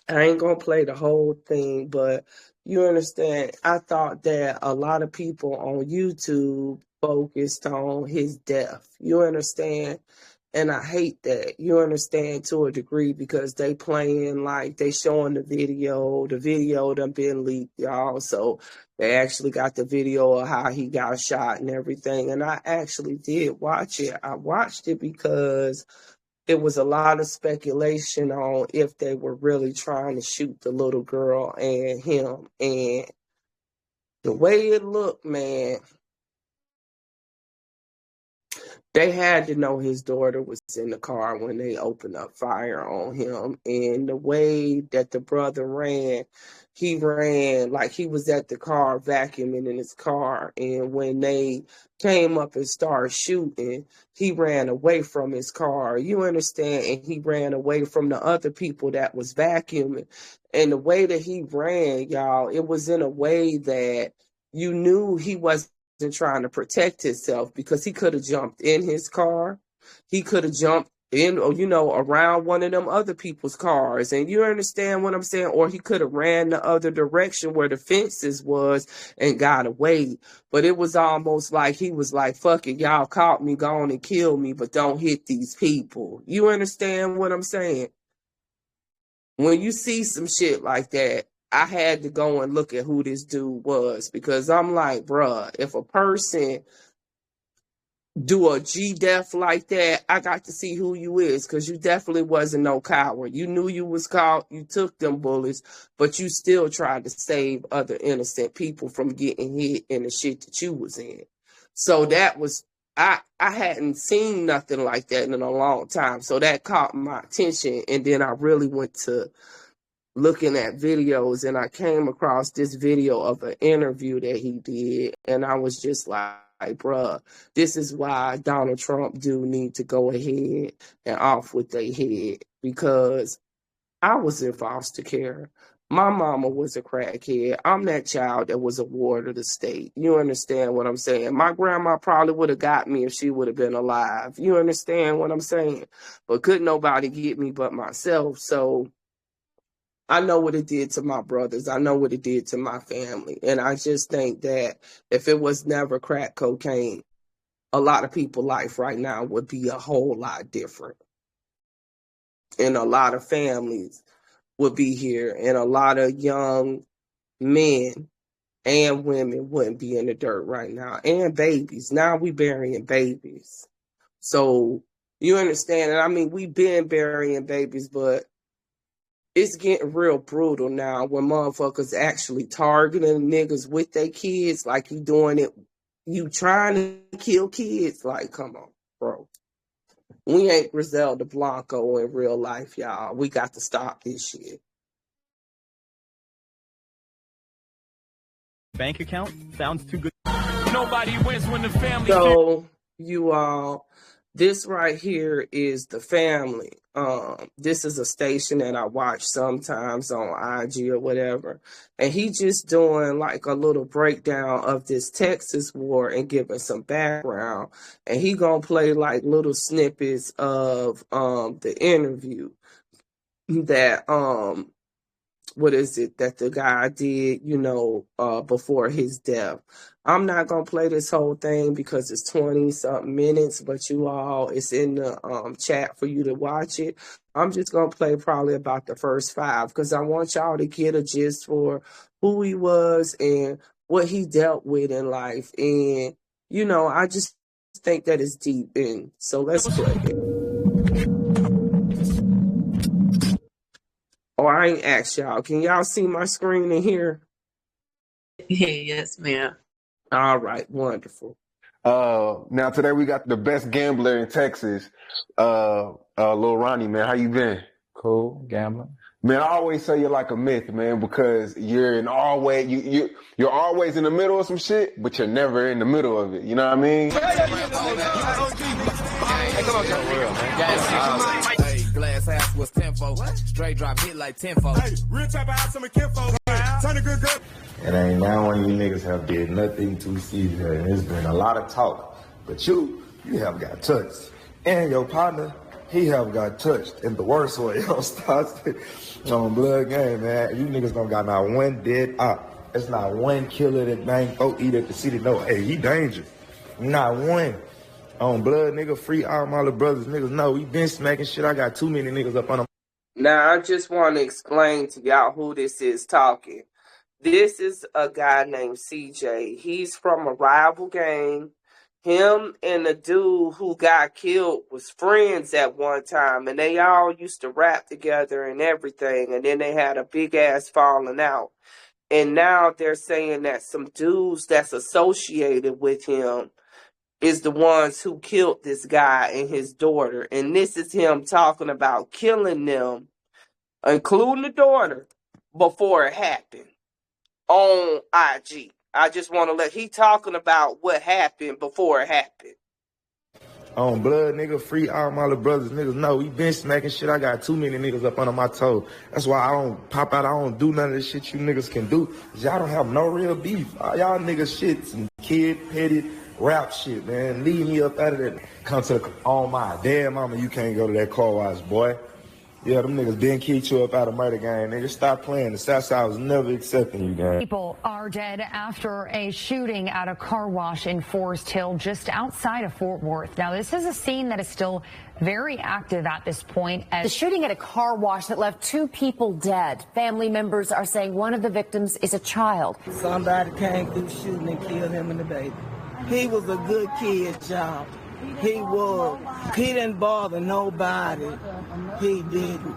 I ain't going to play the whole thing, but you understand, I thought that a lot of people on YouTube focused on his death. You understand? And I hate that. You understand, to a degree, because they playing like they showing the video. The video done been leaked, y'all. So they actually got the video of how he got shot and everything. And I actually did watch it. I watched it because it was a lot of speculation on if they were really trying to shoot the little girl and him. And the way it looked, man, they had to know his daughter was in the car when they opened up fire on him. And the way that the brother ran, he ran like he was at the car vacuuming in his car. And when they came up and started shooting, he ran away from his car. You understand? And he ran away from the other people that was vacuuming. And the way that he ran, y'all, it was in a way that you knew he wasn't trying to protect himself, because he could have jumped in his car. He could have jumped in, or, you know, around one of them other people's cars. And you understand what I'm saying? Or he could have ran the other direction where the fences was and got away. But it was almost like he was like, fuck it, y'all caught me, go on and kill me, but don't hit these people. You understand what I'm saying? When you see some shit like that, I had to go and look at who this dude was, because I'm like, bruh, if a person do a G-death like that, I got to see who you is, because you definitely wasn't no coward. You knew you was caught, you took them bullets, but you still tried to save other innocent people from getting hit in the shit that you was in. So that was, I hadn't seen nothing like that in a long time. So that caught my attention, and then I really went to looking at videos, and I came across this video of an interview that he did, and I was just like, bruh, this is why Donald Trump do need to go ahead and off with their head, because I was in foster care. My mama was a crackhead. I'm that child that was a ward of the state. You understand what I'm saying? My grandma probably would have got me if she would have been alive. You understand what I'm saying? But couldn't nobody get me but myself. So I know what it did to my brothers. I know what it did to my family. And I just think that if it was never crack cocaine, a lot of people's life right now would be a whole lot different. And a lot of families would be here. And a lot of young men and women wouldn't be in the dirt right now. And babies. Now we burying babies. So you understand? And I mean, we've been burying babies, but it's getting real brutal now when motherfuckers actually targeting niggas with their kids, like you doing it, you trying to kill kids. Like, come on, bro. We ain't Griselda Blanco in real life, y'all. We got to stop this shit. Bank account sounds too good. Nobody wins when the family. So, you all, this right here is The Family. This is a station that I watch sometimes on IG or whatever. And he just doing like a little breakdown of this Texas war and giving some background. And he gonna play like little snippets of the interview that what is it that the guy did, you know, before his death. I'm not going to play this whole thing because it's 20-something minutes, but you all, it's in the chat for you to watch it. I'm just going to play probably about the first 5 because I want y'all to get a gist for who he was and what he dealt with in life. And, you know, I just think that it's deep. And so let's play it. Oh, I ain't asked y'all. Can y'all see my screen in here? Yes, ma'am. All right, wonderful. Now today we got the best gambler in Texas, Lil Ronnie, man. How you been? Cool, gambling. Man, I always say you're like a myth, man, because you're you're always in the middle of some shit, but you're never in the middle of it. You know what I mean? Hey, glass house was tenfold. Straight drop hit like tenfold. Hey, real type of house I'm a kinfold. Turn a good girl. It ain't now when you niggas have did nothing to see her. And there's been a lot of talk, but you have got touched. And your partner, he have got touched in the worst way. On blood game, man. You niggas don't got not one dead op. It's not one killer that bang eat at the city. No, hey, he dangerous. Not one. On blood, nigga, free all my little brothers. Niggas know we been smacking shit. I got too many niggas up on them. Now, I just want to explain to y'all who this is talking. This is a guy named CJ. He's from a rival gang. Him and the dude who got killed was friends at one time, and they all used to rap together and everything, and then they had a big-ass falling out. And now they're saying that some dudes that's associated with him is the ones who killed this guy and his daughter. And this is him talking about killing them, including the daughter, before it happened on IG. I just want to he talking about what happened before it happened. On blood, nigga, free all my little brothers. Niggas know we been smacking shit. I got too many niggas up under my toe. That's why I don't pop out. I don't do none of this shit you niggas can do. Y'all don't have no real beef. Y'all niggas shit, some kid, petty rap shit, man. Leave me up out of that. Come to the, on my damn mama, you can't go to that car wash, boy. Yeah, them niggas didn't keep you up out of murder gang. Nigga, stop playing. The Southside was never accepting you, gang. People are dead after a shooting at a car wash in Forest Hill, just outside of Fort Worth. Now, this is a scene that is still very active at this point. The shooting at a car wash that left 2 people dead. Family members are saying one of the victims is a child. Somebody came through shooting and killed him and the baby. He was a good kid, y'all. He didn't bother nobody. He didn't.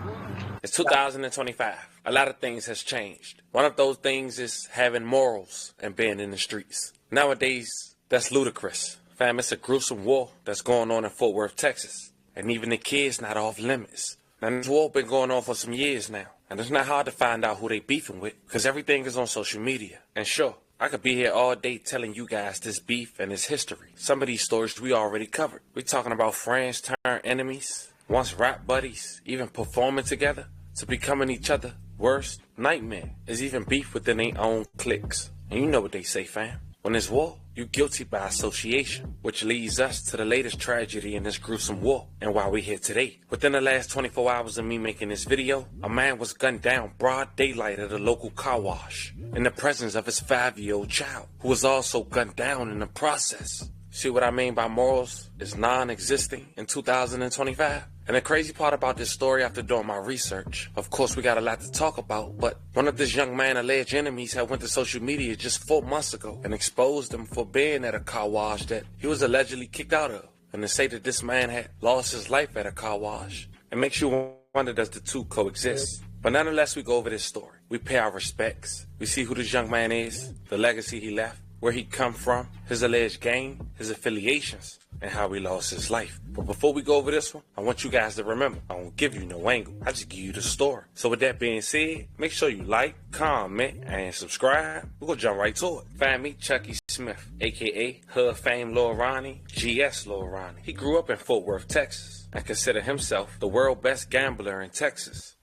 It's 2025. A lot of things has changed. One of those things is having morals and being in the streets. Nowadays, that's ludicrous. Fam, it's a gruesome war that's going on in Fort Worth, Texas. And even the kids not off limits. Now, this war been going on for some years now. And it's not hard to find out who they beefing with, because everything is on social media. And sure, I could be here all day telling you guys this beef and its history. Some of these stories we already covered. We're talking about friends turned enemies, once rap buddies, even performing together, to becoming each other's worst nightmare. Is even beef within their own cliques. And you know what they say, fam. When there's war, you're guilty by association, which leads us to the latest tragedy in this gruesome war, and why we're here today. Within the last 24 hours of me making this video, a man was gunned down broad daylight at a local car wash, in the presence of his 5-year-old child, who was also gunned down in the process. See what I mean by morals is non-existing in 2025? And the crazy part about this story after doing my research, of course we got a lot to talk about, but one of this young man's alleged enemies had went to social media just 4 months ago and exposed him for being at a car wash that he was allegedly kicked out of. And to say that this man had lost his life at a car wash, it makes you wonder, does the two coexist? But nonetheless, we go over this story. We pay our respects. We see who this young man is, the legacy he left, where he come from, his alleged gang, his affiliations, and how he lost his life. But before we go over this one, I want you guys to remember, I won't give you no angle. I just give you the story. So with that being said, make sure you like, comment, and subscribe. We're gonna jump right to it. Find me, Chucky Smith, aka Hood Fame Lil Ronnie, GS Lil Ronnie. He grew up in Fort Worth, Texas, and considered himself the world's best gambler in Texas.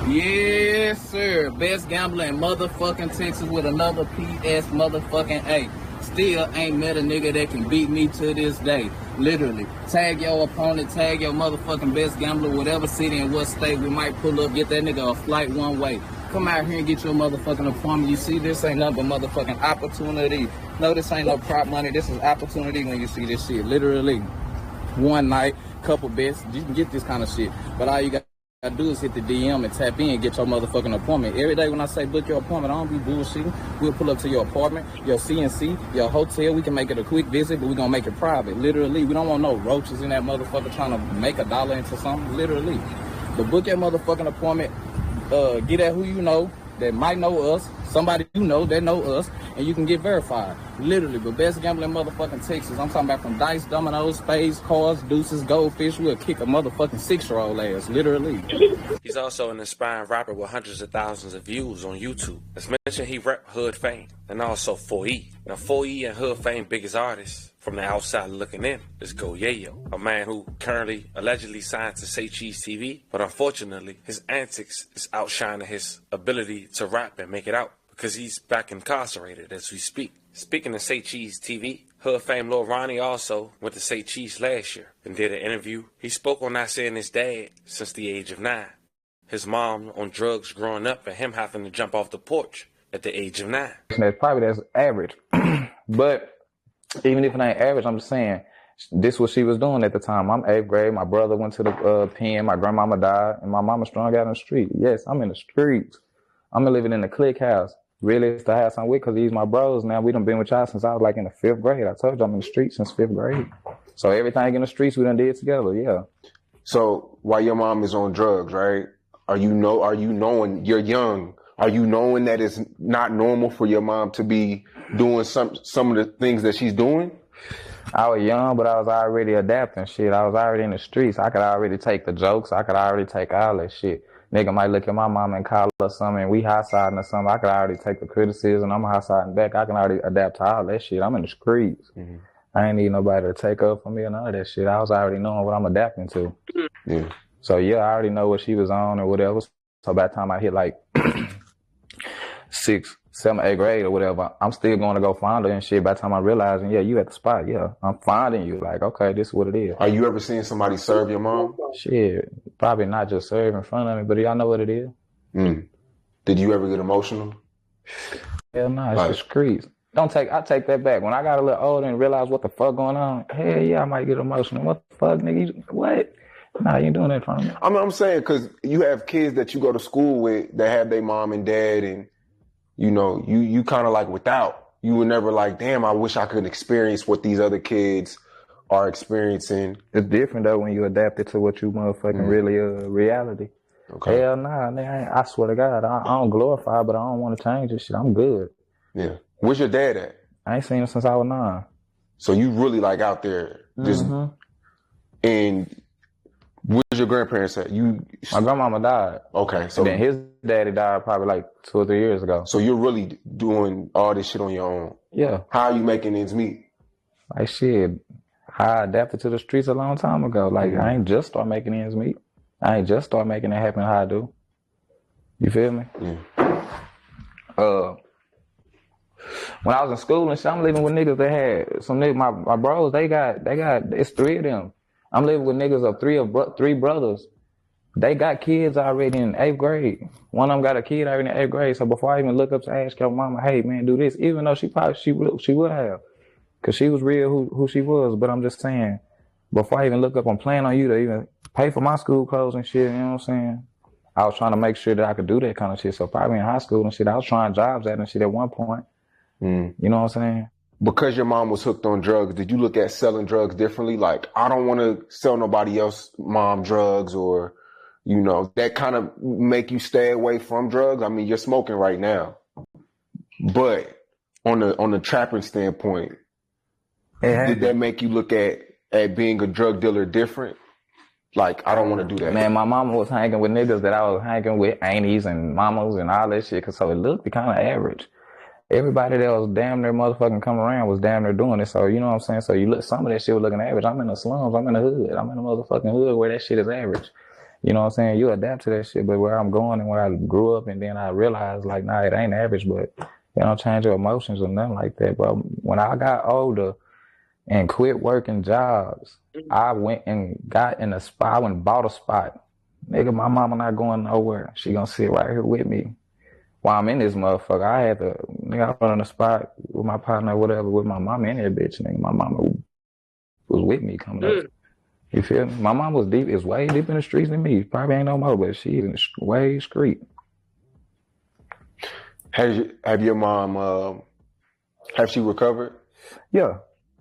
Yes, sir. Best gambler in motherfucking Texas with another P.S. motherfucking A. Still ain't met a nigga that can beat me to this day. Literally. Tag your opponent, tag your motherfucking best gambler, whatever city and what state. We might pull up, get that nigga a flight one way. Come out here and get your motherfucking appointment. You see, this ain't nothing but motherfucking opportunity. No, this ain't no prop money. This is opportunity when you see this shit. Literally. One night, couple bets. You can get this kind of shit. But all you got to do is hit the DM and tap in and get your motherfucking appointment. Every day when I say book your appointment, I don't be bullshitting. We'll pull up to your apartment, your CNC, your hotel. We can make it a quick visit, but we're going to make it private. Literally. We don't want no roaches in that motherfucker trying to make $1 into something. Literally. But book your motherfucking appointment. Get at who you know. that might know us, somebody you know that know us, and you can get verified. Literally, the best gambling motherfucking Texas. I'm talking about from dice, dominoes, spades, cards, deuces, goldfish. We'll kick a motherfucking 6-year-old ass, literally. He's also an inspiring rapper with hundreds of thousands of views on YouTube. As mentioned, he rep Hood Fame and also 4E. Now 4E and Hood Fame biggest artists from the outside looking in is Go Yayo, a man who currently allegedly signed to Say Cheese TV, but unfortunately his antics is outshining his ability to rap and make it out because he's back incarcerated as we speak. Speaking of Say Cheese TV, Hood Fame Lil Ronnie also went to Say Cheese last year and did an interview. He spoke on not seeing his dad since the age of 9. His mom on drugs growing up and him having to jump off the porch at the age of 9. That's average. But even if it ain't average, I'm just saying, this is what she was doing at the time. I'm 8th grade. My brother went to the pen. My grandmama died. And my mama strung out in the street. Yes, I'm in the streets. I'm living in the clique house. Really, it's the house I'm with because these my bros. Now, we done been with y'all since I was like in the 5th grade. I told you I'm in the streets since 5th grade. So everything in the streets we done did together, yeah. So while your mom is on drugs, right? Are you knowing you're young? Are you knowing that it's not normal for your mom to be doing some of the things that she's doing? I was young, but I was already adapting shit. I was already in the streets. I could already take the jokes. I could already take all that shit. Nigga might look at my mom and call her something, and we high-siding or something. I could already take the criticism. I'm high-siding back. I can already adapt to all that shit. I'm in the streets. Mm-hmm. I ain't need nobody to take up for me or none of that shit. I was already knowing what I'm adapting to. Yeah. So, yeah, I already know what she was on or whatever. So by the time I hit, like, 6th, 7th, 8th grade or whatever, I'm still going to go find her and shit. By the time I realize, yeah, you at the spot, yeah, I'm finding you. Like, okay, this is what it is. Are you ever seeing somebody serve your mom? Shit, probably not just serve in front of me, but y'all know what it is. Mm. Did you ever get emotional? Hell no, it's the streets. I take that back. When I got a little older and realized what the fuck going on, hell yeah, I might get emotional. What the fuck, nigga? What? Nah, you ain't doing that in front of me. I'm saying, because you have kids that you go to school with that have their mom and dad, and you know, you kind of like without. You were never like, damn, I wish I could experience what these other kids are experiencing. It's different though when you adapt it to what you motherfucking really reality. Okay. Hell nah, man, I swear to God, I don't glorify, but I don't want to change this shit. I'm good. Yeah. Where's your dad at? I ain't seen him since I was 9. So you really like out there, just and. Where's your grandparents at? My grandmama died. Okay, so and then his daddy died probably like 2 or 3 years ago. So you're really doing all this shit on your own. Yeah. How are you making ends meet? Like shit, I adapted to the streets a long time ago. Like I ain't just start making ends meet. I ain't just start making it happen how I do. You feel me? Yeah. When I was in school and shit, I'm living with niggas that had some niggas. My bros, they got. It's 3 of them. I'm living with niggas of 3 brothers. They got kids already in 8th grade. One of them got a kid already in 8th grade. So before I even look up to ask your mama, hey man, do this, even though she would have, cause she was real who she was. But I'm just saying, before I even look up, I'm planning on you to even pay for my school clothes and shit. You know what I'm saying? I was trying to make sure that I could do that kind of shit. So probably in high school and shit, I was trying jobs at and shit at one point. You know what I'm saying? Because your mom was hooked on drugs, did you look at selling drugs differently? Like, I don't want to sell nobody else mom drugs, or, you know, that kind of make you stay away from drugs? I mean, you're smoking right now. But on the trapping standpoint, did that make you look at being a drug dealer different? Like, I don't want to do that. Man, my mama was hanging with niggas that I was hanging with, aunties and mamas and all that shit, so it looked kind of average. Everybody that was damn near motherfucking come around was damn near doing it. So, you know what I'm saying? So you look, some of that shit was looking average. I'm in the slums. I'm in the hood. I'm in the motherfucking hood where that shit is average. You know what I'm saying? You adapt to that shit, but where I'm going and where I grew up, and then I realized like, nah, it ain't average, but you don't change your emotions or nothing like that. But when I got older and quit working jobs, I went and got in a spot. I went and bought a spot. Nigga, my mama not going nowhere. She gonna sit right here with me. While I'm in this motherfucker, I had to, nigga, I went on the spot with my partner or whatever, with my mama in that bitch, nigga. My mama was with me coming up. You feel me? My mom was deep, is way deep in the streets than me. Probably ain't no more, but she's in the way street. Have your mom, have she recovered? Yeah.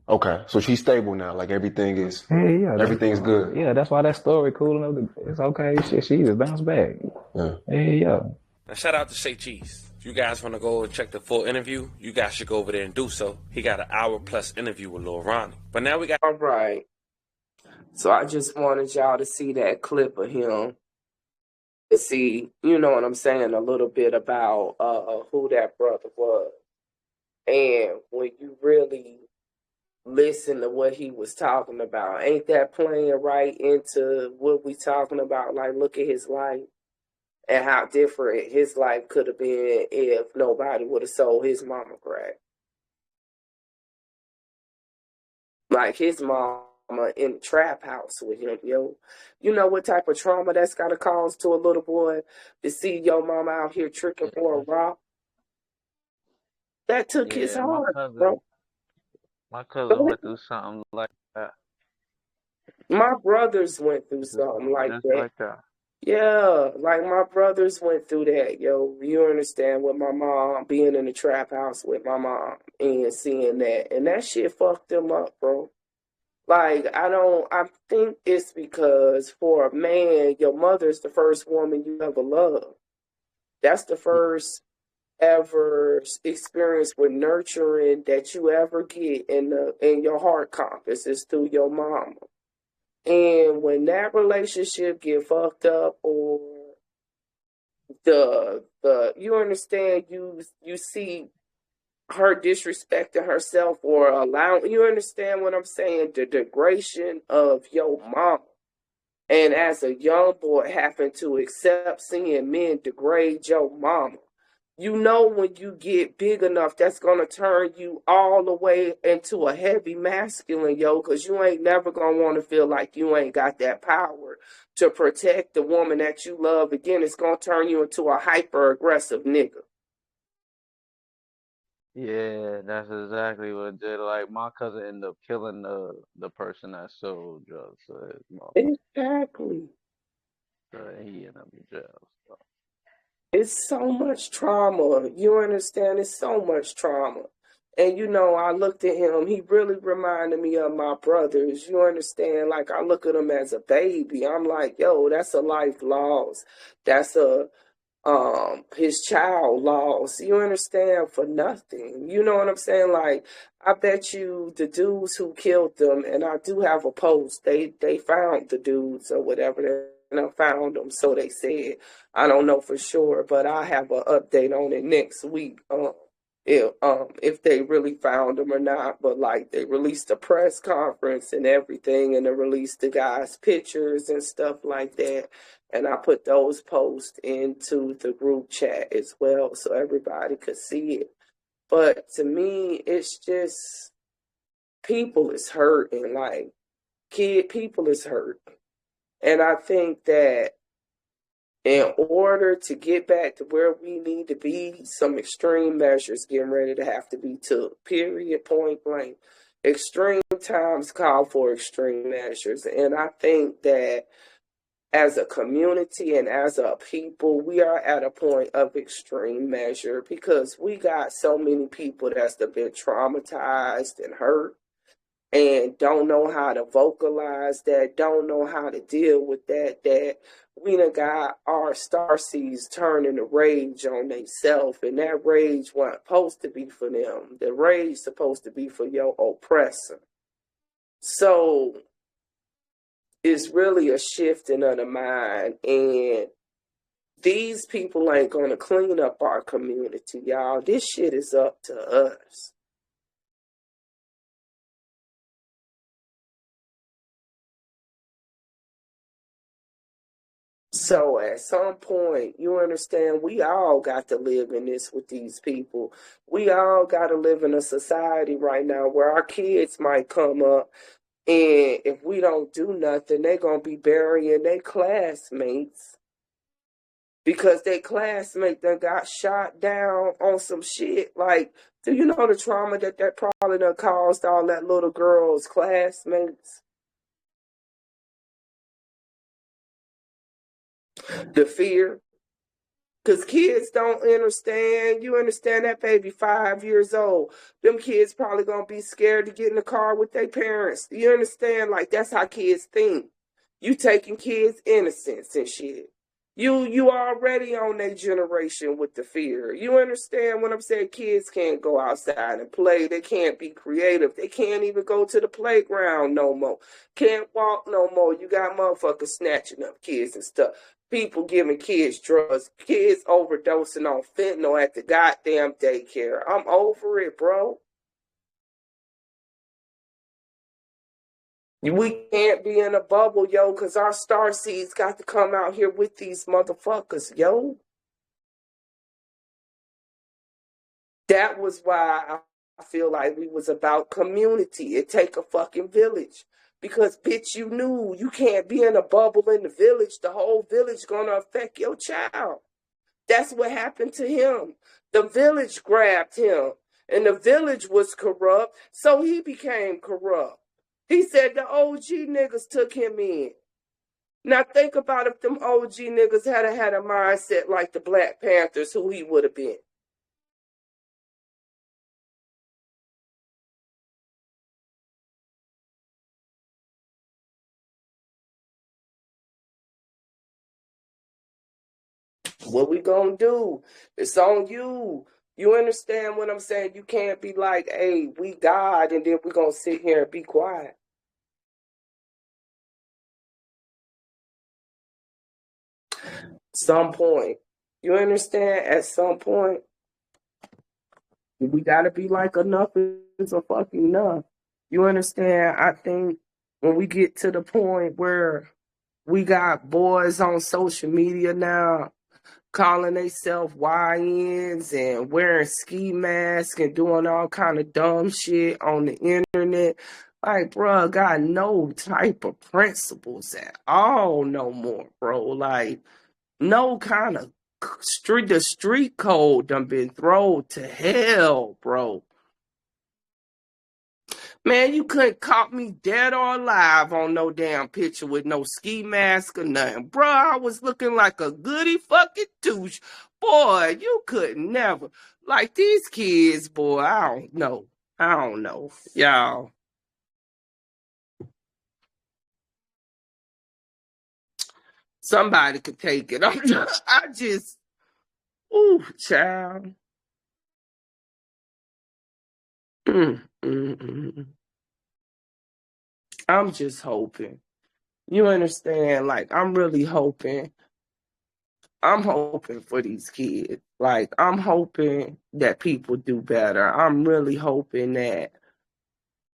Okay, so she's stable now, like everything is, everything's good. good. Yeah, that's why that story cool enough. It's okay, shit, she just bounced back. Yeah. Yeah. Now, shout out to Shay Cheese. If you guys want to go and check the full interview, you guys should go over there and do so. He got an hour-plus interview with Lil Ronnie. But now we got... All right. So I just wanted y'all to see that clip of him. To see, you know what I'm saying, a little bit about who that brother was. And when you really listen to what he was talking about, ain't that playing right into what we talking about? Like, look at his life and how different his life could have been if nobody would have sold his mama crack. Like, his mama in the trap house with him, yo. You know what type of trauma that's got to cause to a little boy to see your mama out here tricking for a rock? That took his heart, bro. My cousin went through something like that. My brothers went through something like Just that. like that. Yeah, like my brothers went through that, yo. You understand, with my mom, being in the trap house with my mom and seeing that. And that shit fucked them up, bro. Like, I think it's because for a man, your mother's the first woman you ever loved. That's the first ever experience with nurturing that you ever get in your heart compass is through your mama. And when that relationship get fucked up, or the you understand, you see her disrespecting herself or allowing, you understand what I'm saying, the degradation of your mama. And as a young boy having to accept seeing men degrade your mama, you know, when you get big enough, that's going to turn you all the way into a heavy masculine, yo, because you ain't never going to want to feel like you ain't got that power to protect the woman that you love. Again, it's going to turn you into a hyper-aggressive nigga. Yeah, that's exactly what it did. Like, my cousin ended up killing the person that sold drugs to his mom. Exactly. So he ended up in jail. So. It's so much trauma. You understand? It's so much trauma. And, you know, I looked at him. He really reminded me of my brothers. You understand? Like, I look at him as a baby. I'm like, yo, that's a life loss. That's his child lost. You understand? For nothing. You know what I'm saying? Like, I bet you the dudes who killed them, and I do have a post, they found the dudes or whatever. I found them, so they said. I don't know for sure, but I have an update on it next week. If they really found them or not. But like, they released a press conference and everything, and they released the guys' pictures and stuff like that. And I put those posts into the group chat as well, so everybody could see it. But to me, it's just people is hurting. Like, people is hurting. And I think that in order to get back to where we need to be, some extreme measures getting ready to have to be took. Period, point blank. Extreme times call for extreme measures. And I think that as a community and as a people, we are at a point of extreme measure because we got so many people that's been traumatized and hurt and don't know how to vocalize that, don't know how to deal with that we done got our starseeds turning to rage on themselves, and that rage wasn't supposed to be for them. The rage supposed to be for your oppressor. So it's really a shifting of the mind, and these people ain't going to clean up our community, y'all. This shit is up to us. So at some point, you understand, we all got to live in this with these people. We all got to live in a society right now where our kids might come up, and if we don't do nothing, they're going to be burying their classmates because their classmate done got shot down on some shit. Like, do you know the trauma that probably done caused all that little girl's classmates? The fear. Because kids don't understand. You understand that baby 5 years old. Them kids probably going to be scared to get in the car with their parents. You understand? Like, that's how kids think. You taking kids' innocence and shit. You already on that generation with the fear. You understand what I'm saying? Kids can't go outside and play. They can't be creative. They can't even go to the playground no more. Can't walk no more. You got motherfuckers snatching up kids and stuff. People giving kids drugs. Kids overdosing on fentanyl at the goddamn daycare. I'm over it, bro. We can't be in a bubble, yo, because our star seeds got to come out here with these motherfuckers, yo. That was why I feel like we was about community. It take a fucking village. Because, bitch, you knew you can't be in a bubble in the village. The whole village gonna affect your child. That's what happened to him. The village grabbed him. And the village was corrupt, so he became corrupt. He said the OG niggas took him in. Now think about if them OG niggas had a mindset like the Black Panthers, who he would have been. What we gonna do? It's on you. You understand what I'm saying? You can't be like, hey, we God, and then we gonna sit here and be quiet. Some point. You understand? At some point, we gotta be like, enough is a fucking enough. You understand? I think when we get to the point where we got boys on social media now calling themselves YNs and wearing ski masks and doing all kind of dumb shit on the internet. Like, bro, got no type of principles at all no more, bro. Like, no kind of the street code done been thrown to hell, bro. Man, you couldn't caught me dead or alive on no damn picture with no ski mask or nothing. Bro, I was looking like a goody fucking douche. Boy, you could never. Like these kids, boy, I don't know. Y'all. Somebody could take it. I just, ooh, child. I'm just hoping. You understand? Like, I'm really hoping. I'm hoping for these kids. Like, I'm hoping that people do better. I'm really hoping that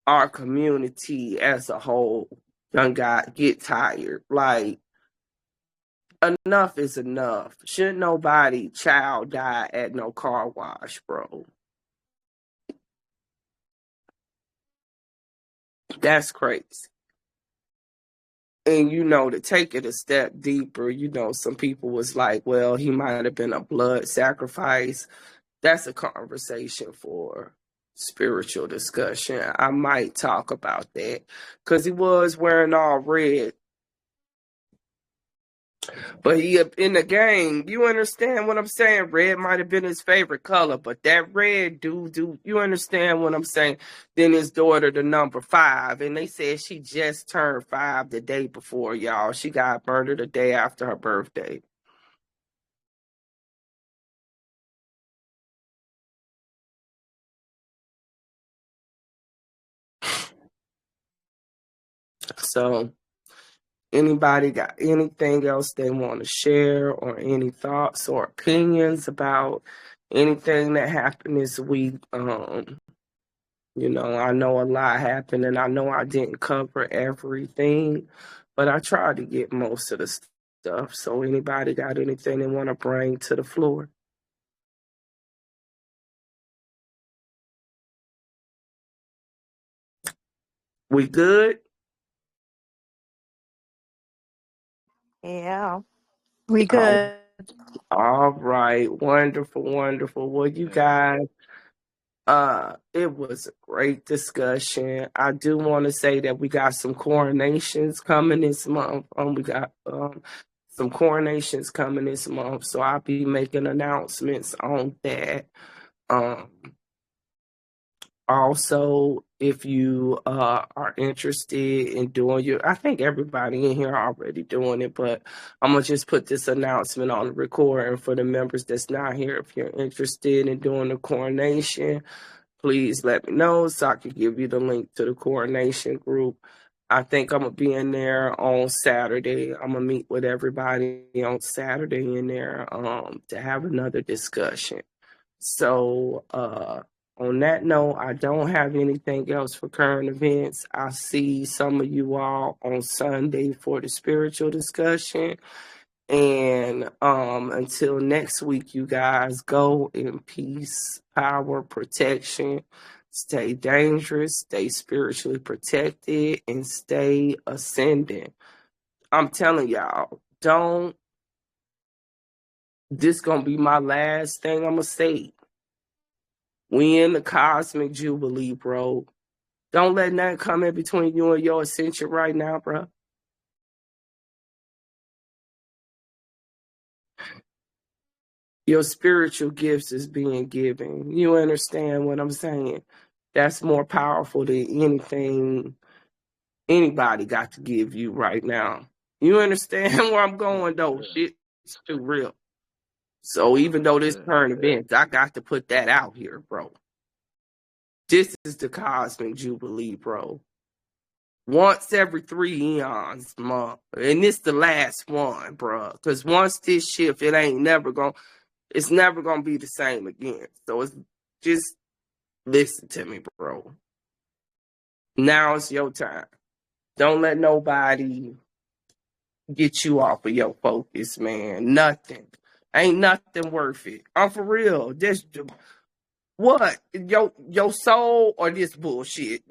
our community as a whole get tired. Like, enough is enough. Shouldn't nobody child die at no car wash, bro. That's crazy. And, to take it a step deeper, some people was like, well, he might have been a blood sacrifice. That's a conversation for spiritual discussion. I might talk about that because he was wearing all red. But he in the game, you understand what I'm saying? Red might have been his favorite color, but that red dude, you understand what I'm saying? Then his daughter, the number 5, and they said she just turned 5 the day before, y'all. She got murdered the day after her birthday. So, anybody got anything else they want to share or any thoughts or opinions about anything that happened this week? I know a lot happened and I know I didn't cover everything, but I tried to get most of the stuff. So anybody got anything they want to bring to the floor? We good? Yeah. We good. All right. Wonderful, wonderful. Well, you guys, it was a great discussion. I do want to say that we got some coronations coming this month. We got some coronations coming this month, so I'll be making announcements on that. Also, if you are interested in doing I think everybody in here already doing it, but I'm gonna just put this announcement on the recording for the members that's not here. If you're interested in doing the coronation, please let me know so I can give you the link to the coronation group. I think I'm gonna be in there on Saturday. I'm gonna meet with everybody on Saturday in there to have another discussion. So on that note, I don't have anything else for current events. I'll see some of you all on Sunday for the spiritual discussion. And until next week, you guys, go in peace, power, protection. Stay dangerous, stay spiritually protected, and stay ascending. I'm telling y'all, this gonna be my last thing I'm gonna say. We in the cosmic jubilee, bro. Don't let nothing come in between you and your ascension right now, bro. Your spiritual gifts is being given. You understand what I'm saying? That's more powerful than anything anybody got to give you right now. You understand where I'm going, though? Shit's too real. So even though this current event, I got to put that out here, bro. This is the cosmic jubilee, bro. Once every 3 eons, month. And this the last one, bro. Because once this shift, it's never gonna be the same again. So it's just listen to me, bro. Now it's your time. Don't let nobody get you off of your focus, man. Nothing. Ain't nothing worth it. I'm for real. This what? Your soul or this bullshit?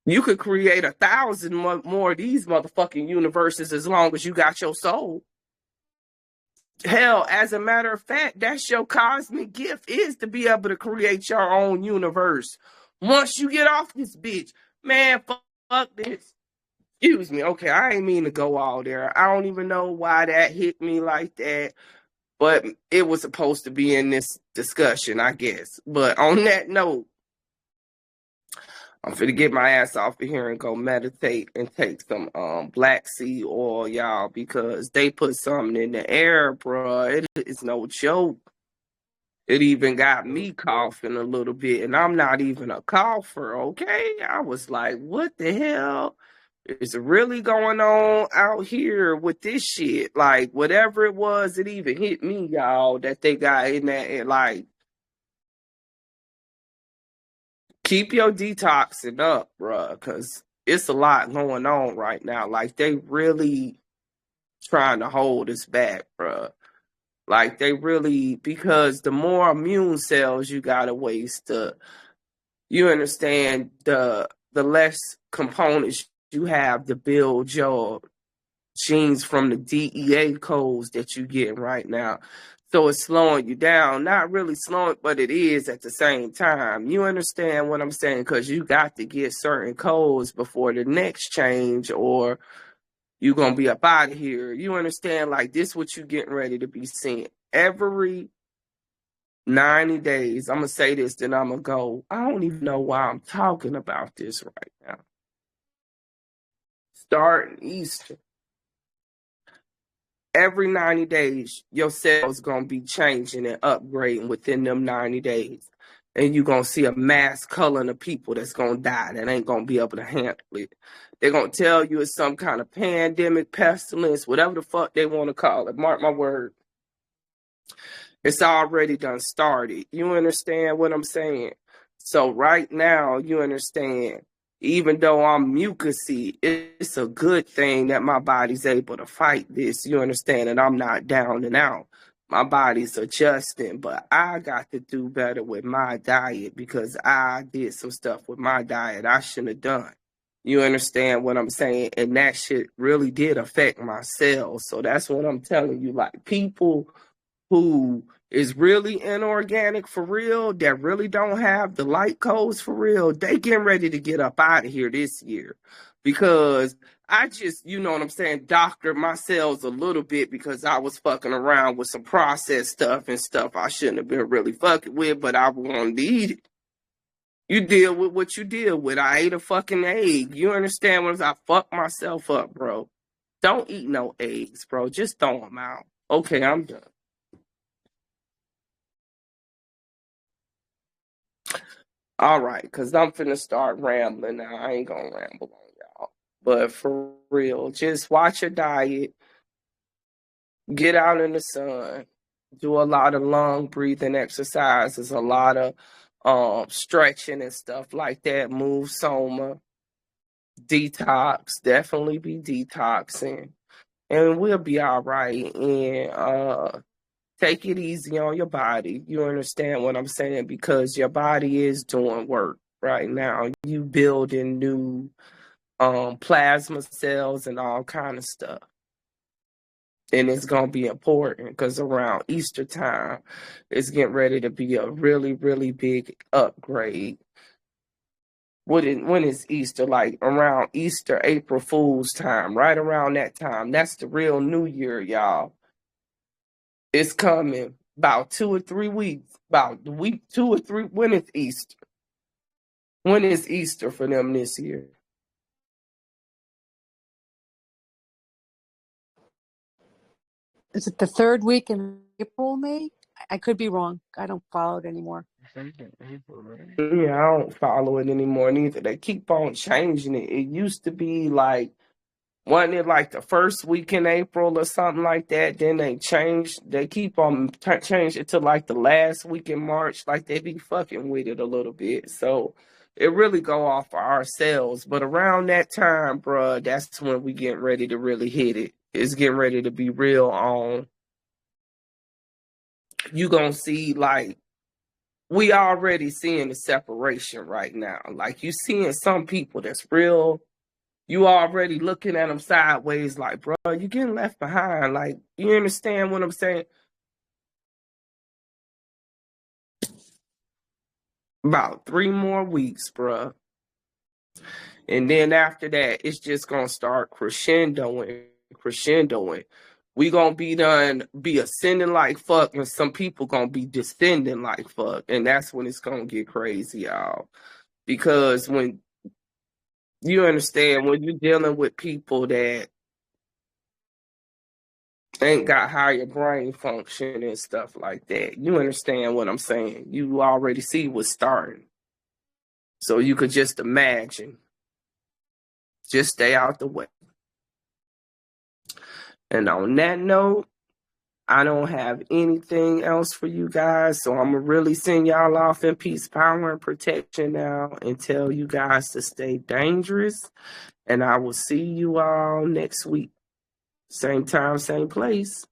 You could create 1,000 more of these motherfucking universes as long as you got your soul. Hell, as a matter of fact, that's your cosmic gift, is to be able to create your own universe. Once you get off this bitch, man, fuck this. Excuse me. Okay, I ain't mean to go all there. I don't even know why that hit me like that, but it was supposed to be in this discussion, I guess. But on that note, I'm finna get my ass off of here and go meditate and take some black seed oil, y'all, because they put something in the air, bruh. It is no joke. It even got me coughing a little bit, and I'm not even a cougher, okay? I was like, what the hell is really going on out here with this shit? Like, whatever it was, it even hit me, y'all, that they got in that, and like, keep your detoxing up, bruh, because it's a lot going on right now. Like, they really trying to hold us back, bruh. Like, they really, because the more immune cells you got to waste, you understand, the less components you have to build your genes from the DEA codes that you get right now. So it's slowing you down. Not really slowing, but it is at the same time. You understand what I'm saying? Because you got to get certain codes before the next change, or you're going to be up out of here. You understand? Like, this what you getting ready to be sent. Every 90 days, I'm going to say this, then I'm going to go. I don't even know why I'm talking about this right now. Starting Easter. Every 90 days, your cells going to be changing and upgrading within them 90 days. And you're going to see a mass culling of people that's going to die that ain't going to be able to handle it. They're going to tell you it's some kind of pandemic, pestilence, whatever the fuck they want to call it. Mark my word. It's already done started. You understand what I'm saying? So right now, you understand, even though I'm mucousy, it's a good thing that my body's able to fight this. You understand? And I'm not down and out. My body's adjusting, but I got to do better with my diet because I did some stuff with my diet I shouldn't have done. You understand what I'm saying? And that shit really did affect my cells. So that's what I'm telling you. Like, people who is really inorganic for real, that really don't have the light codes for real, they getting ready to get up out of here this year. Because I just, you know what I'm saying, doctored my cells a little bit because I was fucking around with some processed stuff and stuff I shouldn't have been really fucking with, but I wanted to eat it. You deal with what you deal with. I ate a fucking egg. You understand what I fucked myself up, bro. Don't eat no eggs, bro. Just throw them out. Okay, I'm done. All right, because I'm finna start rambling now. I ain't gonna ramble on y'all. But for real, just watch your diet. Get out in the sun. Do a lot of lung breathing exercises, a lot of stretching and stuff like that. Move soma. Detox. Definitely be detoxing. And we'll be all right. And take it easy on your body. You understand what I'm saying? Because your body is doing work right now. You building new plasma cells and all kind of stuff. And it's going to be important because around Easter time, it's getting ready to be a really, really big upgrade. When is Easter? Like around Easter, April Fool's time, right around that time. That's the real New Year, y'all. It's coming about 2 or 3 weeks. About the week 2 or 3. When is Easter? When is Easter for them this year? Is it the third week in April, May? I could be wrong. I don't follow it anymore. Yeah, I don't follow it anymore neither. They keep on changing it. It used to be like, wasn't it like the first week in April or something like that? Then they changed. They keep on change it to like the last week in March. Like they be fucking with it a little bit. So it really go off of ourselves. But around that time, bruh, that's when we get ready to really hit it. It's getting ready to be real on. You gonna see like, we already seeing the separation right now. Like you seeing some people that's real. You already looking at them sideways like, bro, you getting left behind. Like, you understand what I'm saying? About 3 more weeks, bro. And then after that, it's just going to start crescendoing. We going to be ascending like fuck, and some people going to be descending like fuck. And that's when it's going to get crazy, y'all. Because when you understand, when you're dealing with people that ain't got higher brain function and stuff like that, you understand what I'm saying? You already see what's starting. So you could just imagine. Just stay out the way. And on that note, I don't have anything else for you guys. So I'm going to really send y'all off in peace, power, and protection now and tell you guys to stay dangerous. And I will see you all next week. Same time, same place.